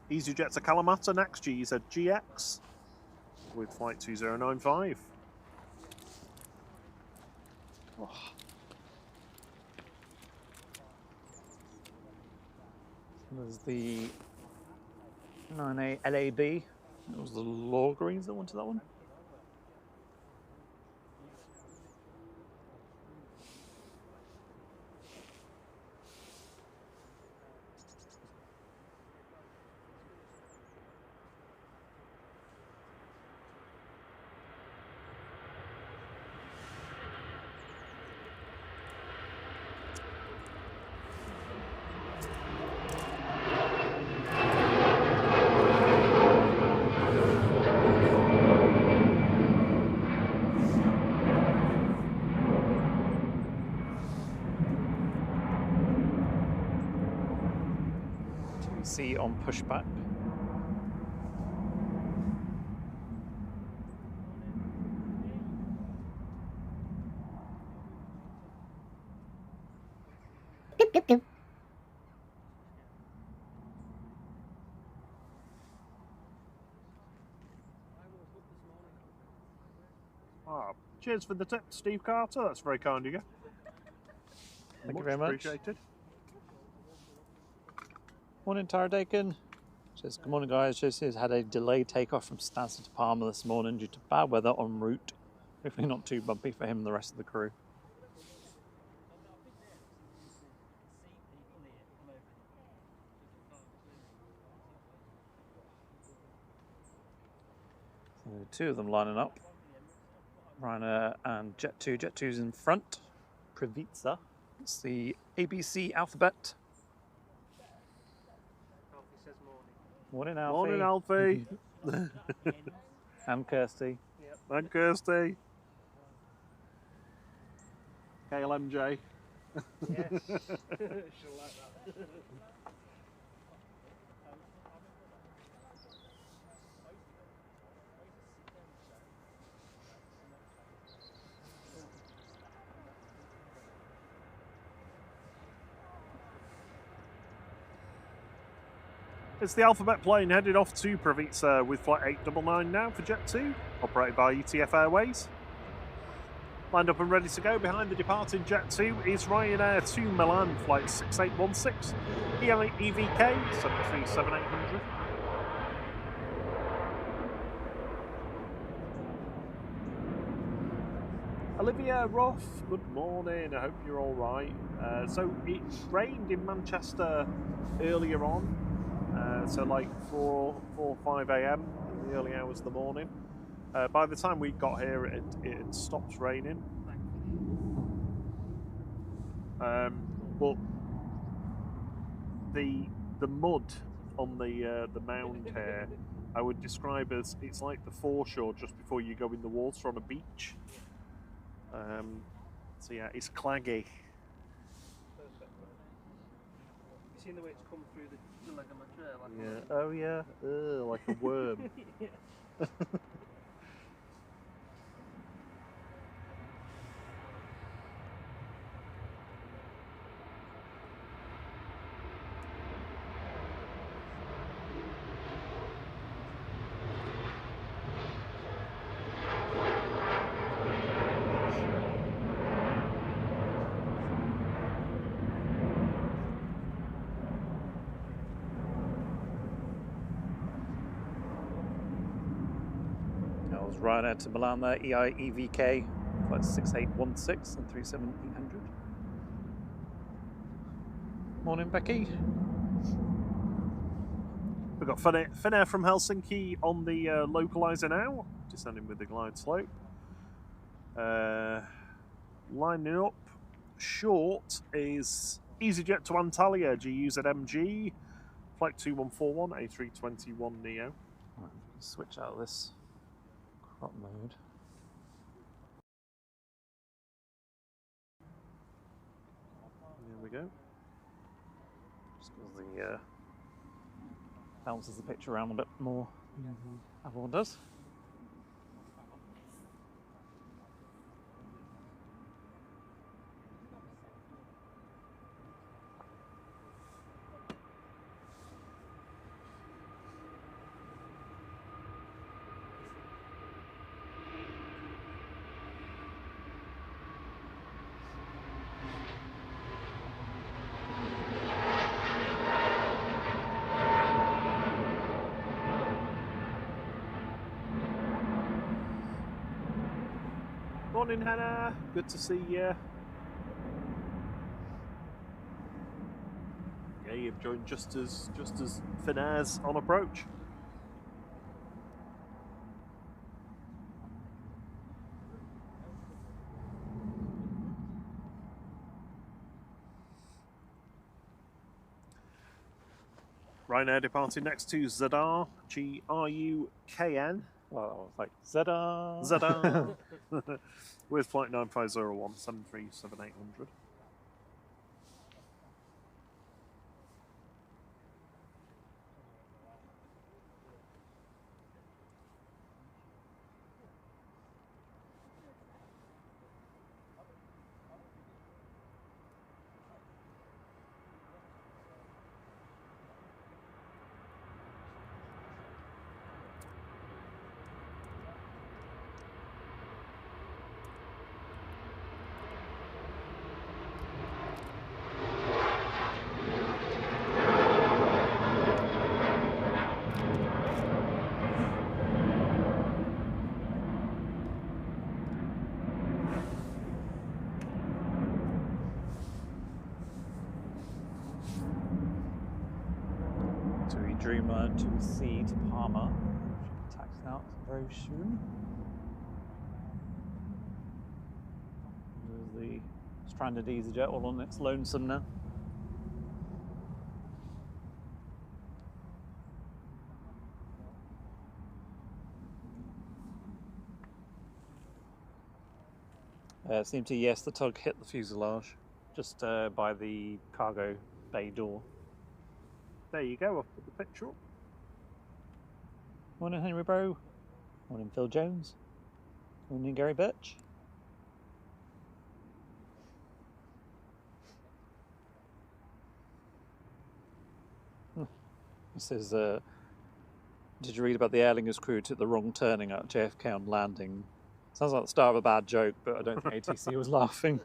EasyJet to Kalamata next, G-UZLM with flight 2095. Oh. There's the 9A LAB. It was the Law Greens that wanted that one. See on pushback. Ah, cheers for the tip, Steve Carter. That's very kind of you. Thank you very much. Appreciated. Morning, Tara Dakin. Says, good morning, guys. Just has had a delayed takeoff from Stansted to Palma this morning due to bad weather en route. Hopefully not too bumpy for him and the rest of the crew. So two of them lining up. Ryanair and Jet 2. Jet 2's in front. Previtsa. It's the ABC alphabet. Morning, Alfie. Morning, Alfie. And Kirsty. Yep. And Kirsty. KLMJ. Yes. She'll like that. It's the Alphabet plane headed off to Previtsa with flight 899 now for Jet 2, operated by ETF Airways. Lined up and ready to go behind the departing Jet 2 is Ryanair to Milan, flight 6816, EVK 737-800. Olivia Roth, good morning, I hope you're all right. So it rained in Manchester earlier on. So like 4 or 5 a.m. in the early hours of the morning. By the time we got here, it had stopped raining. But the mud on the mound here, I would describe as it's like the foreshore just before you go in the water on a beach. So yeah, it's claggy. Perfect. You seen the way it's come through the leg of my chair? Like Yeah. Oh yeah. Like a worm. Yeah. Ryanair to Milan there, EVK, flight 6816 and 37800. Morning, Becky. We've got Finnair from Helsinki on the localizer now, descending with the glide slope. Lining up short is easyJet to Antalya, G-UZLM, flight 2141, A321 Neo. Right, switch out of this crop mode. There we go. Just because the bounces the picture around a bit more than the other one does. Morning, Hannah. Good to see you. Yeah, you've joined just as Finnair's on approach. Ryanair departing next to Zadar, GRUKN. Well, I was like, Zeta! Zadar! With flight 9501, 737-800. Dreamer 2C to Palma. Should be taxed out very soon. There's the stranded easyJet all on its lonesome now. It seemed to, yes, the tug hit the fuselage just by the cargo bay door. There you go, I've put the picture up. Morning, Henry Bro. Morning, Phil Jones. Morning, Gary Birch. This is, did you read about the Aer Lingus crew took the wrong turning at JFK on landing? Sounds like the start of a bad joke, but I don't think ATC was laughing.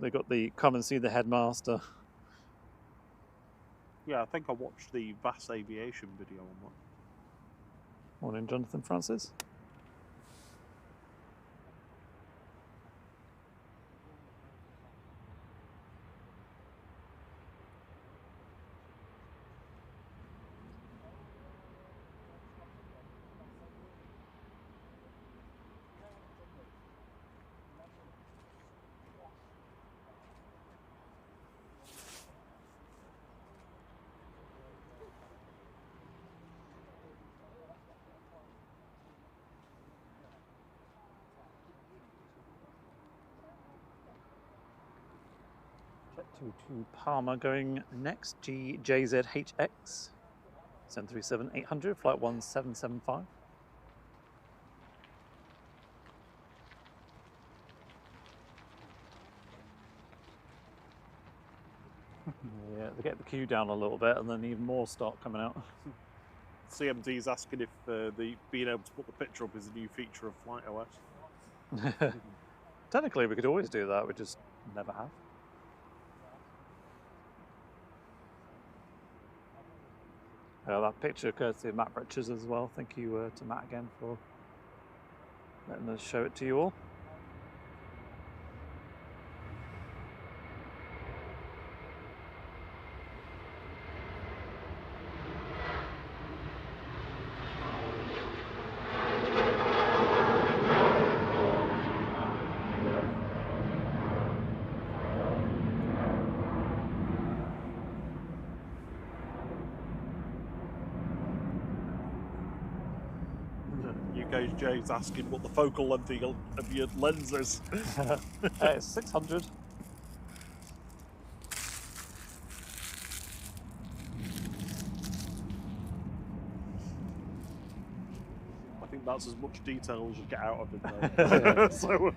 They got the come and see the headmaster. Yeah, I think I watched the VAS aviation video on that. Morning, Jonathan Francis. To Palma going next, GJZHX 737-800, flight 1775. Yeah, they get the queue down a little bit and then even more start coming out. CMD's asking if the being able to put the picture up is a new feature of Flight OS. Technically we could always do that, we just never have. That picture courtesy of Matt Britches as well. Thank you to Matt again for letting us show it to you all. case Jay's asking what the focal length of your lens is. It's 600. I think that's as much detail as you get out of it, though. So,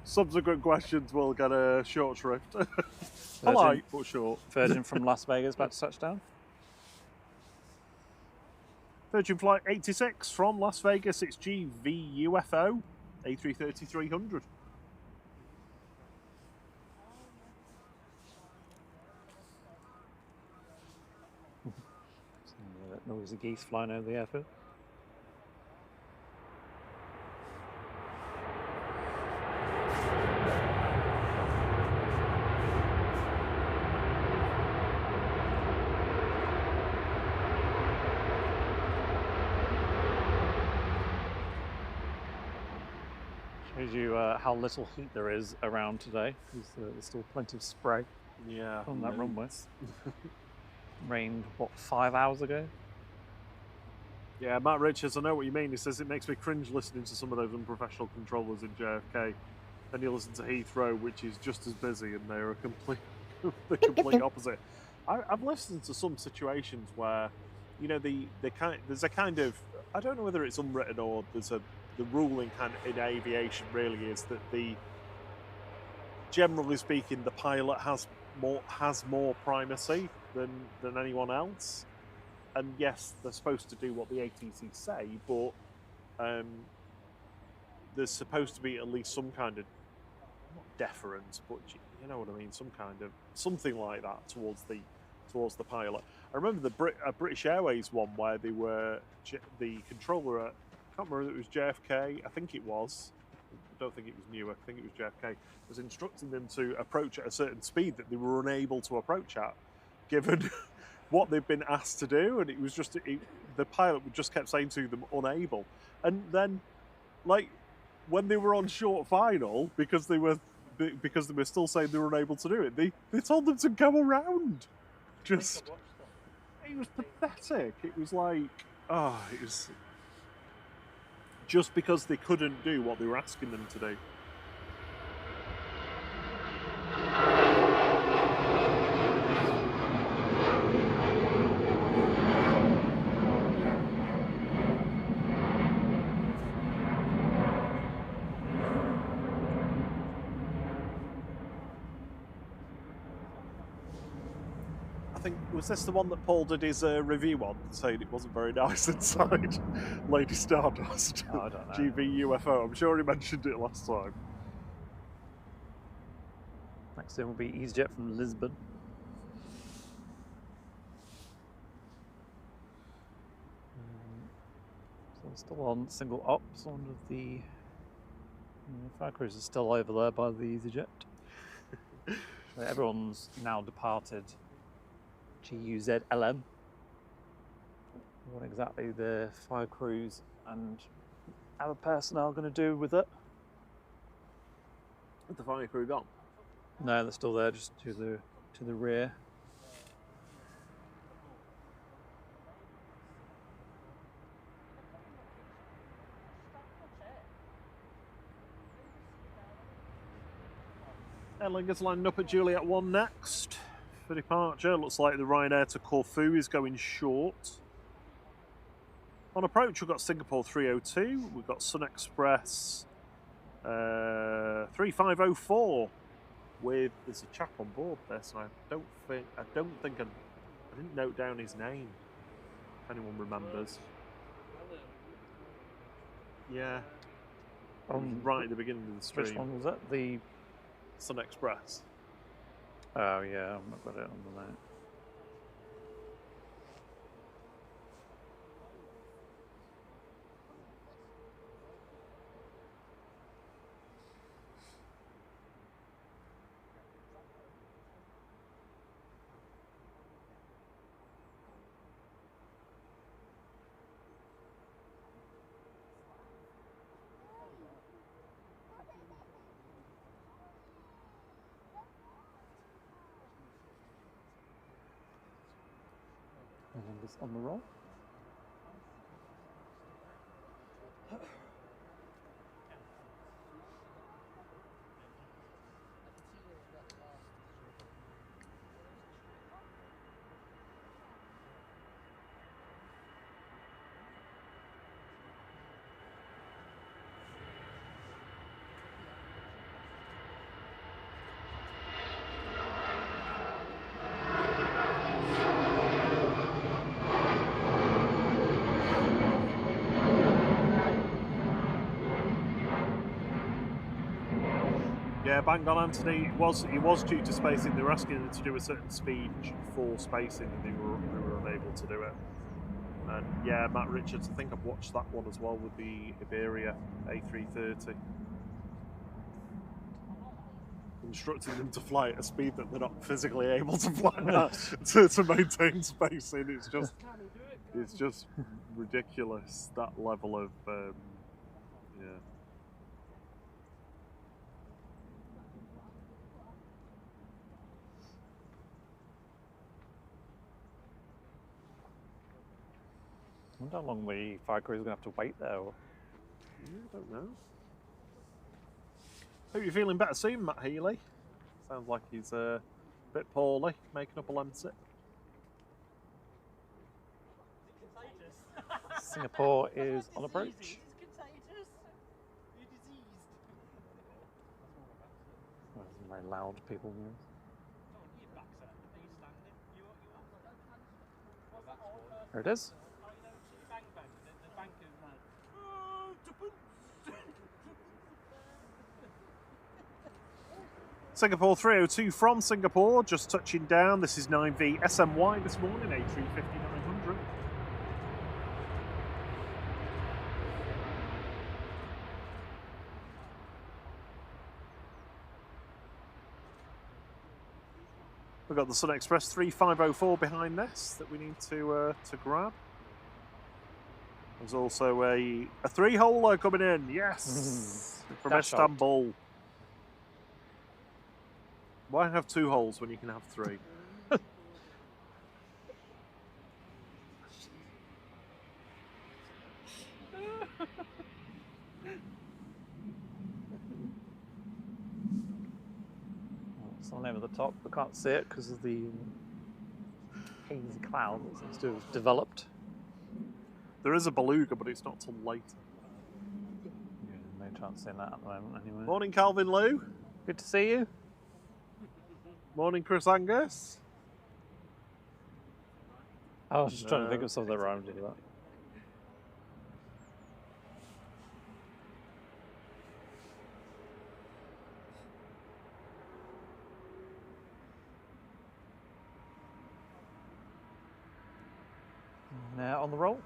subsequent questions will get a short shrift. Polite, but short. Virgin from Las Vegas about to touch down. Virgin Flight 86 from Las Vegas. It's G-UZLM A330-300. That noisy geese flying over the airfield. Shows you how little heat there is around today, because there's still plenty of spray on that runway. Rained, what, 5 hours ago? Yeah, Matt Richards, I know what you mean. He says it makes me cringe listening to some of those unprofessional controllers in JFK. Then you listen to Heathrow, which is just as busy, and they're the complete opposite. I've listened to some situations where, you know, there's a kind of, I don't know whether it's unwritten or the ruling in aviation really is that generally speaking, the pilot has more primacy than anyone else. And yes, they're supposed to do what the ATC say, but there's supposed to be at least some kind of, not deference, but you know what I mean, something like that towards the pilot. I remember a British Airways one where they were the controller at, I can't remember if it was JFK, I think it was. I don't think it was Newark, I think it was JFK, was instructing them to approach at a certain speed that they were unable to approach at, given what they've been asked to do, and it was just the pilot just kept saying to them unable, and then like when they were on short final because they were still saying they were unable to do it, they told them to go around. Just it was pathetic. It was like it was just because they couldn't do what they were asking them to do. Was this the one that Paul did his review on, saying it wasn't very nice inside Lady Stardust? Oh, I don't know. GV-UFO. I'm sure he mentioned it last time. Next in will be EasyJet from Lisbon. So we're still on single ops. One of the fire crews is still over there by the EasyJet. So everyone's now departed G-UZLM. What exactly the fire crews and our personnel are going to do with it? Is the fire crew gone? No, they're still there, just to the rear. Aer Lingus lining up at Juliet 1 next for departure. Looks like the Ryanair to Corfu is going short. On approach, we've got Singapore 302, we've got Sun Express 3504 with, there's a chap on board there, so I didn't note down his name, if anyone remembers. Yeah, right at the beginning of the stream. Which one was that? The Sun Express. Oh yeah, I've not got it on the note. On the roll. Yeah, bang on, Anthony. It was due to spacing. They were asking him to do a certain speed for spacing, and they were unable to do it. And yeah, Matt Richards, I think I've watched that one as well with the Iberia A330. Instructing them to fly at a speed that they're not physically able to fly at to maintain spacing. It's just ridiculous, that level of yeah. I wonder how long the fire crew is going to have to wait there. Or... I don't know. Hope you're feeling better soon, Matt Healy. Sounds like he's a bit poorly, making up a Lancet. Singapore is on approach. It's contagious. You're diseased. Well, some very loud people. Oh, your back's up. Are you standing? You up? There it is. Oh, you know, bang bang. The banker's like. Singapore 302 from Singapore, just touching down. This is 9V SMY this morning, A350-900. We've got the Sun Express 3504 behind this that we need to grab. There's also a three-holer coming in, yes, from Dash Istanbul. Why have two holes when you can have three? It's on over the top. We can't see it because of the hazy cloud that seems to have developed. There is a beluga, but it's not till later. No chance seeing that at the moment anyway. Morning, Calvin Lou. Good to see you. Morning, Chris Angus. I was just trying to think of something that rhymed with that. Now on the roll.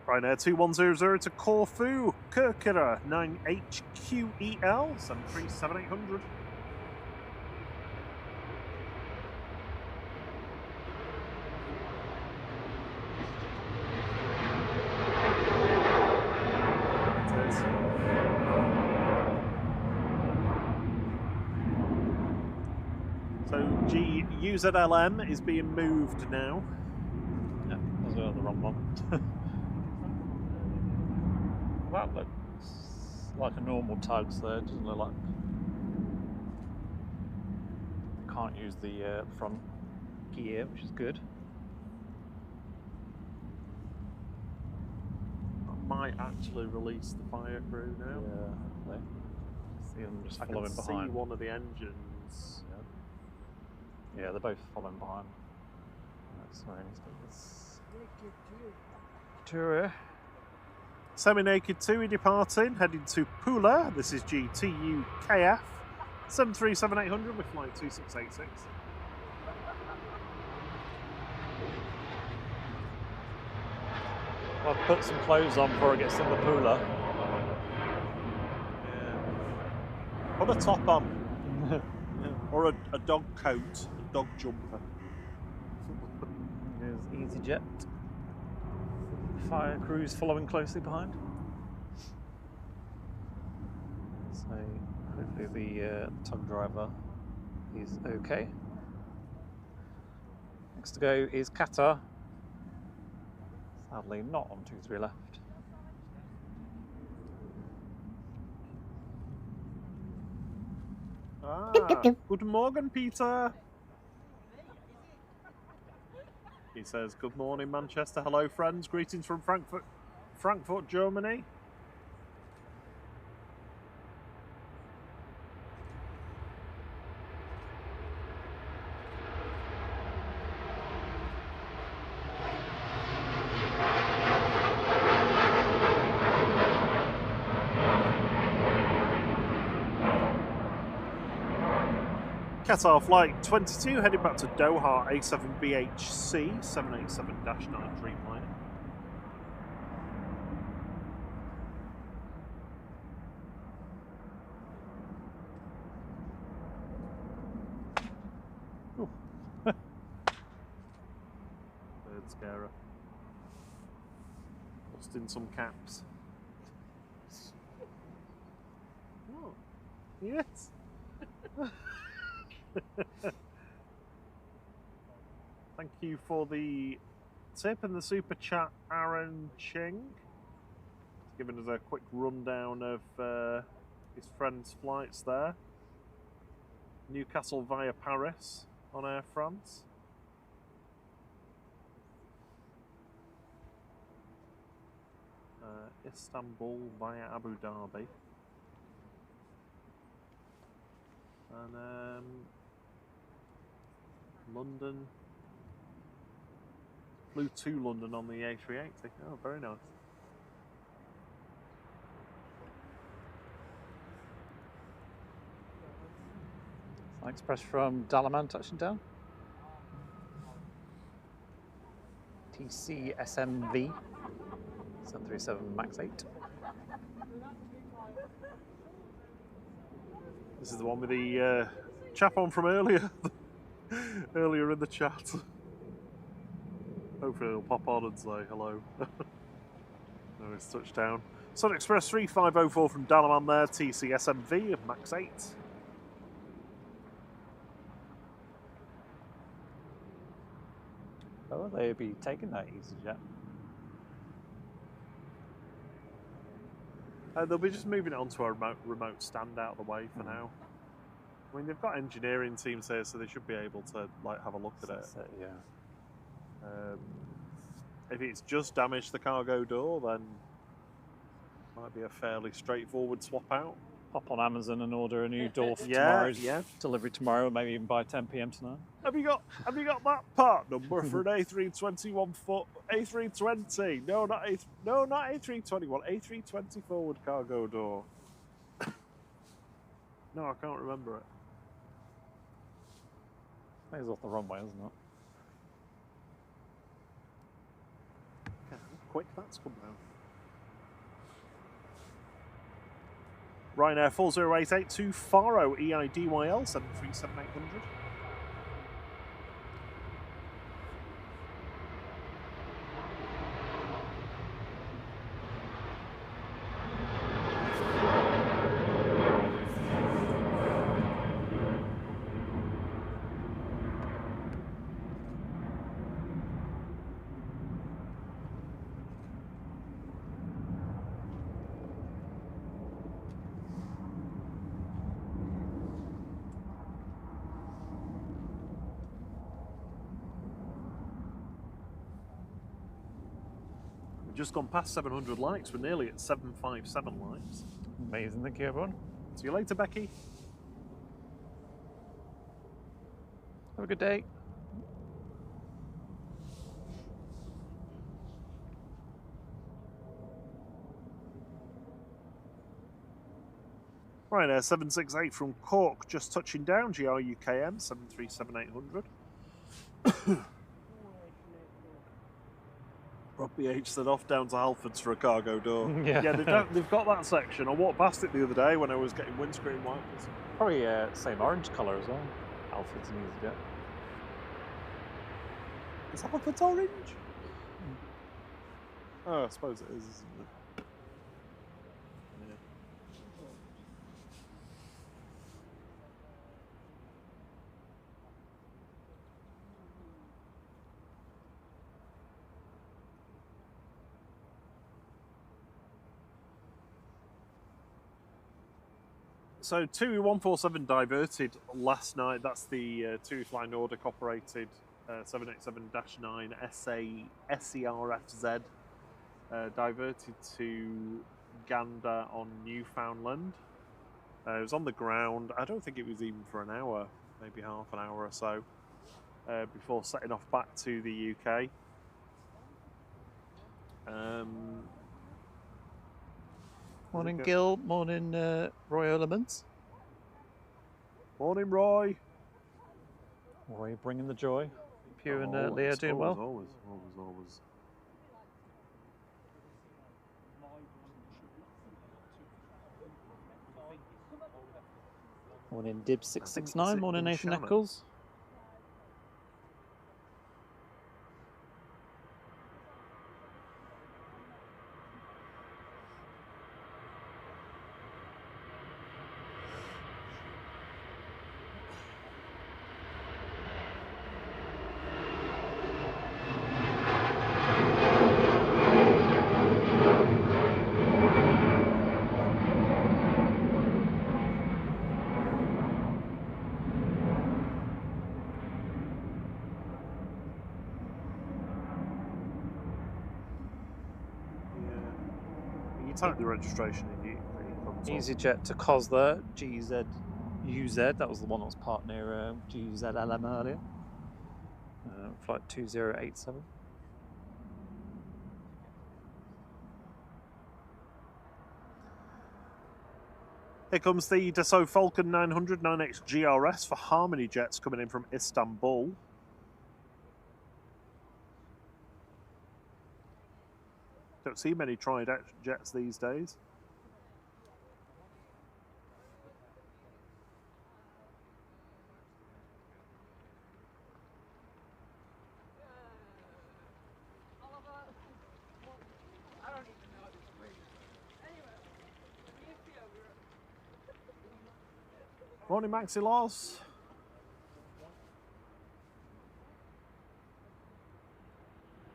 Ryanair 2100 to Corfu, Kirkira 9HQEL 737-800. So G-UZLM is being moved now. Yeah, that was the wrong one. That looks like a normal tugs there, doesn't look like. Can't use the front gear, which is good. I might actually release the fire crew now. Yeah, see them just I following can behind. see one of the engines. Yeah, they're both following behind. That's where it is. Tour. Semi-naked 2 departing, heading to Pula. This is GTUKF 737-800 with flight 2686. I'll put some clothes on before it gets in the Pula. Yeah. Put a top on. Or a dog coat, a dog jumper. There's EasyJet. Fire crews following closely behind. So hopefully the tug driver He's okay. Next to go is Qatar. Sadly not on 23 left. Good morning, Peter. He says, good morning, Manchester. Hello, friends. Greetings from Frankfurt, Germany. Qatar flight 22 heading back to Doha, A7BHC 787-9 Dreamliner. Bird scarer. Lost in some caps. Oh, yes. Thank you for the tip and the super chat, Aaron Ching. He's given us a quick rundown of his friend's flights there. Newcastle via Paris on Air France. Istanbul via Abu Dhabi. And London, flew to London on the A380. Oh, very nice. Express from Dalaman touching down. TCSMV 737 MAX 8. This is the one with the chap on from earlier, earlier in the chat. Hopefully he'll pop on and say hello. No, it's touchdown. Sun Express 3504 from Dalaman there, TCSMV of MAX 8. Where will they be taking that EasyJet? They'll be just moving it onto a remote stand out of the way for now. I mean, they've got engineering teams here, so they should be able to like have a look at it. Yeah. If it's just damaged the cargo door, then it might be a fairly straightforward swap out. Pop on Amazon and order a new door for tomorrow's delivery tomorrow, maybe even by 10 PM tonight. Have you got that part number for an A321 foot A320? No, not A321. A320 forward cargo door. No, I can't remember it. I think it's off the runway, isn't it? Okay, quick that's come out. Ryanair 4088 to Faro EIDYL 737800. Just gone past 700 likes. We're nearly at 757 likes. Amazing, thank you everyone. See you later, Becky. Have a good day. Ryanair 768 from Cork, just touching down. GRUKM 737800. Rob BH said off down to Halfords for a cargo door. Yeah, they've got that section. I walked past it the other day when I was getting windscreen wipers. Probably same orange colour as well. Halfords and EasyJet. Is Halfords orange? Oh, I suppose it is, isn't it? Yeah. So TUI 147 diverted last night. That's the TUI Fly Nordic operated 787-9 SERFZ. Diverted to Gander on Newfoundland. It was on the ground. I don't think it was even for an hour, maybe half an hour or so, before setting off back to the UK. Morning, Gil. Morning, Roy Elements. Morning, Roy. Roy bringing the joy. Pew and Always, Leah doing well. Always. Morning, Dib669. Morning, in Nathan Shannon. Eccles. You type the registration in you. EasyJet to Kozler, G-UZLM. That was the one that was parked near G-UZLM earlier. Flight 2087. Here comes the Dassault Falcon 900 9X GRS for Harmony Jets coming in from Istanbul. Don't see many tried jets these days. Morning, Maxi Laws.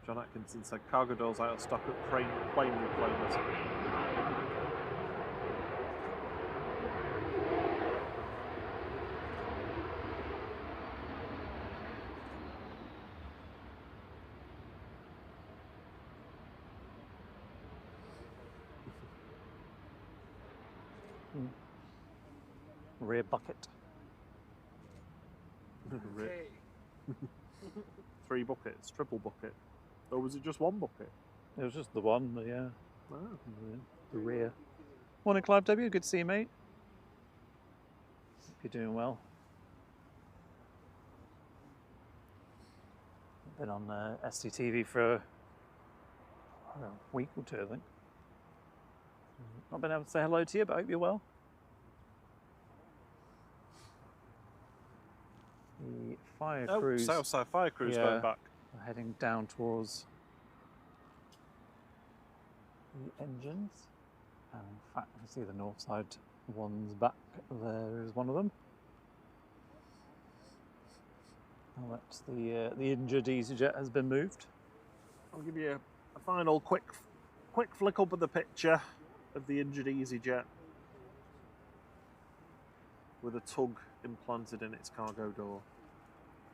John Atkinson said cargo doors out of stock at plane reclaimers. Rear bucket. Three buckets, triple bucket. Or was it just one bucket? It was just the one, but yeah. Oh. The rear. Morning, Clive W. Good to see you, mate. Hope you're doing well. Been on STTV for a week or two, I think. Not been able to say hello to you, but I hope you're well. The fire crews. Southside fire crews yeah, going back. are heading down towards the engines. And in fact, I can see the north side one's back. There is one of them. And that's the injured EasyJet has been moved. I'll give you a final quick flick up of the picture of the injured EasyJet with a tug implanted in its cargo door.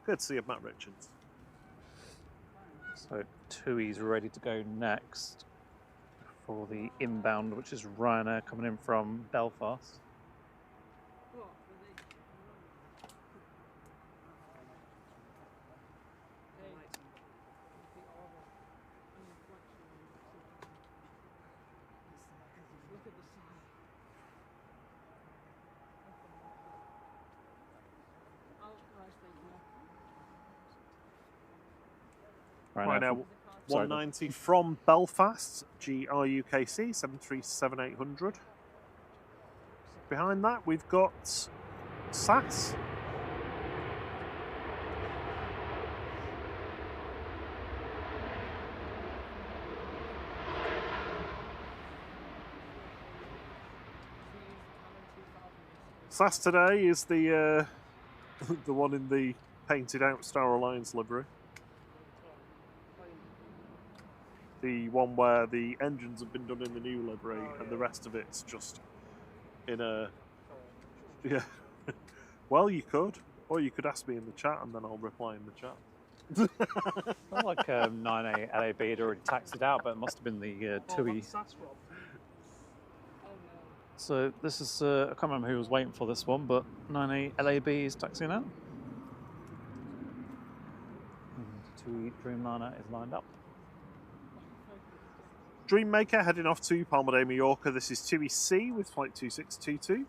Courtesy of Matt Richards. So TUI's ready to go next for the inbound, which is Ryanair coming in from Belfast. Right now, 190 from Belfast, GRUKC 737-800. Behind that, we've got SAS. SAS today is the the one in the painted out Star Alliance livery. The one where the engines have been done in the new livery and the rest of it's just in a Yeah. Well, you could. Or you could ask me in the chat and then I'll reply in the chat. Felt like 98 LAB had already taxied out, but it must have been the TUI. That's SAS, Rob. Oh no. So this is, I can't remember who was waiting for this one, but 98 LAB is taxiing out. And TUI Dreamliner is lined up. Dreammaker heading off to Palma de Mallorca. This is TUI C with flight 2622.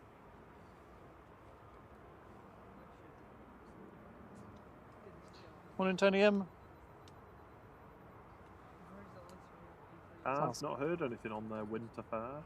Morning, Tony M. I've not heard anything on their winter fair.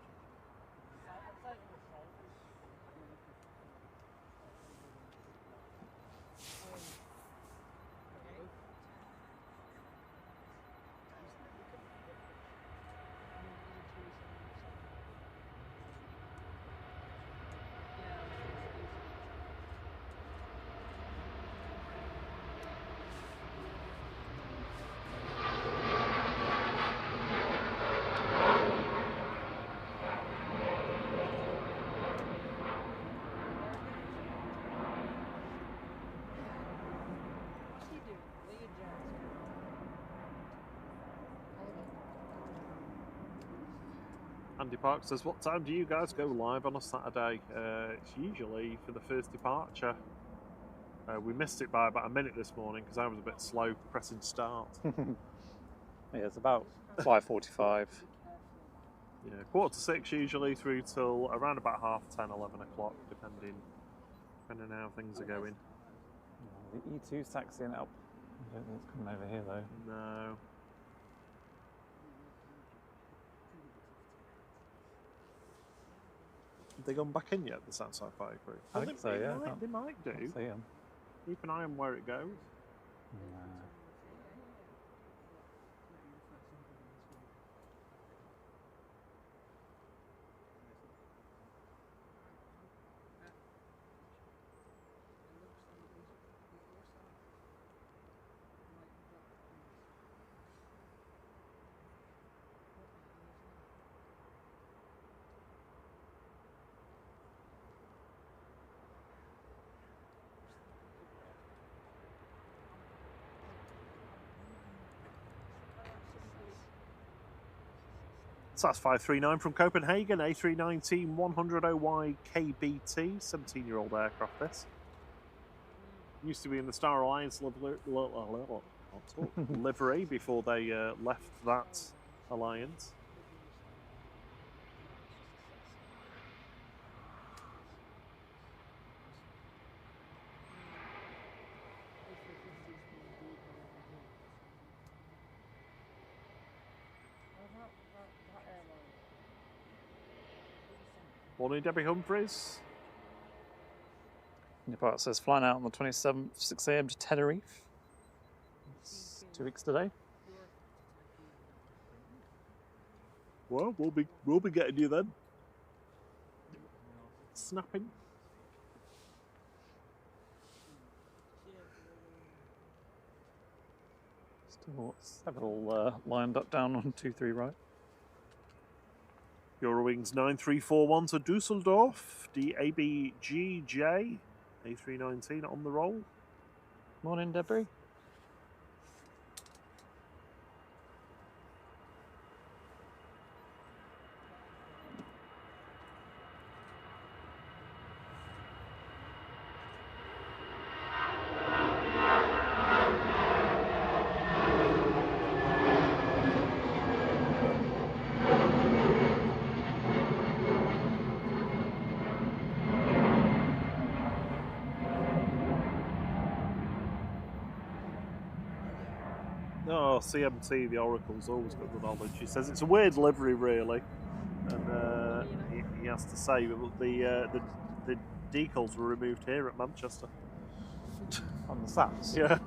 Andy Park says, what time do you guys go live on a Saturday? It's usually for the first departure. We missed it by about a minute this morning because I was a bit slow pressing start. Yeah, it's about 5:45. Yeah, 5:45 usually through till around about 10:30, 11 o'clock, depending on how things are going. The E2's taxiing out. I don't think it's coming over here though. No. Have they gone back in yet, the Southside Fire Crew? I think so, yeah. They might do. See 'em. Keep an eye on where it goes. So that's 539 from Copenhagen, A319 100OY KBT, 17-year-old aircraft this. Used to be in the Star Alliance livery before they left that alliance. Morning, Debbie Humphreys. The part says flying out on the 27th, 6 AM to Tenerife. It's 2 weeks today. Well, we'll be getting you then. Snapping. Still several lined up down on 2-3 right. Eurowings 9341 to Dusseldorf, DABGJ, A319 on the roll. Morning, Deborah. Oh, CMT, the Oracle's always got the knowledge. He says it's a weird livery, really, and he has to say the decals were removed here at Manchester. On the SATs? Yeah.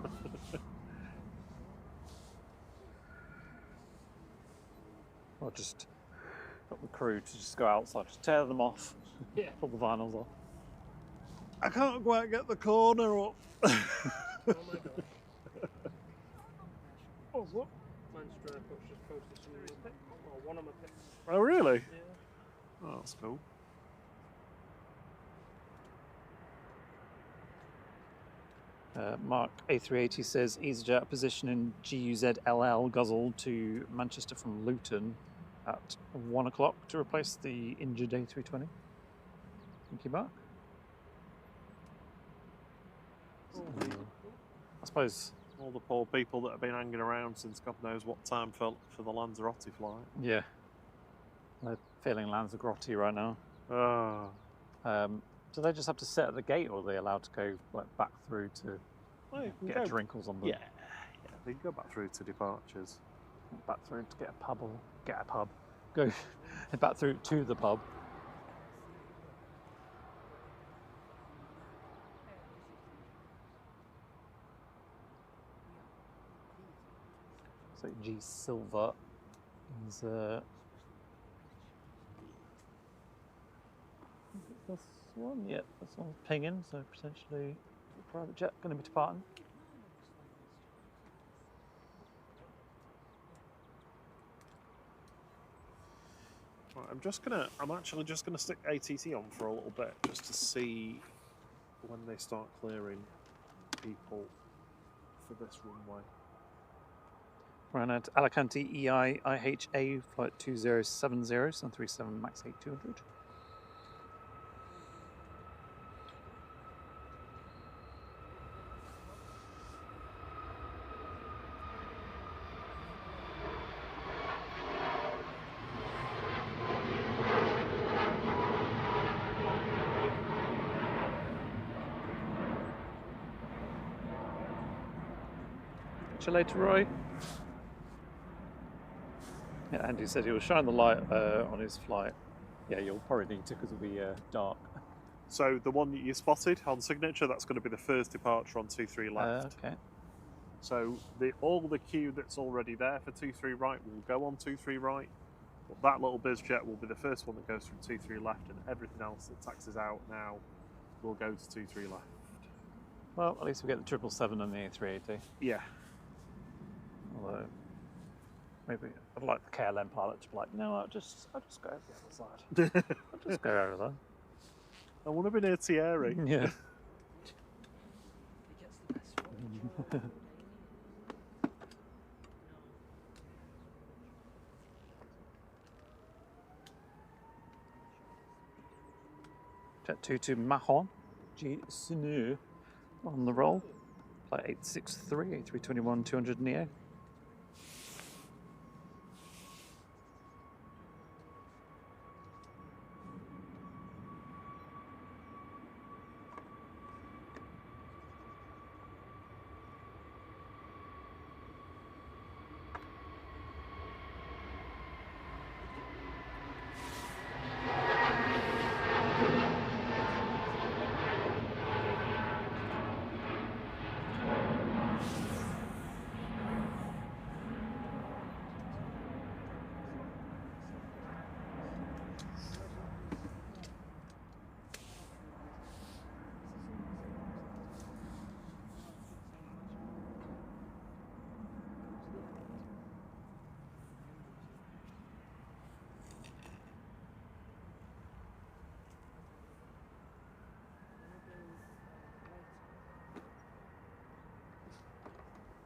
Or just got the crew to just go outside, just tear them off, Yeah. pull the vinyls off. I can't quite get the corner up. Oh my god. Oh, what? Manchester Airport's just posted some new pics, or one of my pics. Oh, really? Yeah. Oh, that's cool. Mark A380 says easyJet position in G-UZLM guzzled to Manchester from Luton at 1 o'clock to replace the injured A320. Thank you, Mark. I suppose all the poor people that have been hanging around since God knows what time for the Lanzarote flight. Yeah, they're feeling Lanzarote right now. Oh. Do they just have to sit at the gate, or are they allowed to go like back through to get drinkles on them? Yeah, they can go back through to departures. Back through to get a pub, or get a pub. Go back through to the pub. So G Silver is this one, yeah, this one's pinging, so potentially a private jet going to be departing. Right, I'm actually just gonna stick ATC on for a little bit just to see when they start clearing people for this runway. We're at Alicante EI-IHA flight 2070, 737 max 8200. Catch you later, Roy. Yeah, Andy said he will shine the light on his flight. Yeah, you'll probably need to because it'll be dark. So the one that you spotted on signature, that's going to be the first departure on 23 left. Okay. So all the queue that's already there for 23 right will go on 23 right. But that little biz jet will be the first one that goes from 23 left, and everything else that taxis out now will go to 23 left. Well, at least we get the 777 and the A380. Yeah. Although maybe I'd like the KLM pilot to be like, no, I'll just go over the other side. I'll just go over there. I want to be near Thierry. Yeah. He gets the best one. Jet 22 Mahon, G Sinu on the roll. Flight 863, A321 200 Neo.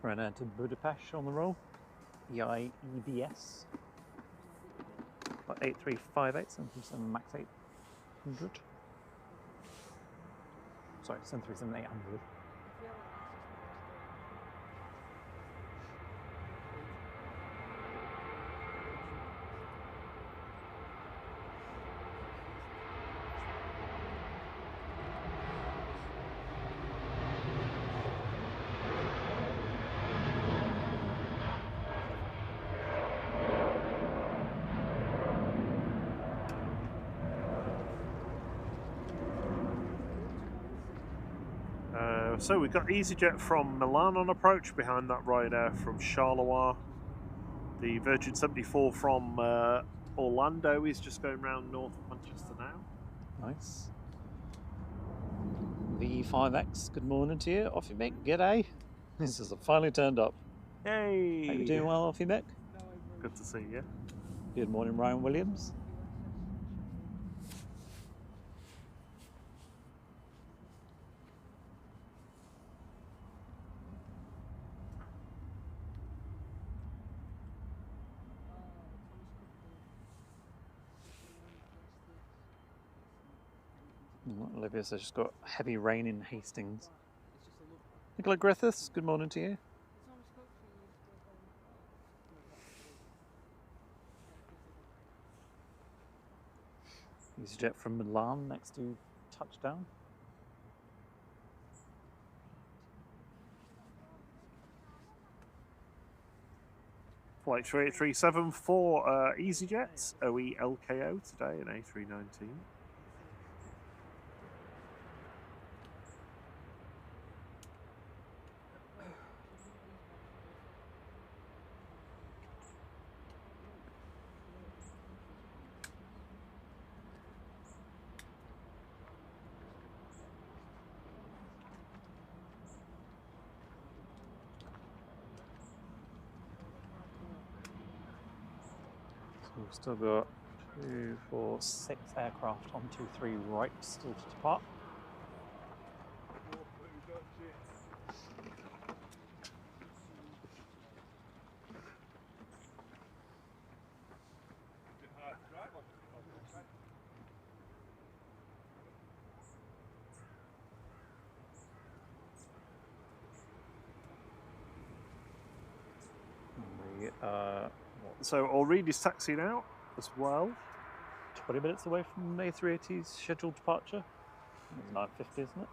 Ran out to Budapest on the roll. EIEBS. About 8358, 737 max 800. Sorry, 737 800. So we've got easyJet from Milan on approach, behind that Ryanair from Charleroi. The Virgin 74 from Orlando is just going round north of Manchester now. Nice. The E5X, good morning to you. Off you Mick, g'day. This is finally turned up. Hey! How you doing well, Off you Mick? Good to see you. Good morning, Ryan Williams. Olivia says she's got heavy rain in Hastings. Nicola Griffiths, good morning to you. EasyJet from Milan next to touchdown. Flight 3837 for EasyJet, OE-LKO today in A319. We've still got 2, 4, 6 aircraft on 23 right still to depart. So O'Reilly's taxiing out as well. 20 minutes away from A380's scheduled departure. It's 9:50, isn't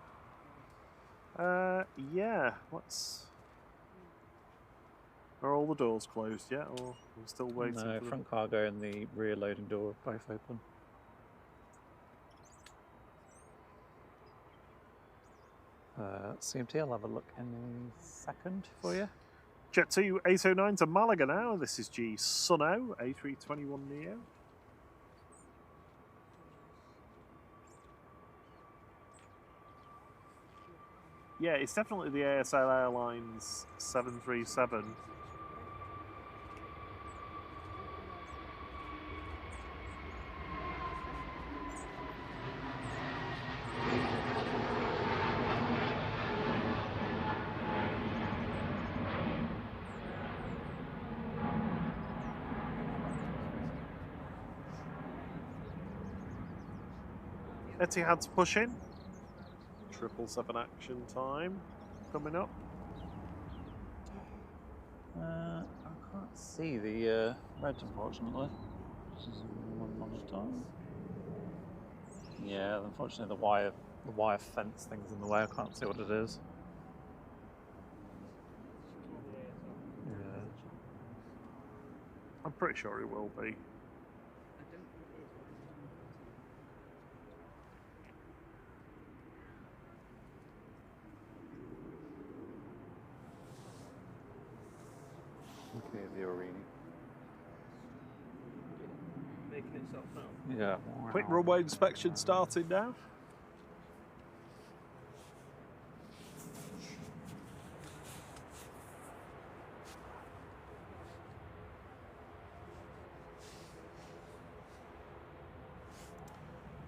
it? Yeah, let's... Are all the doors closed yet, or are we still waiting? No, for front cargo and the rear loading door are both open. CMT, I'll have a look in a second for you. Jet 2 809 to Malaga now. This is G Sunno, A321neo. Yeah, it's definitely the ASL Airlines 737. Etihad's pushing. 777 action time coming up. I can't see the red, unfortunately. This is 1 minute time. Yeah, unfortunately the wire fence thing's in the way. I can't see what it is. Yeah. I'm pretty sure it will be. Okay, the O'Reilly. Making itself known. Yeah. Quick runway inspection starting now.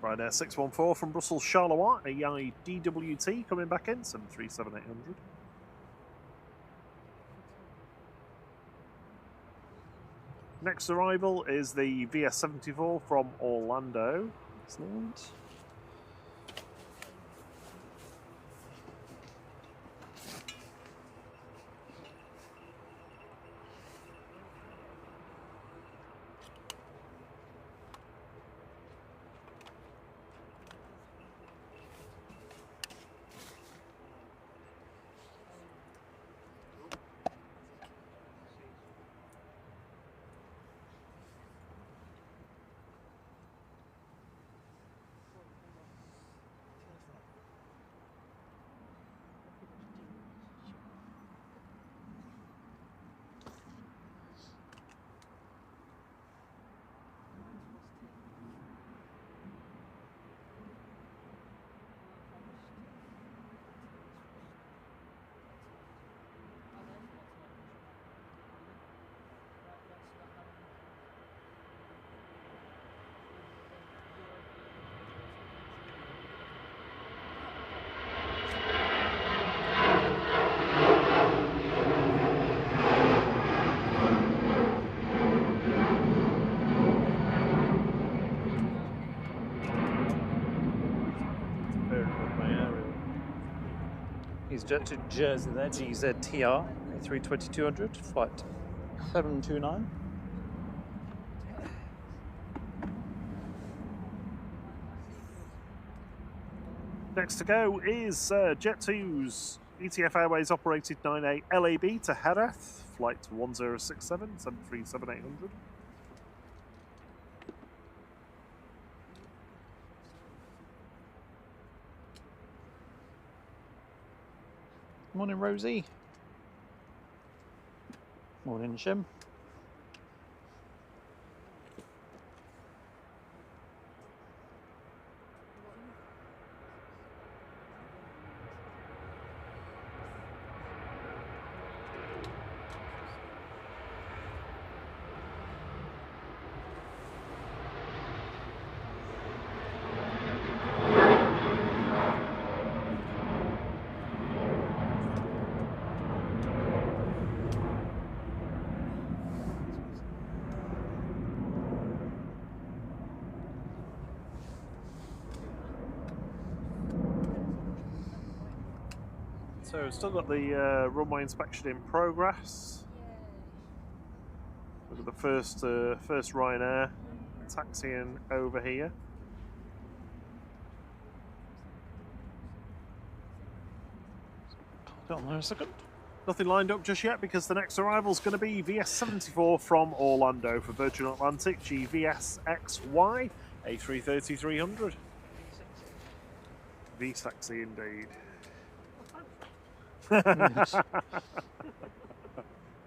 Ryanair 614 from Brussels Charleroi, AI DWT coming back in, 737-800. Next arrival is the VS74 from Orlando. Excellent. EasyJet to Jersey there, GZTR, A320-200, flight 729. Next to go is Jet2's ETF Airways operated 98 LAB to Jerez, flight 1067, 737-800. Morning, Rosie. Morning, Shim. So still got the runway inspection in progress. Look at the first Ryanair taxiing over here. Hold on there a second. Nothing lined up just yet because the next arrival is going to be VS74 from Orlando for Virgin Atlantic GVSXY A330-300. V-sexy indeed.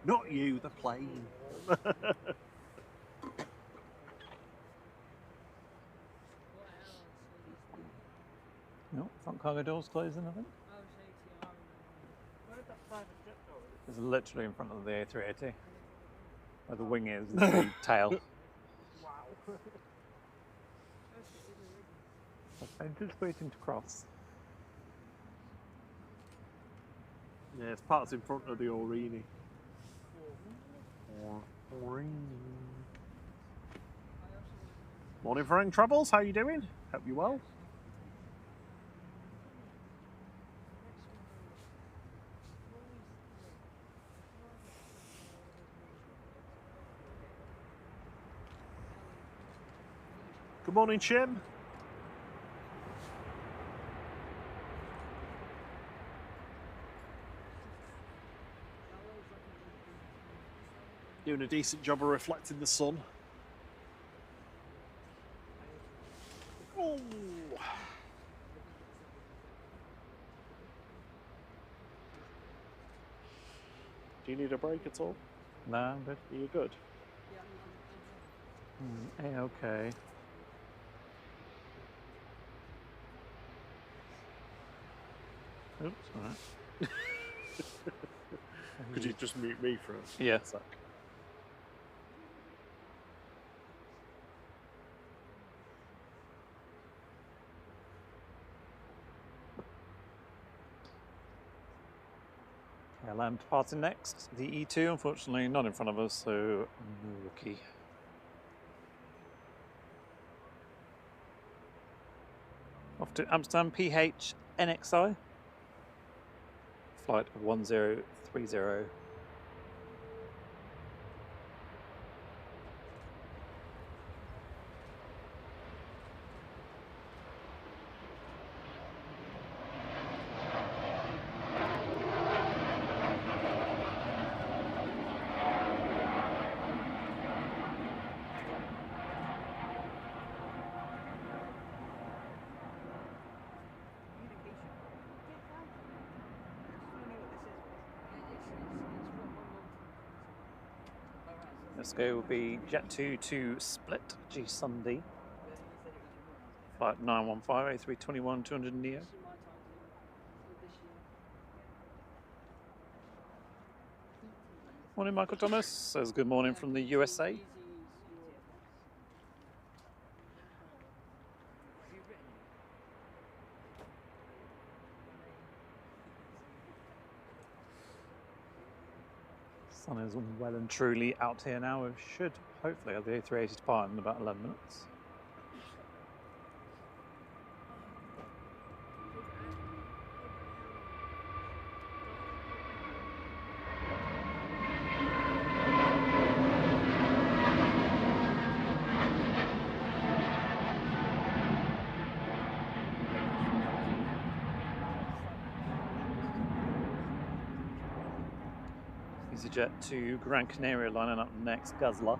Not you, the plane. No, front cargo doors closing, I think. It's literally in front of the A380. Where the wing is, the tail. Wow. I'm just waiting to cross. Yeah, it's parked in front of the Aurigny. Morning, Farang Travels. How you doing? Hope you well. Good morning, Chim. Doing a decent job of reflecting the sun. Oh. Do you need a break at all? No, I'm good. Are you good? A-okay. Oops, alright. Could you just mute me for a Yeah. sec? Okay, land departing next. The E2, unfortunately, not in front of us, so no rookie. Off to Amsterdam PH NXI. Flight 1030. Let's go will be Jet2 to Split, G Sunday. Flight 915, A321, 200 Neo. Morning, Michael Thomas. Says good morning from the USA. Sun is well and truly out here now. We should hopefully have the A380 depart in about 11 minutes. EasyJet to Gran Canaria lining up next, Guzzler.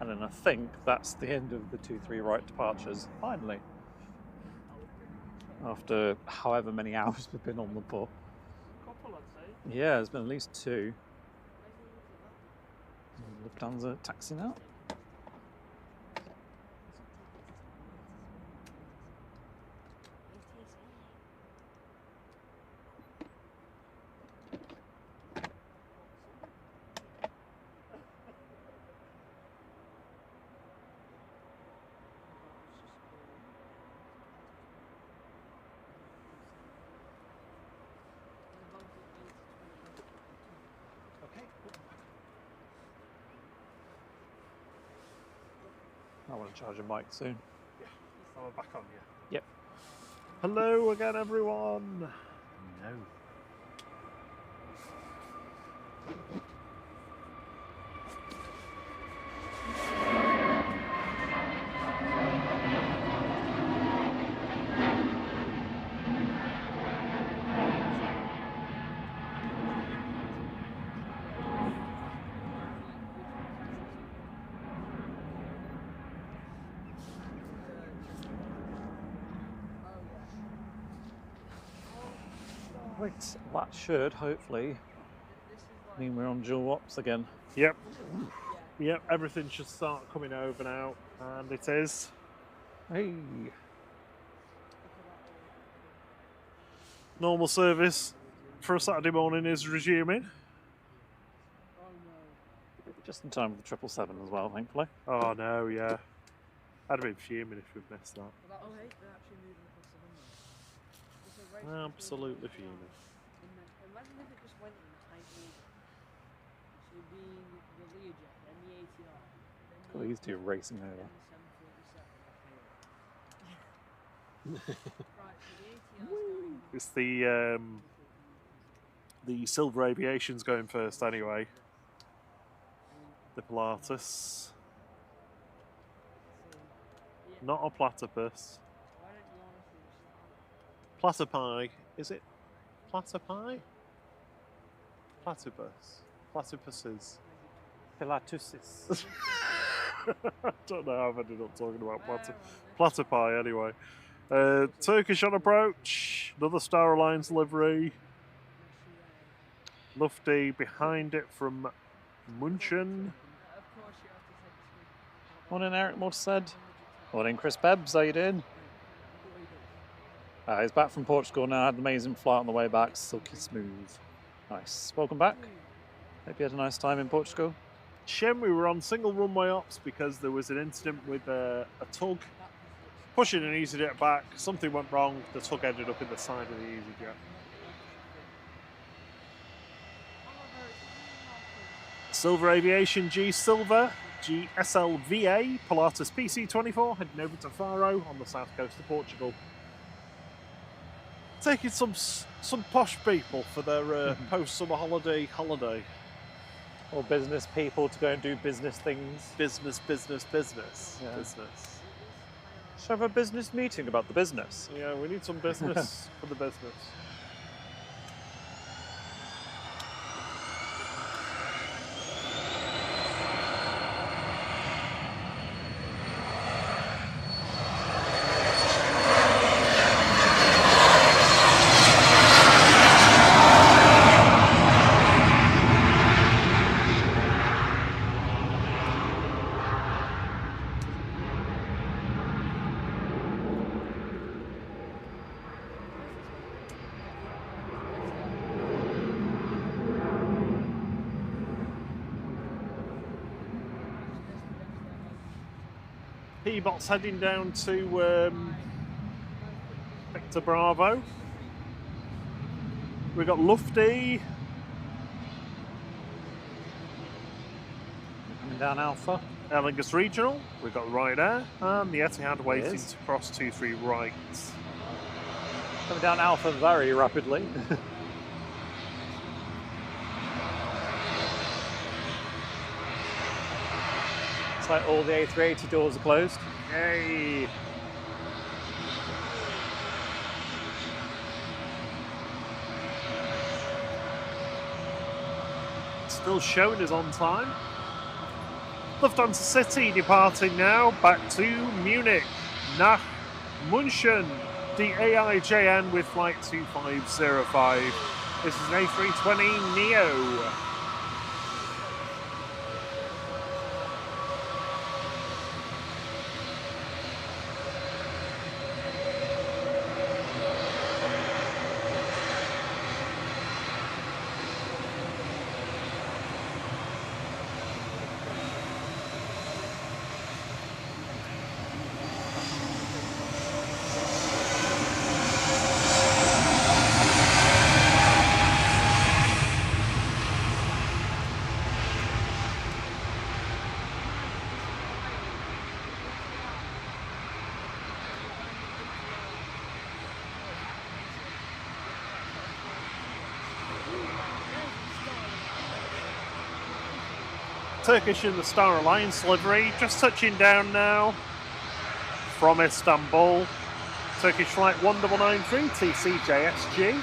And then I think that's the end of the 2-3 right departures, finally. After however many hours we've been on the ball. Couple, I'd say. Yeah, there's been at least 2. Lufthansa taxiing out. I want to charge a mic soon. Yeah, I'm back on you. Yep. Hello again, everyone. No. Right, that should hopefully mean we're on dual ops again. Yep. Yep, everything should start coming over now, and it is. Hey! Normal service for a Saturday morning is resuming. Just in time for the 777 as well, thankfully. Oh no, yeah. I'd have been fuming if we'd missed that. Absolutely fuming. Imagine if it just went in tight order. So it'd be the Learjet, then the ATR, then Got these two racing over. the 747. Right, so the ATR's going. It's the Silver Aviation's going first anyway. The Pilatus. Not a platypus. Why don't you honestly just Platypi. Is it platypi? Platypus. Platypuses. Pilatusis. I don't know how I've ended up talking about platypi anyway. Turkish on approach. Another Star Alliance livery. Lufty behind it from Munchen. Morning, Eric Mortised. Morning, Chris Bebbs. How you doing? He's back from Portugal now. Had an amazing flight on the way back. Silky smooth. Nice. Welcome back. Hope you had a nice time in Portugal. Shem, we were on single runway ops because there was an incident with a tug pushing an EasyJet back. Something went wrong. The tug ended up in the side of the EasyJet. Silver Aviation G Silver, GSLVA, Pilatus PC24, heading over to Faro on the south coast of Portugal. Taking some posh people for their post-summer holiday. Or business people to go and do business things. Business. Yeah. Business. Should have a business meeting about the business. Yeah, we need some business for the business. P-Bot's heading down to Victor Bravo. We've got Lufty. Coming down Alpha. Aer Lingus Regional. We've got Ryanair. And the Etihad waiting Yes. to cross 23 right. Coming down Alpha very rapidly. It's like all the A380 doors are closed. Yay! still showing is on time. Lufthansa City departing now back to Munich. Nach München, the AIJN with flight 2505. This is an A320 Neo. Turkish in the Star Alliance livery, just touching down now from Istanbul. Turkish flight 1993 TCJSG.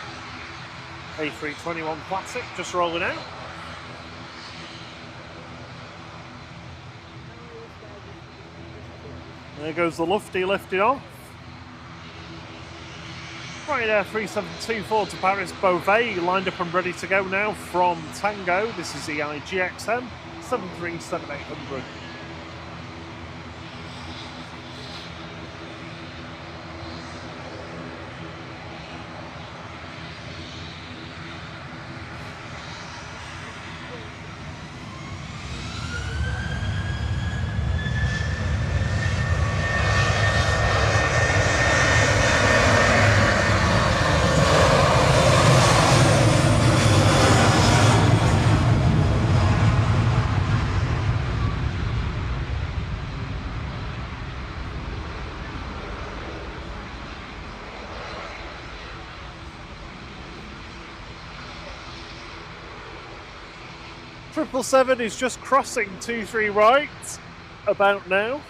A321 Classic just rolling out. There goes the Lufty lifting off. Ryanair 3724 to Paris Beauvais, lined up and ready to go now from Tango. This is the EGCC 737-800. Triple 7 is just crossing 23 right about now.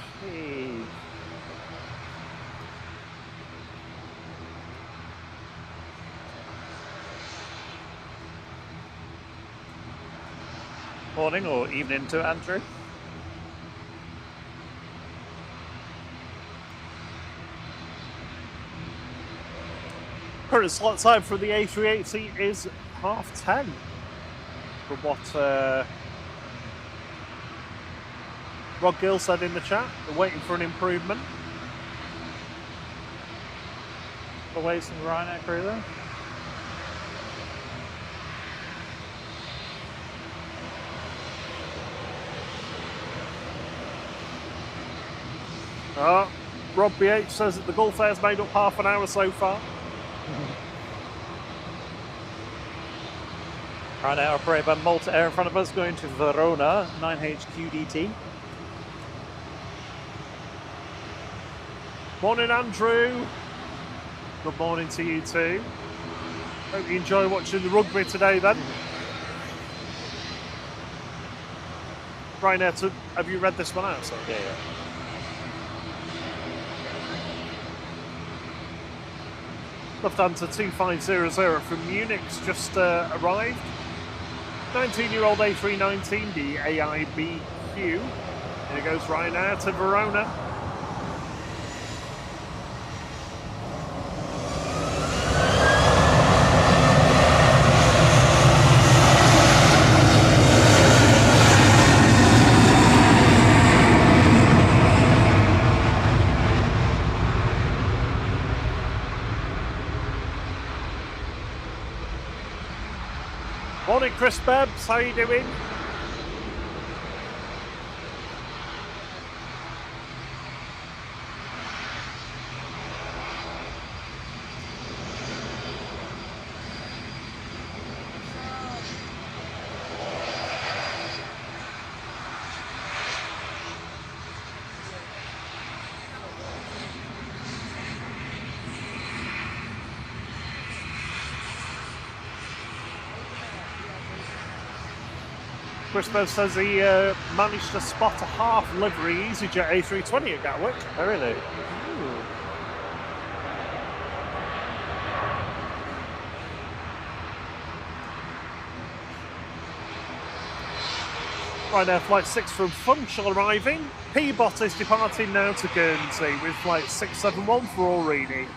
Morning or evening to Andrew. Current slot time for the A380 is 10:30. From what Rod Gill said in the chat, they're waiting for an improvement. Away from the Ryanair crew there. Rob BH says that the Gulf Air's made up half an hour so far. Ryanair operated by Malta Air in front of us, going to Verona, 9HQDT. Morning, Andrew. Good morning to you too. Hope you enjoy watching the rugby today then. Ryanair, have you read this one out? Sorry. Yeah. Lufthansa 2500 from Munich's just arrived. 19-year-old A319, the AIBQ. Here goes Ryanair to Verona. Morning, Chris Bebbs. How you doing? Chris Bebbs says he managed to spot a half livery EasyJet A320 at Gatwick. Oh, really? Right now, flight 6 from Funchal arriving. Peabody is departing now to Guernsey with flight 671 for Aurigny.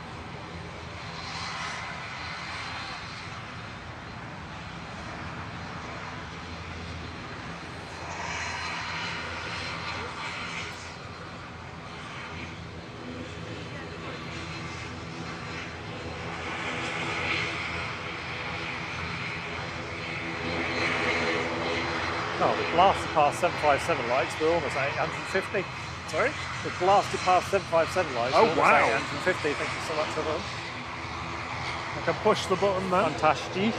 Oh, we blasted past 757 lights, we're almost 850. Sorry? We blasted past 757 lights, Oh, we're wow. almost 850. Thank you so much, everyone. I can push the button then. Fantastic.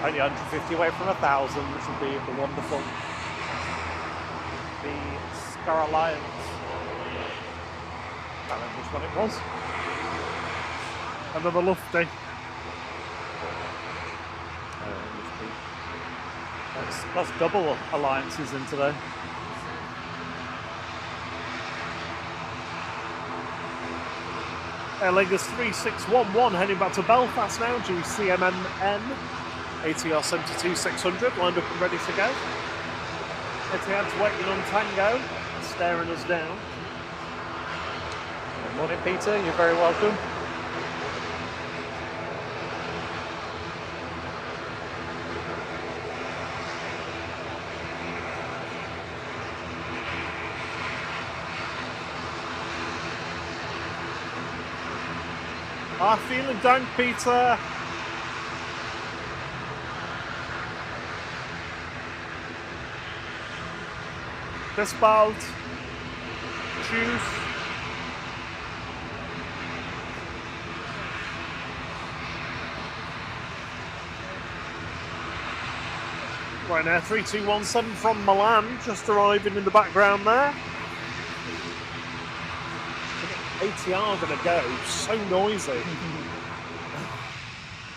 Only 150 away from 1,000, which would be wonderful. The Star Alliance. I don't know which one it was. Another lofty. That's double alliances in today. Aer Lingus 3611 heading back to Belfast now, GCMN ATR 72600 lined up and ready to go. Etihad's waiting on Tango, staring us down. Good morning, Peter. You're very welcome. Vielen Dank, Peter. Bis bald. Tschüss. Right now, 3217 from Milan, just arriving in the background there. ATR gonna go, so noisy.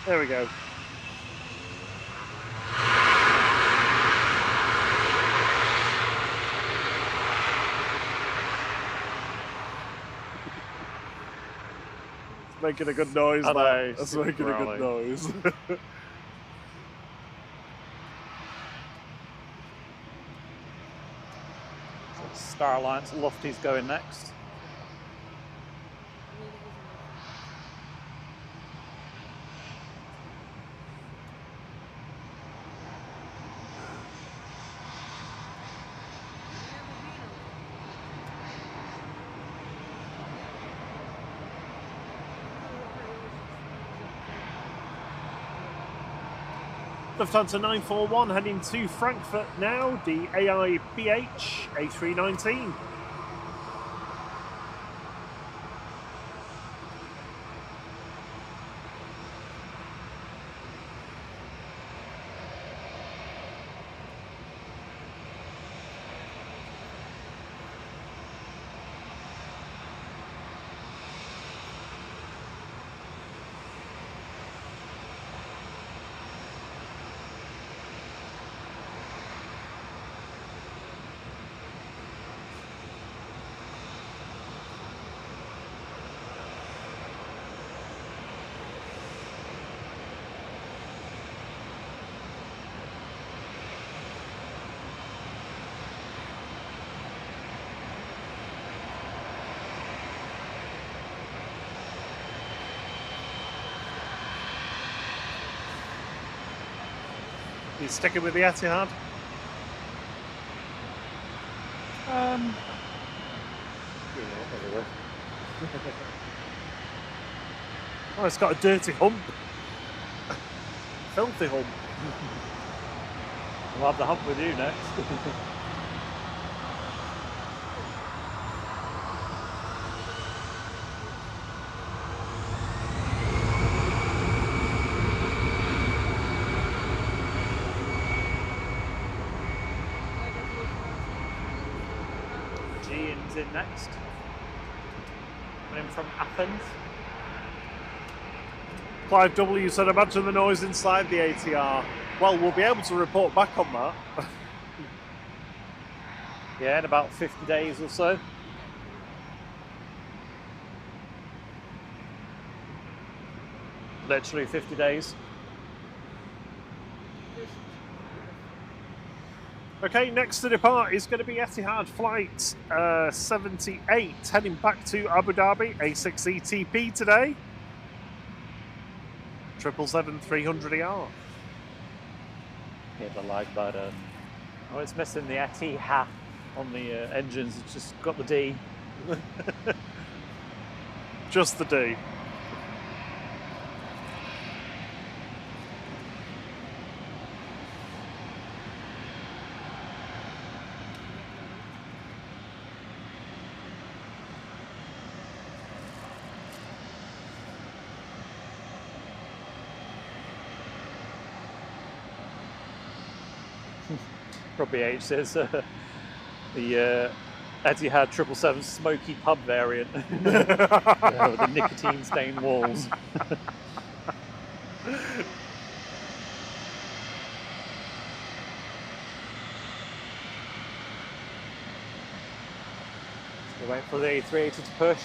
There we go. It's making a good noise there. It's making a good noise. Star Alliance Lofty's going next. Lufthansa 941 heading to Frankfurt now, the AIBH A319. You sticking with the Etihad? Oh, it's got a dirty hump. Filthy hump. We'll have the hump with you next. G-In's in next. Coming in from Athens. Clive W said, imagine the noise inside the ATR. Well, we'll be able to report back on that. Yeah, in about 50 days or so. Literally 50 days. Okay, next to depart is going to be Etihad flight 78, heading back to Abu Dhabi, A6ETP today. 777-300ER. Yeah, the lag button. Oh, it's missing the Etihad on the engines. It's just got the D. Just the D. Robbie H says the Etihad 777 smoky pub variant with the nicotine stained walls. So wait for the A380 to push.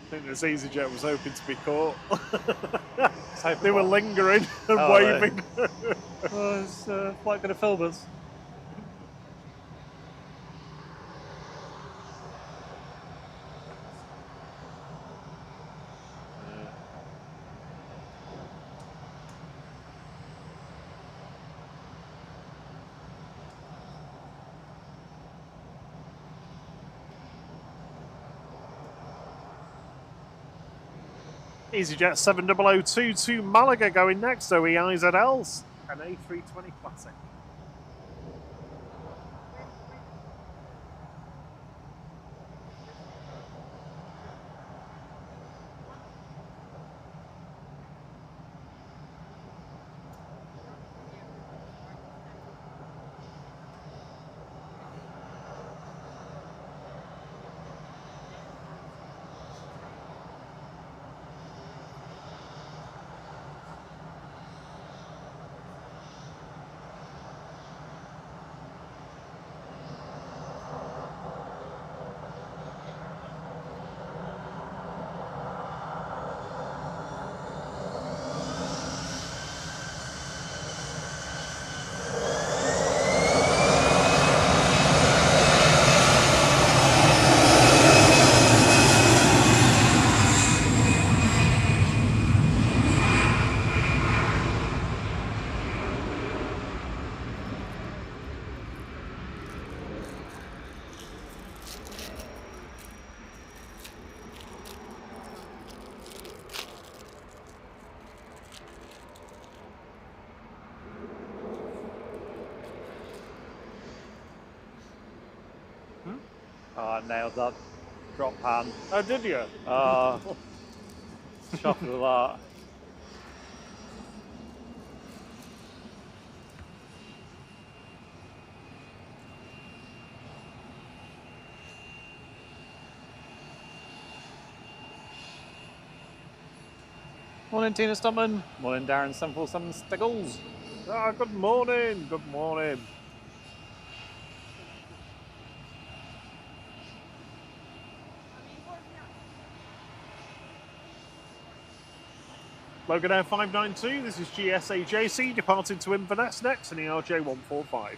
I think this easyJet was hoping to be caught. They were lingering and oh, waving. Oh, is flight going to film us? easyJet 70022 to Malaga going next, OEIZLs, an A320 Classic. Oh, I nailed that drop pan. Oh, did you? Chuffed with that. Morning, Tina Stuntman. Morning, Darren 747 Stiggles. Ah, good morning. Good morning. Logan Air 592, this is GSAJC, departing to Inverness next in ERJ 145.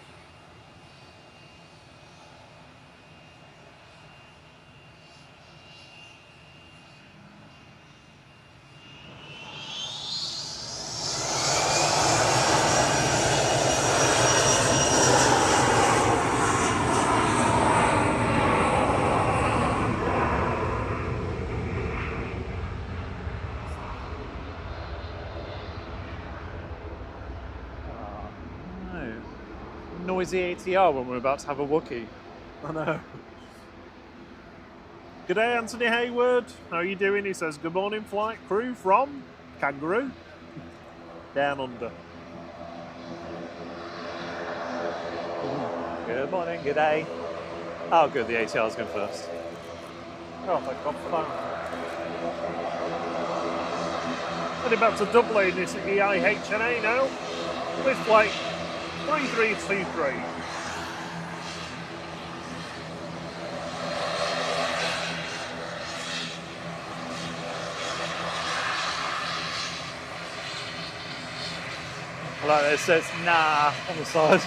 Noisy ATR when we're about to have a Wookiee. I know. G'day, Anthony Hayward. How are you doing? He says, good morning, flight crew from Kangaroo. Down under. Good morning, good day. Oh, good, the ATR's going first. Oh, thank God for that. Heading back to Dublin, this EIHNA now, with flight 3323. I like that it says nah on the side.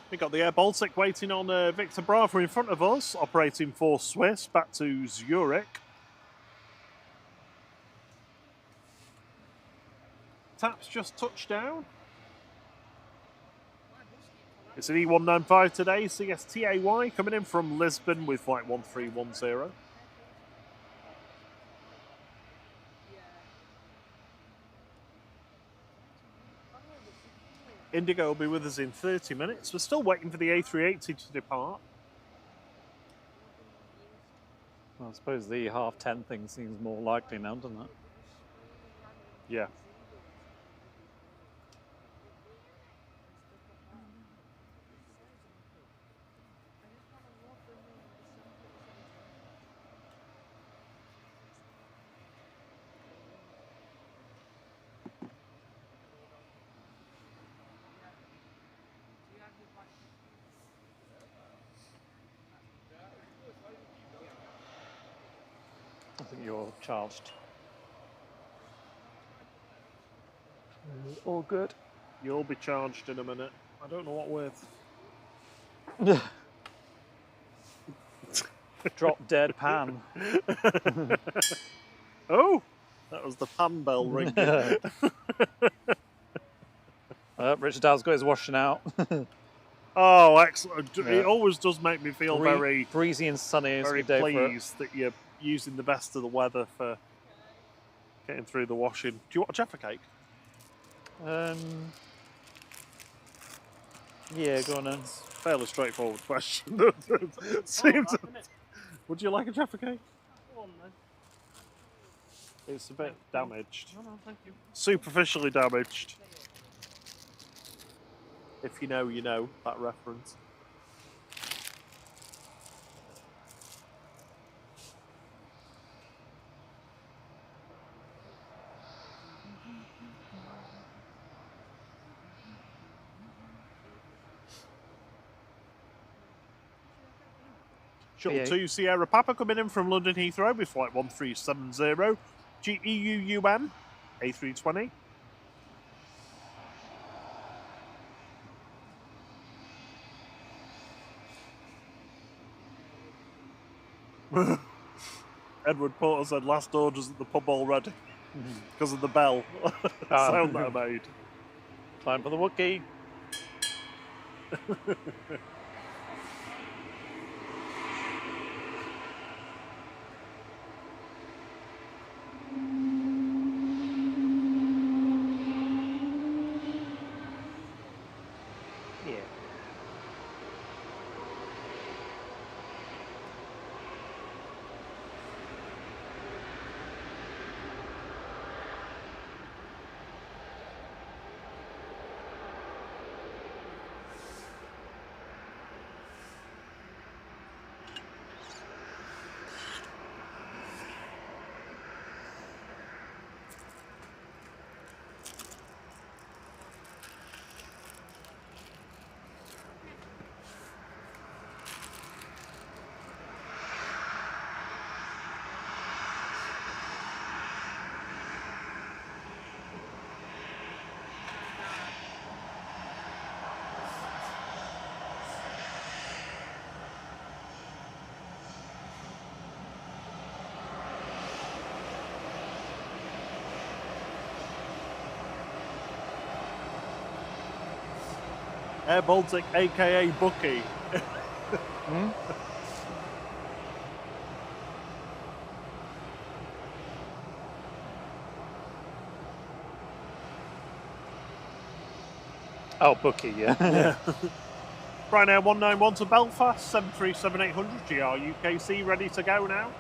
We've got the Air Baltic waiting on Victor Bravo in front of us, operating for Swiss, back to Zurich. Taps just touched down. It's an E195 today, CSTAY, coming in from Lisbon with flight 1310. Indigo will be with us in 30 minutes. We're still waiting for the A380 to depart. Well, I suppose the 10:30 thing seems more likely now, doesn't it? Yeah. I think you're charged. All good. You'll be charged in a minute. I don't know what with. Drop dead pan. Oh, that was the pan bell ringing. Richard Dow's got his washing out. Oh, excellent. Yeah. It always does make me feel very breezy and sunny. Very pleased that you're using the best of the weather for getting through the washing. Do you want a Jaffa cake? Yeah, go on then. Fairly straightforward question. Seems. Would you like a Jaffa cake? Go on, then. It's a bit damaged. No, thank you. Superficially damaged. If you know, you know that reference. Shuttle B8. 2 Sierra Papa coming in from London Heathrow with flight 1370. G-UZLM A320. Edward Porter said last orders at the pub already because of the bell sound that I made. Time for the Wookiee. Yeah. Air Baltic, aka Bucky. Oh, Bookie, yeah. Yeah. Ryanair 191 to Belfast, 737-800 GR UKC, ready to go now.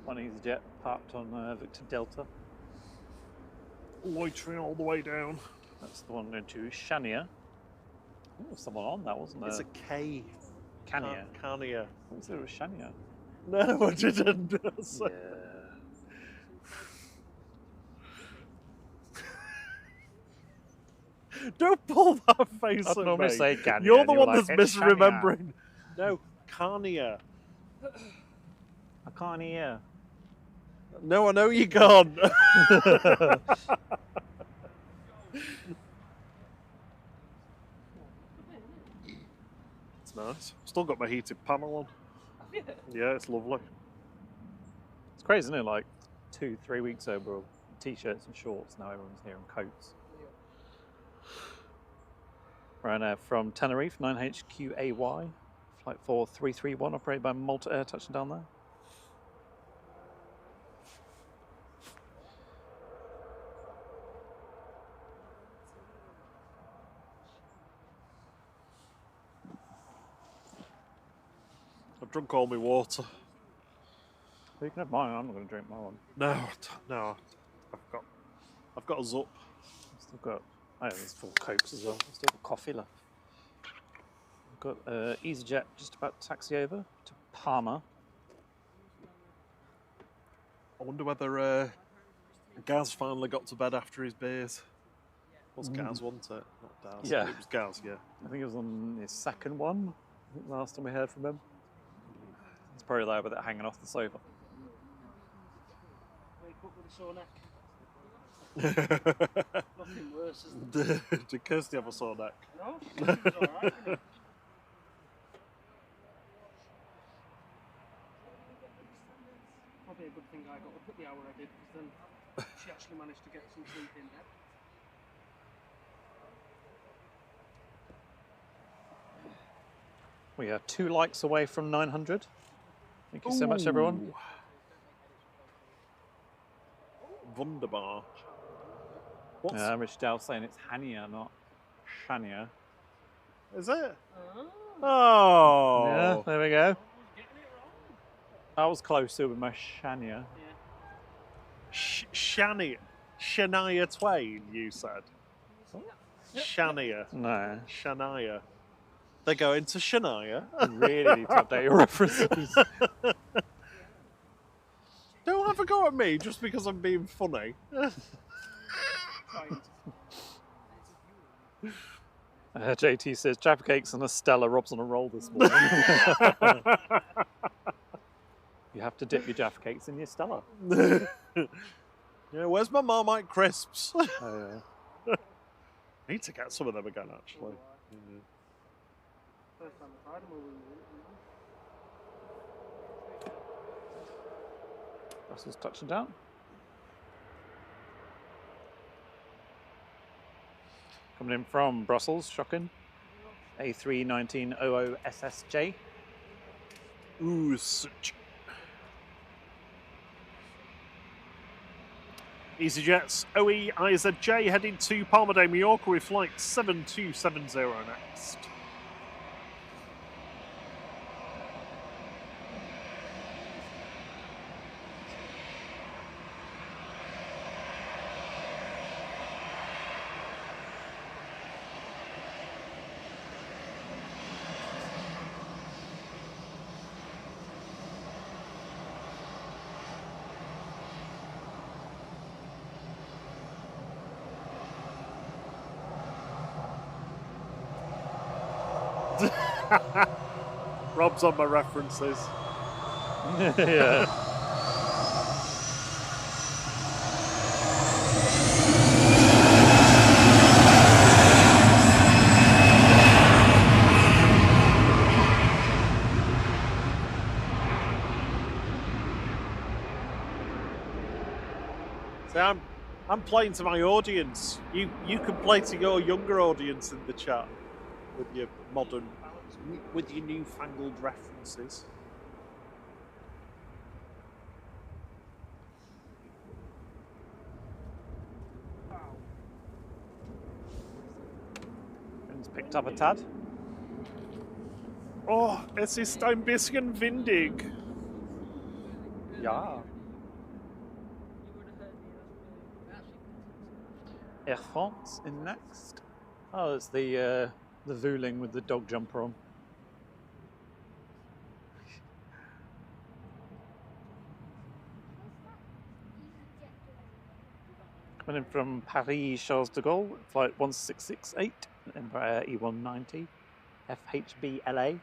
One EasyJet parked on Victor Delta. Loitering all the way down. That's the one going to Shania. I think there was someone on that, wasn't there? It's a K. Cania. Cania. I thought it was Shania. No, I didn't. Yeah. Don't pull that face I'd at normally me. say Cania. You're and the you one were like, that's "It's misremembering. No, Carnia. Shania." I can't hear. No, I know you can't. It's nice. Still got my heated panel on. Yeah, it's lovely. It's crazy, isn't it? Like 2-3 weeks over, t-shirts and shorts. Now everyone's here in coats. Ryanair from Tenerife, 9HQAY, flight 4331, operated by Malta Air, touching down there. I've drunk all my water. Well, you can have mine. I'm not going to drink my one. No. I've got a Zup. I've still got. Oh, there's full cokes as well. I've still got coffee left. I've got EasyJet just about to taxi over to Palma. I wonder whether Gaz finally got to bed after his beers. It was Gaz, wasn't it? Not Daz. Yeah. It was Gaz, yeah. I think it was on his second one. I think last time we heard from him. He's probably there with it hanging off the sofa. Wake up with a sore neck. Nothing worse, isn't there? Did Kirsty have a sore neck? No, she was alright. Probably a good thing I got up at the hour I did, because then she actually managed to get some sleep in there. We are 2 likes away from 900. Thank you so much, everyone. Wunderbar. What's Rich Dell saying it's Hania, not Shania. is it? Oh. Oh. Yeah, there we go. Getting it wrong. That was closer with my Shania. Shania Twain, you said. Shania. No. Shania. They go into Shania. You really need to update your references. Don't have a go at me just because I'm being funny. JT says, Jaffa Cakes and a Stella, Rob's on a roll this morning. You have to dip your Jaffa Cakes in your Stella. Yeah, where's my Marmite crisps? Oh, yeah. I need to get some of them again, actually. Yeah. First time I tried them, Russell's touching down. Coming in from Brussels, shocking. A31900 SSJ. Ooh, such. EasyJet's OE easyJet heading to Palma de Mallorca with flight 7270 next. Rob's on my references. Yeah. See, I'm playing to my audience. You can play to your younger audience in the chat with your modern, with your newfangled references. Wind's picked up a tad. Oh, es ist ein bisschen windig. Yeah. Air France in next. Oh, it's the Vueling with the dog jumper on. Coming in from Paris Charles de Gaulle, flight 1668, Embraer E190, FHB-LA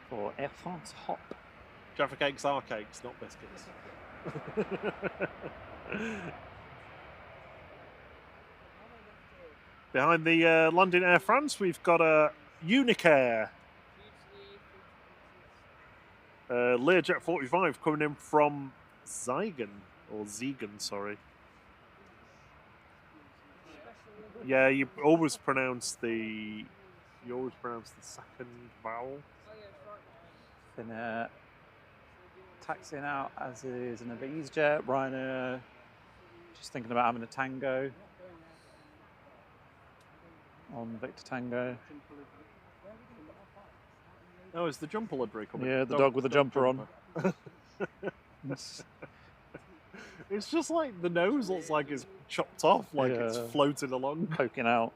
for Air France Hop. Jaffa cakes are cakes, not biscuits. Behind the London Air France, we've got a Unicair. Learjet 45 coming in from Ziegen, or Ziegen, sorry. Yeah, you always pronounce the second vowel. Then taxiing out as is an EasyJet, Ryanair. Just thinking about having a Tango on Victor Tango. Oh, is the jumper livery coming? Yeah, the dog with the jumper on. It's just like the nose looks like it's chopped off, like it's floating along. Poking out.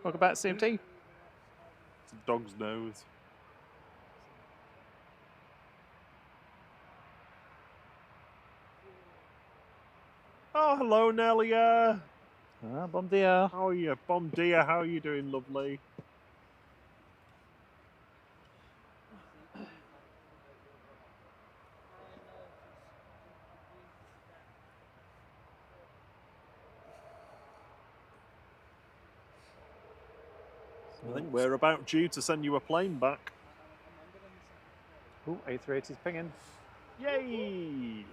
Welcome back, CMT. It's a dog's nose. Oh, hello, Nelia. Bon dia. How are you? Bon dia, how are you doing, lovely? I think we're about due to send you a plane back. Oh, A380's pinging. Yay!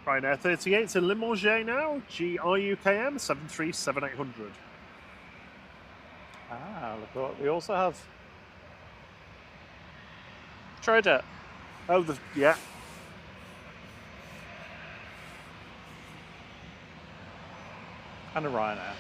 Ryanair 38 in Limoges now, GRUKM 737-800. Ah, look what we also have. Trojet. Oh, yeah. And a Ryanair.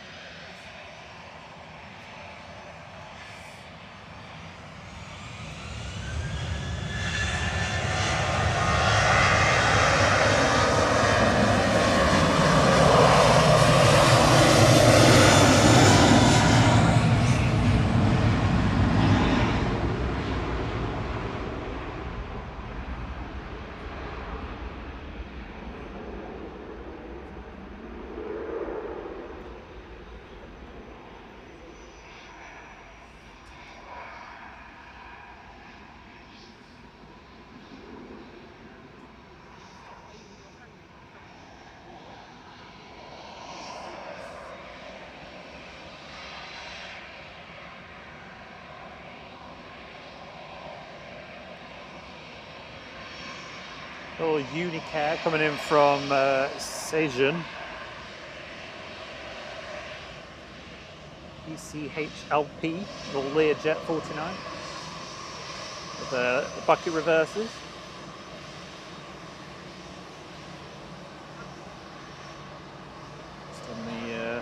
Little Unicare coming in from Sejun. ECHLP, little Learjet 49. With the bucket reverses. Just on the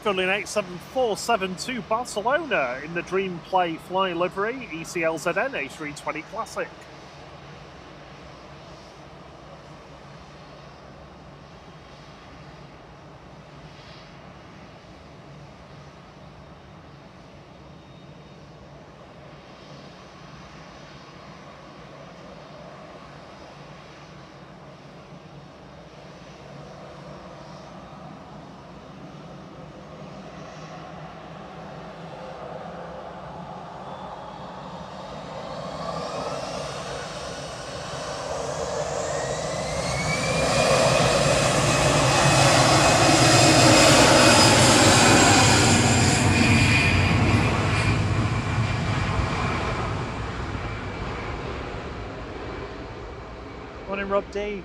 filling 8747 to Barcelona in the Dream Play Fly livery, ECLZN A320 Classic. Morning, Rob D.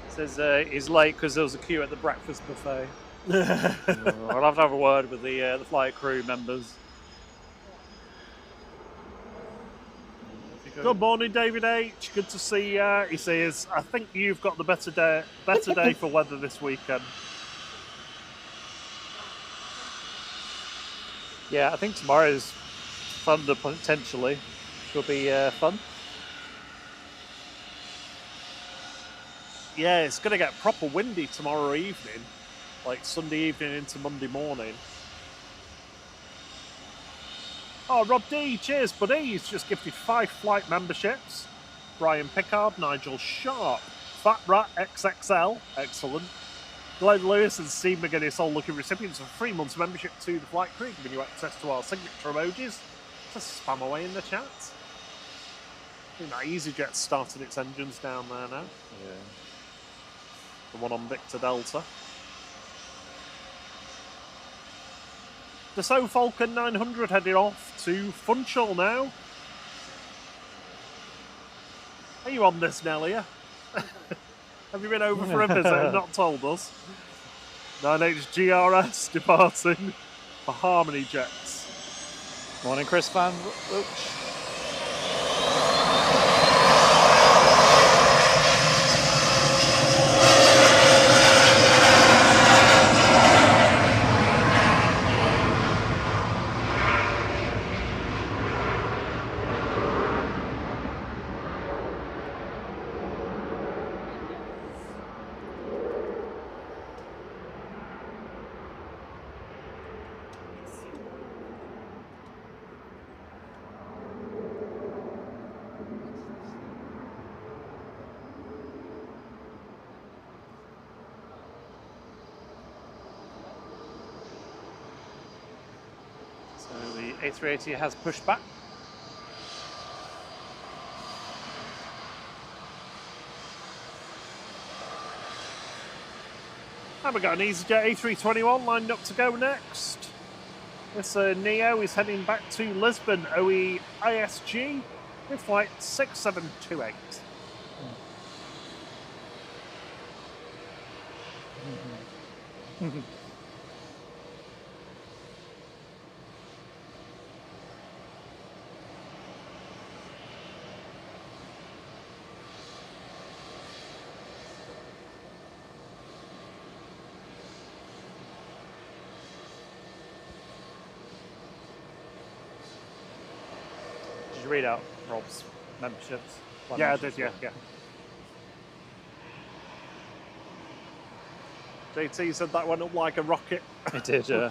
Says he's late because there was a queue at the breakfast buffet. I'll have to have a word with the flight crew members. Good morning, David H. Good to see you. He says, I think you've got the better day for weather this weekend. Yeah, I think tomorrow's thunder potentially. Should be fun. Yeah, it's going to get proper windy tomorrow evening, like Sunday evening into Monday morning. Oh, Rob D, cheers, buddy. He's just gifted 5 flight memberships. Brian Pickard, Nigel Sharp, Fat Rat XXL, excellent. Glenn Lewis and Steve McGuinness, all looking recipients of 3 months membership to the flight crew, giving you access to our signature emojis. Just spam away in the chat. I think that EasyJet started its engines down there now. Yeah. The one on Victor Delta. Dassault Falcon 900 heading off to Funchal now. Are you on this, Nelia? Have you been over for a visit and not told us? 9HGRS departing for Harmony Jets. Morning, Chris Van. A380 has pushed back. And we've got an easyJet A321 lined up to go next. This Neo is heading back to Lisbon, OE ISG, with flight 6728. Did you read out Rob's memberships? Yeah, I did, yeah. JT said that went up like a rocket. It did, yeah.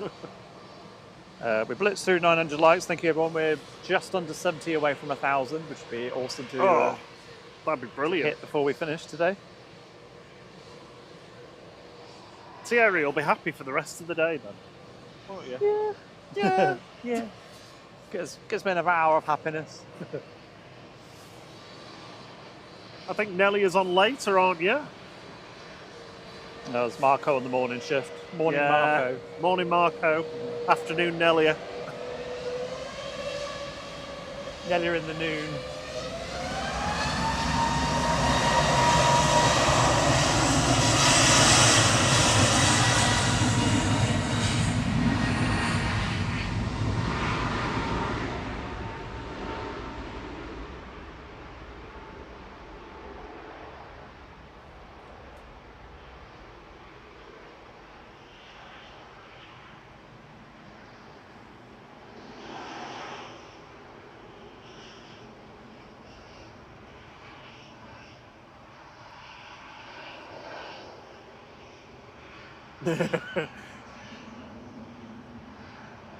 We blitzed through 900 likes. Thank you, everyone. We're just under 70 away from 1,000, which would be awesome to that'd be brilliant. hit before we finish today. Thierry will be happy for the rest of the day then, won't you? Yeah. Yeah. Gives me another hour of happiness. I think Nelly is on later, aren't you? No, it's Marco on the morning shift. Morning, Marco. Morning, Marco. Afternoon, Nelia. Nelia in the noon.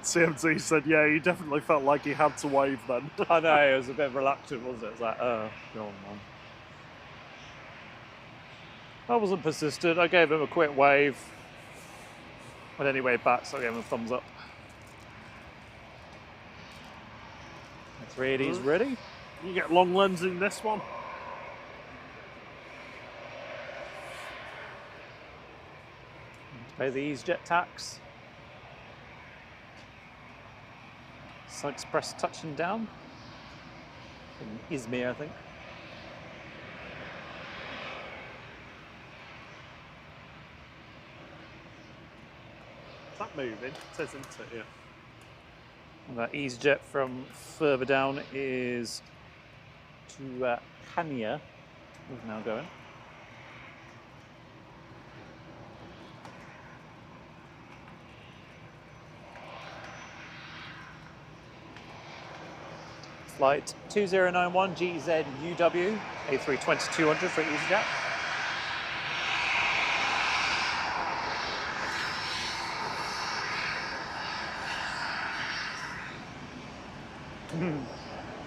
CMT said, yeah, he definitely felt like he had to wave then. I know, it was a bit reluctant, wasn't it? It was like, oh, go on, man. I wasn't persistent. I gave him a quick wave. But anyway, back, so I gave him a thumbs up. 380's ready. You get long lens in this one. Pay the EasyJet tax. Side express touching down. In Izmir, I think. Is that moving? It says, isn't it? Yeah. And that EasyJet from further down is to Hania. Who's now going? Flight 2091 G-UZLM A320-200 for easyJet.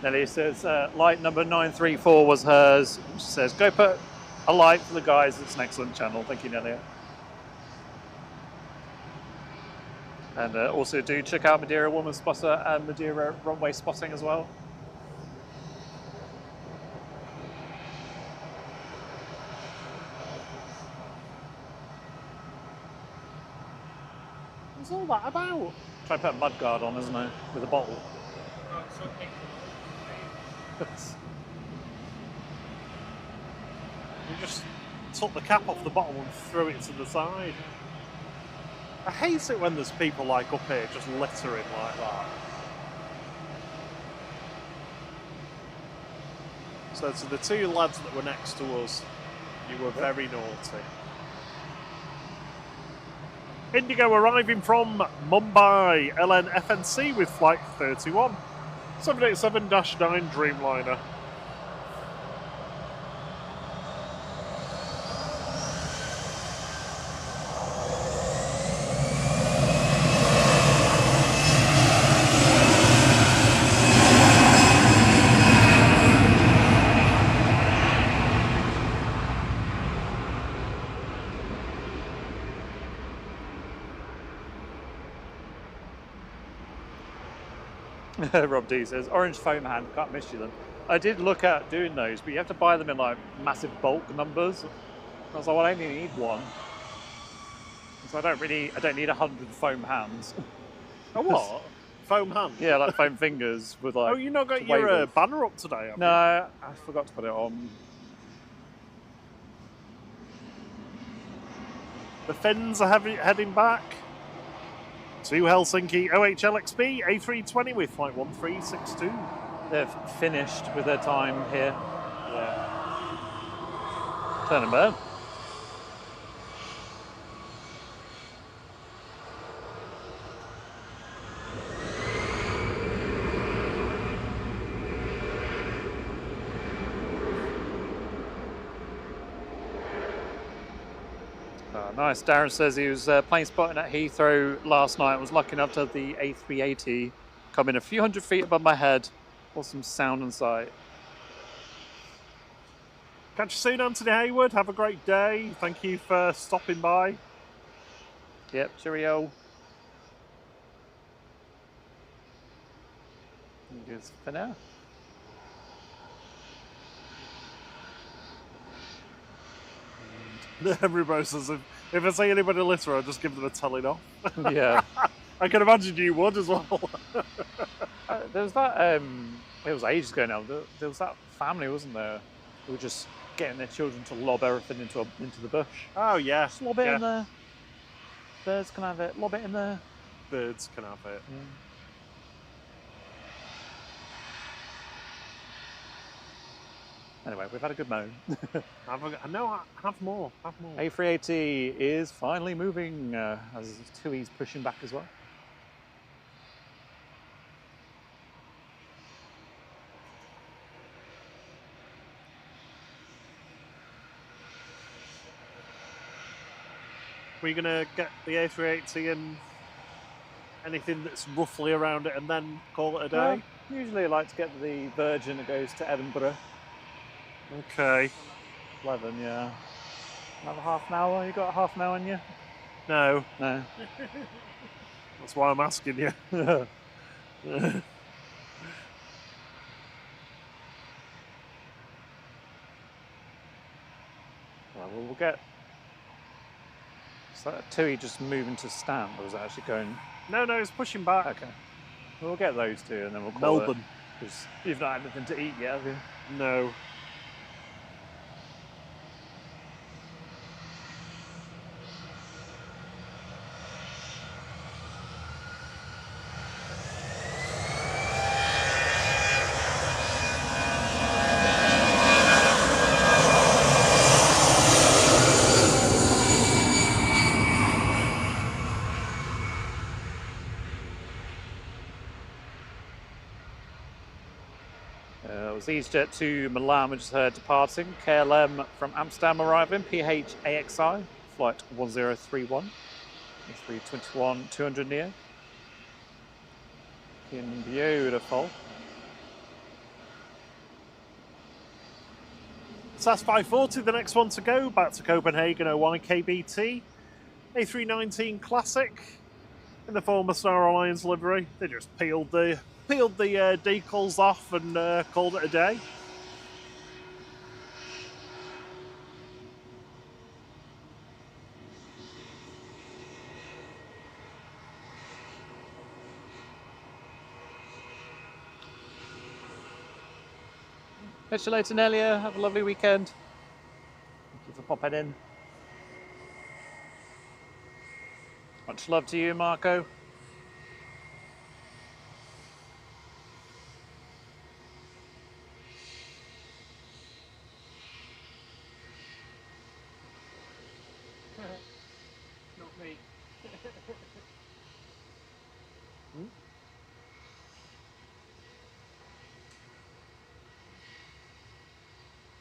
Nelly says light number 934 was hers. She says, go put a light for the guys. It's an excellent channel. Thank you, Nelly. And also do check out Madeira Woman Spotter and Madeira Runway Spotting as well. What's all that about? Try to put a mud guard on, isn't it? With a bottle. You just took the cap off the bottle and threw it to the side. I hate it when there's people like up here just littering like that. So to the two lads that were next to us, you were very naughty. Indigo arriving from Mumbai, LN FNC with flight 31. 787-9 Dreamliner. Rob D says, orange foam hand, can't miss you them. I did look at doing those, but you have to buy them in like massive bulk numbers. I was like, well, I only need one. So I don't need 100 foam hands. A what? Foam hand? Yeah, like foam fingers with like. Oh, you not got your banner up today, have No, you? I forgot to put it on. The Finns are heading back to Helsinki. OHLXB A320 with flight 1362. They've finished with their time here. Yeah. Turn and burn. Nice. Darren says he was plane spotting at Heathrow last night. Was lucky enough to have the A380 come in a few hundred feet above my head. Awesome sound and sight. Catch you soon, Anthony Hayward. Have a great day. Thank you for stopping by. Yep, cheerio. Good for now. Everybody says if I see anybody litter, I'll just give them a telling off. Yeah. I can imagine you would as well. There was that, it was ages ago now, there was that family, wasn't there, who were just getting their children to lob everything into the bush. Oh, yeah. Just lob it in there. Birds can have it. Lob it in there. Birds can have it. Yeah. Anyway, we've had a good moan. Have more. A380 is finally moving, as 2E's pushing back as well. We're going to get the A380 and anything that's roughly around it and then call it a day? Usually I like to get the Virgin that goes to Edinburgh. Okay. 11, yeah. Another half an hour? You got half an hour in you? No. No. That's why I'm asking you. Well, we'll get... Is that TUI just moving to stand, or is it actually going... No, it's pushing back. Okay. We'll get those two, and then we'll call Melbourne. Because you've not had anything to eat yet, have you? No. EasyJet to Milan, we just heard departing. KLM from Amsterdam arriving. PH AXI, flight 1031. A321 200 neo. Looking beautiful. SAS 540, the next one to go. Back to Copenhagen 01 KBT. A319 Classic in the former Star Alliance livery. They just peeled the decals off and called it a day. Catch you later, Nelia. Have a lovely weekend. Thank you for popping in. Much love to you, Marco. Not me.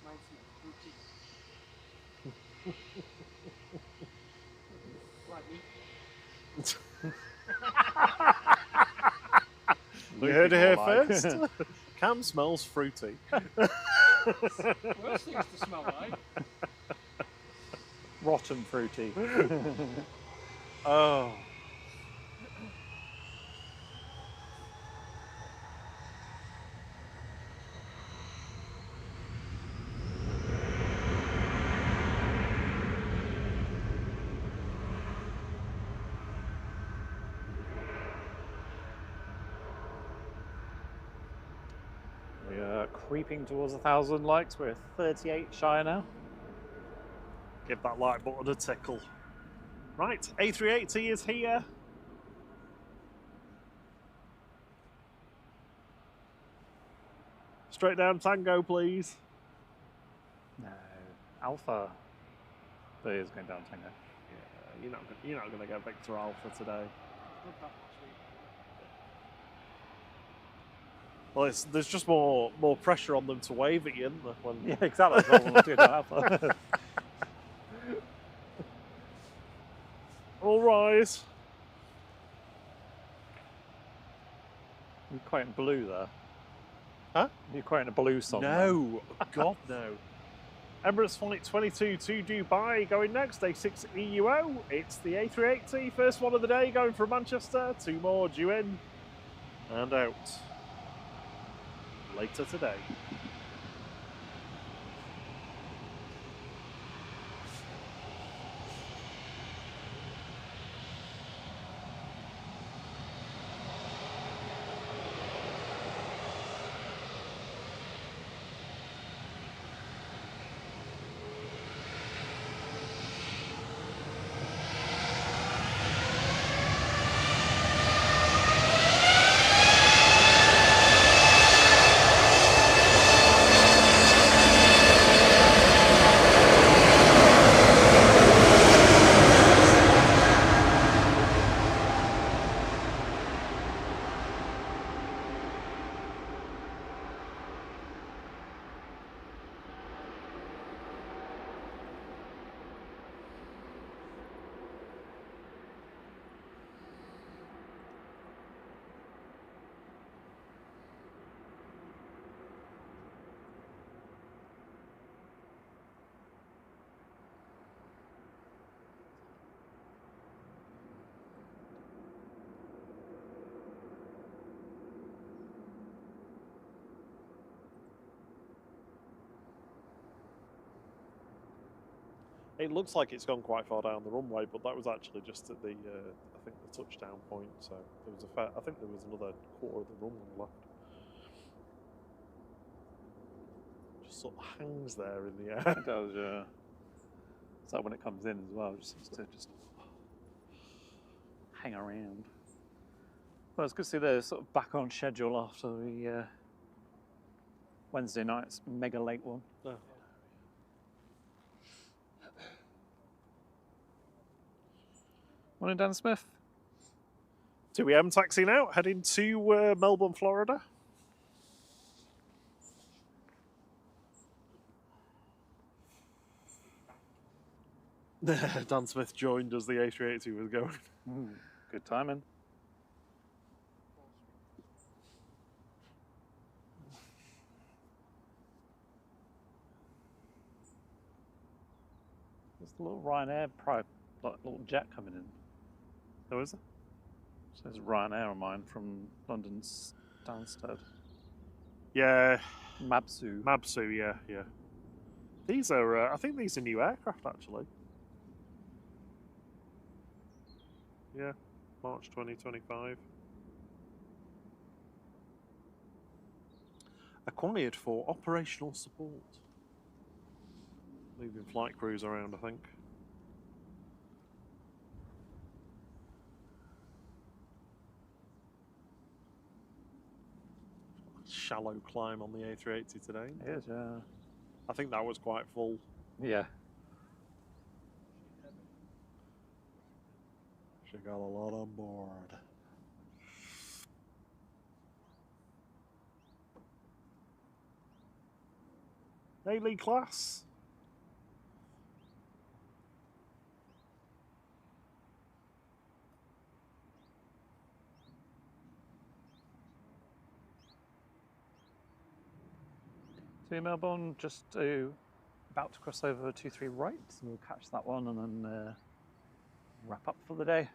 Mine smells fruity. You heard it here first. Cam smells fruity. Worst things to smell like. Rotten fruity. Oh. We're creeping towards 1,000 likes. We're 38 shy now. Give that like button a tickle. Right, A380 is here. Straight down Tango, please. No, Alpha. But it is going down Tango. Yeah, you're not gonna get Victor Alpha today. Did that last week. Well, there's just more pressure on them to wave at you, isn't there? When... Yeah, exactly. That's what we'll do down Alpha. All rise. You're quoting blue there. Huh? You're quoting a blue song. No, God no. Emirates Flight 22 to Dubai going next, A6 EUO. It's the A380, first one of the day going from Manchester. 2 more due in and out later today. It looks like it's gone quite far down the runway, but that was actually just at the, I think, the touchdown point. So there was I think there was another quarter of the runway left. Just sort of hangs there in the air. It does, yeah. It's like when it comes in as well, just seems to just hang around. Well, it's good to see they're sort of back on schedule after the Wednesday night's mega late one. Oh. Morning, Dan Smith. 2EM taxiing out, heading to Melbourne, Florida. Dan Smith joined as the A380 was going. Good timing. There's a little Ryanair little jet coming in. Oh, is it? Says Ryanair on mine from London's Stansted. Yeah. Mabsu, yeah. These are, I think these are new aircraft, actually. Yeah, March 2025. Acquired for operational support. Moving flight crews around, I think. Shallow climb on the A380 today. It is, yeah. I think that was quite full. Yeah. She got a lot on board. Daily class. So Melbourne, just about to cross over 23 right, and we'll catch that one and then wrap up for the day.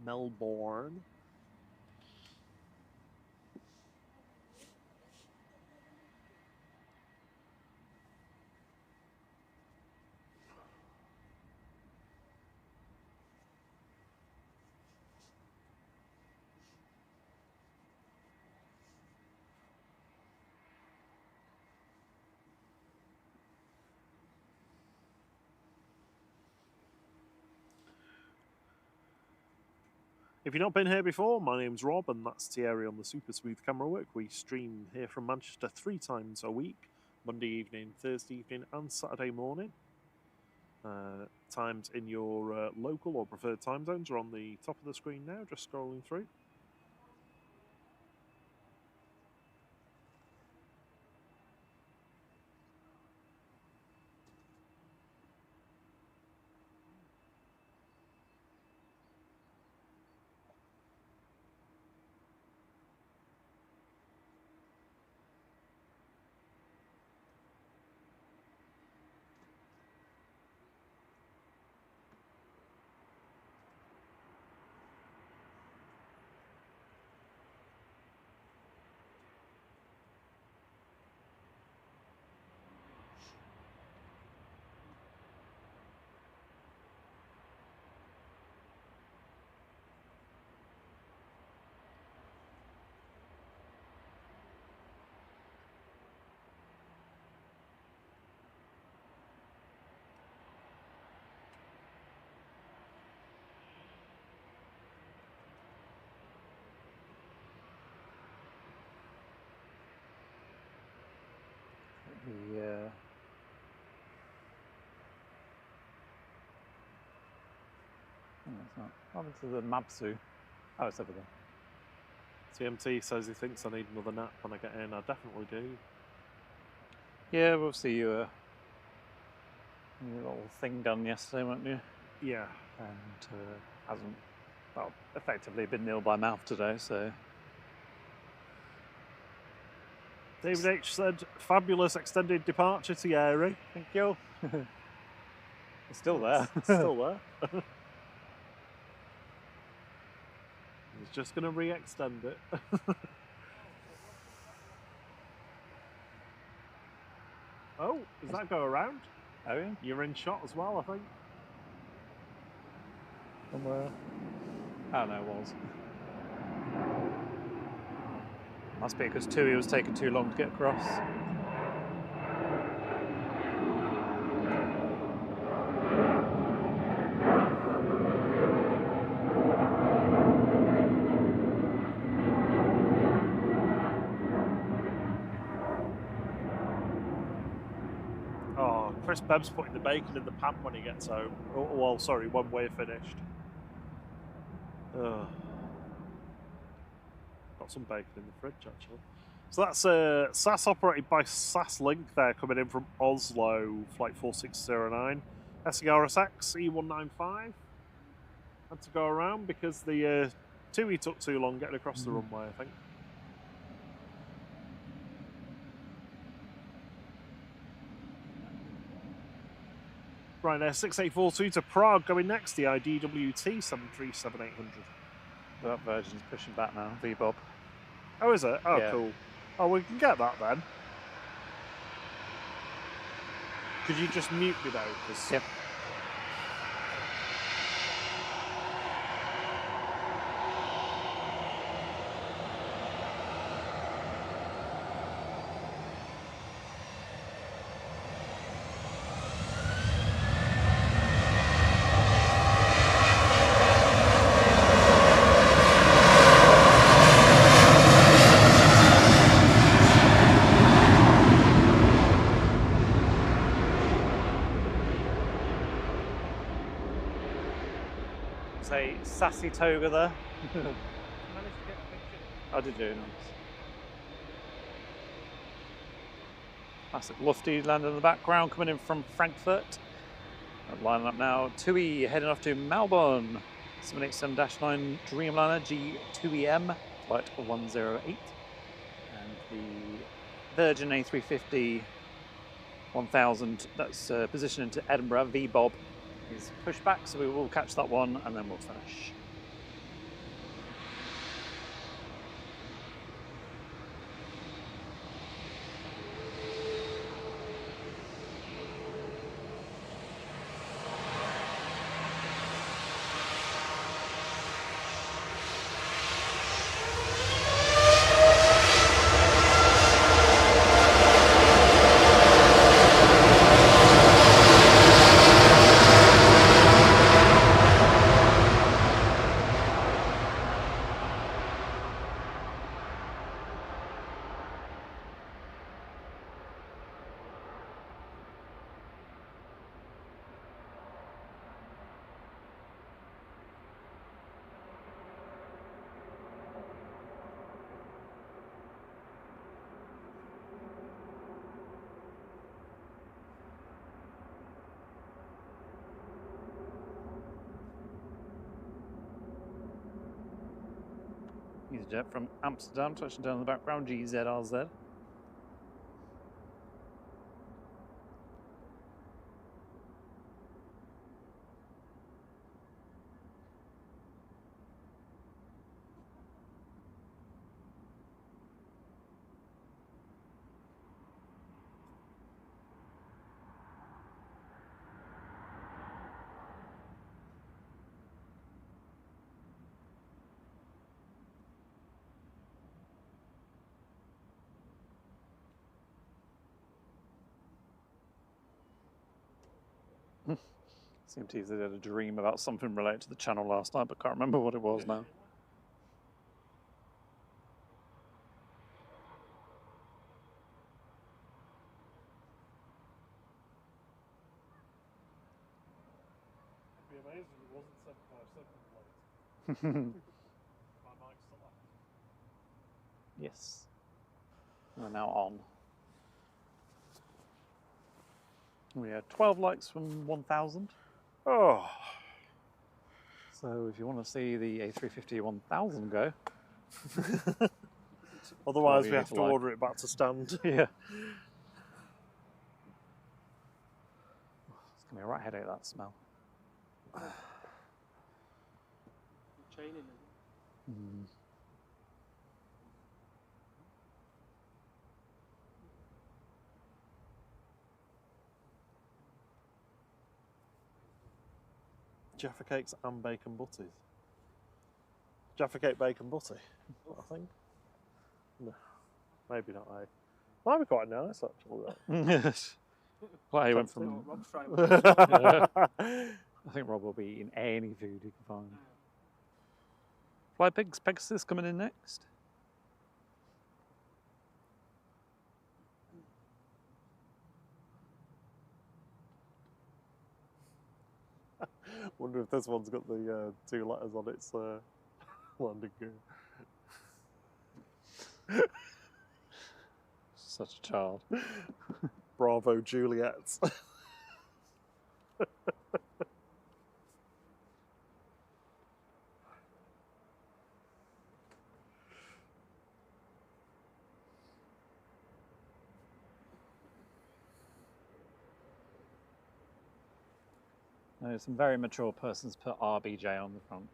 Melbourne. If you've not been here before, my name's Rob, and that's Thierry on the Super Smooth Camera Work. We stream here from Manchester 3 times a week, Monday evening, Thursday evening, and Saturday morning. Times in your local or preferred time zones are on the top of the screen now, just scrolling through. It's not. What happened to the Mabsu? Oh, it's over there. TMT says he thinks I need another nap when I get in. I definitely do. Yeah, we'll see you your little thing done yesterday, weren't you? Yeah. And hasn't, well, effectively been nil by mouth today, so. David H said, fabulous extended departure, Thierry. Thank you. It's still there. It's still there. He's just going to re-extend it. Oh, does that go around? Oh, yeah. You're in shot as well, I think. Somewhere. Oh, no, it was. Must be because Tui was taking too long to get across. Oh, Chris Bebb's putting the bacon in the pan when he gets home. Oh, well, sorry, when we're finished. Got some bacon in the fridge, actually. So that's SAS operated by SAS Link there, coming in from Oslo, flight 4609. SERSX E195. Had to go around because the TUI took too long getting across the runway, I think. Ryanair 6842 to Prague going next, the IDWT 737-800. That version's pushing back now, V-Bob. Oh, is it? Oh, yeah. Cool. Oh, we can get that then. Could you just mute me though? Yep. Say sassy toga there. Managed to get a picture. How did you? Nice. Classic Lufty landing in the background, coming in from Frankfurt. Lining up now. TUI heading off to Melbourne. 787-9 Dreamliner G2EM, flight 108. And the Virgin A350 1000 that's positioned into Edinburgh, V-Bob, is pushed back, so we will catch that one and then we'll finish. EasyJet from Amsterdam, touching down in the background, GZRZ. Seemed to have had a dream about something related to the channel last night, but can't remember what it was now. It'd be amazing if it wasn't 757 late. My mic's still active. Yes. We're now on. We had 12 likes from 1,000. Oh. So if you want to see the A350 1000 go, Otherwise, we have to order it back to stand. yeah. It's gonna be a right headache, that smell. Chaining it. Jaffa cakes and bacon butties. Jaffa cake bacon butty, I think. No, maybe not. Might be quite nice actually. Yes. Well, he went from. Rob's trying. Yeah. I think Rob will be eating any food he can find. Fly Pigs, Pegasus coming in next. Wonder if this one's got the 2 letters on its landing gear. Such a child. Bravo, Juliet. No, some very mature persons put RBJ on the front.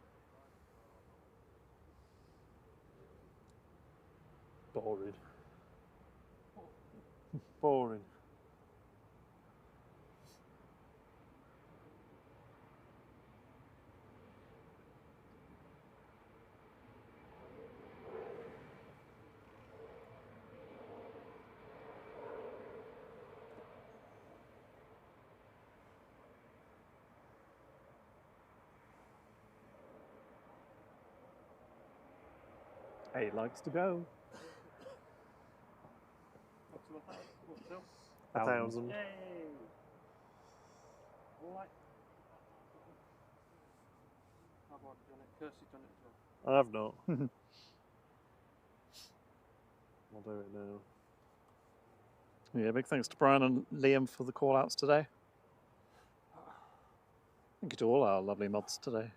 Boring. Boring. He likes to go. What's up? 1,000. Yay! Alright. I've already done it. Kirsty's done it as well. I've not. I'll do it now. Yeah, big thanks to Brian and Liam for the call outs today. Thank you to all our lovely mods today.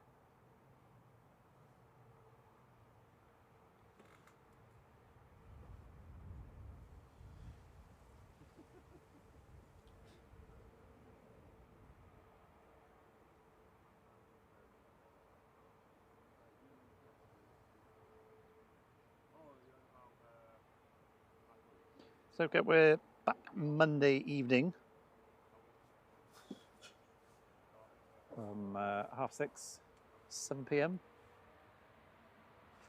So okay, we're back Monday evening from 6:30, 7 p.m.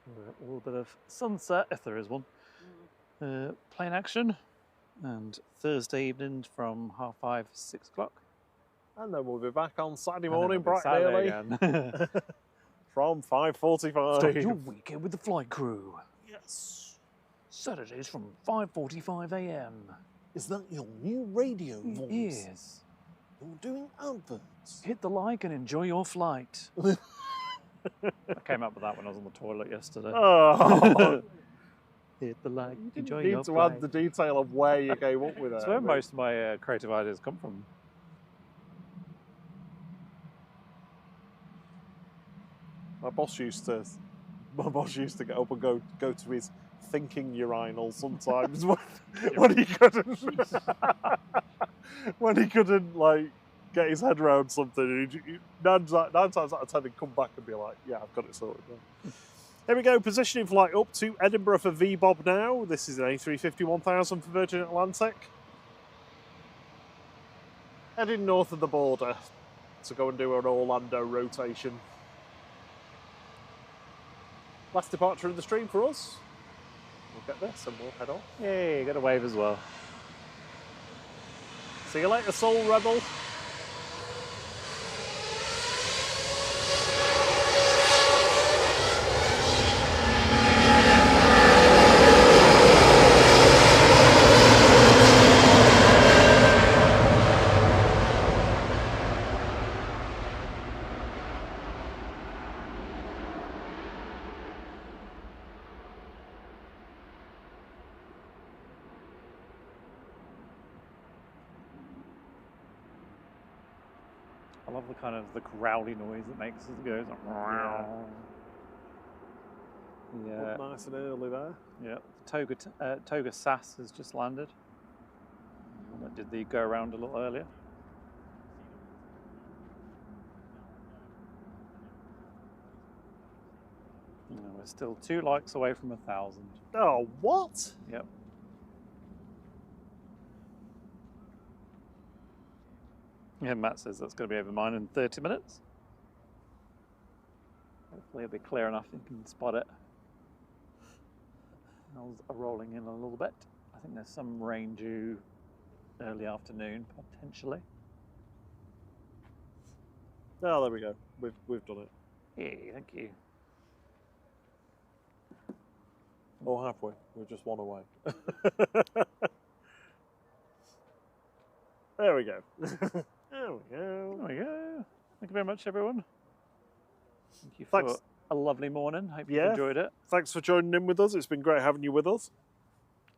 for a little bit of sunset, if there is one, plane action, and Thursday evening from 5:30, 6 o'clock. And then we'll be back on Saturday And then morning, it'll be bright and Saturday early, again. from 5:45. Start your weekend with the flight crew. Yes. Saturdays from 5:45 a.m. Is that your new radio voice? Yes. You're doing adverts. Hit the like and enjoy your flight. I came up with that when I was on the toilet yesterday. Oh. Hit the like, You enjoy didn't your need to flight. add the detail of where you came up with that. That's where most of my creative ideas come from. My boss used to my boss used to get up and go to his thinking urinal sometimes when he couldn't when he couldn't like get his head around something. Nine times out of 10 he'd come back and be like, yeah, I've got it sorted now. Here we go, positioning flight up to Edinburgh for VBOB now. This is an A350 1000 for Virgin Atlantic. Heading north of the border to go and do an Orlando rotation. Last departure in the stream for us. We'll get this and we'll head on. Yay, got a wave as well. See you later, Soul Rebel. I love the kind of the growly noise it makes as it goes. Yeah. Up nice and early there. Yeah. Toga SAS has just landed. That did the go around a little earlier. No, we're still 2 likes away from 1,000. Oh, what? Yep. Yeah, Matt says that's going to be over mine in 30 minutes. Hopefully it'll be clear enough you can spot it. Clouds are rolling in a little bit. I think there's some rain due early afternoon, potentially. Oh, there we go. We've done it. Yeah, thank you. Oh, have we? We're just one away. There we go. There we go. There we go. Thank you very much, everyone. Thank you Thanks. for a lovely morning. Hope you Yeah. enjoyed it. Thanks for joining in with us. It's been great having you with us.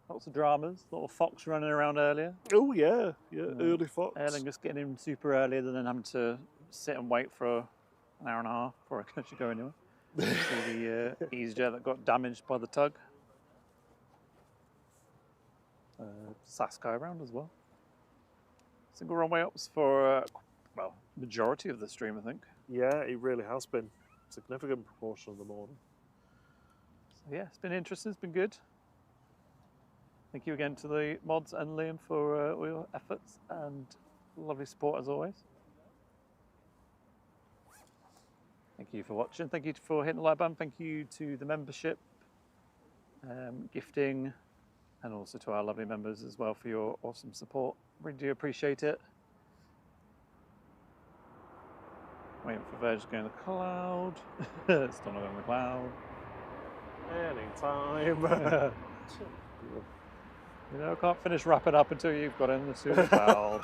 Lots of dramas. Little Fox running around earlier. Oh, yeah. Yeah, early Fox. Erling just getting in super early, and then having to sit and wait for an hour and a half before I can actually go anywhere. See the EasyJet that got damaged by the tug. SAS guy around as well. Single runway ups for, well, majority of the stream, I think. Yeah, it really has been. Significant proportion of the morning. So yeah, it's been interesting, it's been good. Thank you again to the mods and Liam for all your efforts and lovely support as always. Thank you for watching. Thank you for hitting the like button. Thank you to the membership, gifting, and also to our lovely members as well for your awesome support. Really do appreciate it. Waiting for Verge to go in the cloud. Still not in the cloud. Anytime. You know, I can't finish wrapping up until you've got in the super cloud.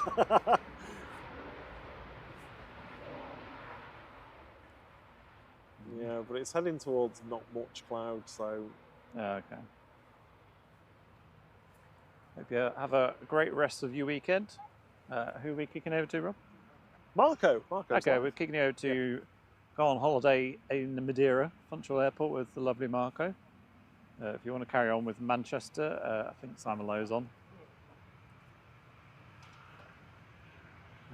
Yeah, but it's heading towards not much cloud, so... Okay. Hope you have a great rest of your weekend. Who are we kicking over to, Rob? Marco's okay, live. we're kicking you over to go on holiday in Madeira, Funchal Airport with the lovely Marco. If you want to carry on with Manchester, I think Simon Lowe's on.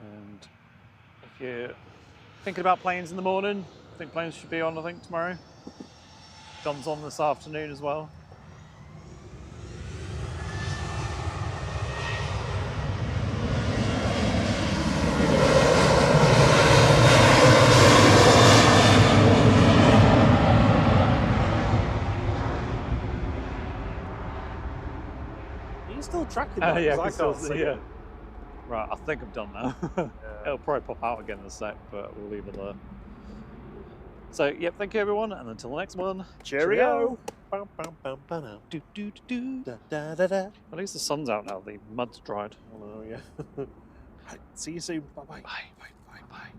And if you're thinking about planes in the morning, I think planes should be on, I think, tomorrow. John's on this afternoon as well. Tracking that, yeah, I can't see it. Right, I think I'm done now. It'll probably pop out again in a sec, but we'll leave it there. So, yep, thank you everyone, and until the next one, cheerio! At least the sun's out now, the mud's dried. Oh, yeah. Right, see you soon. Bye-bye. Bye, bye, bye, bye.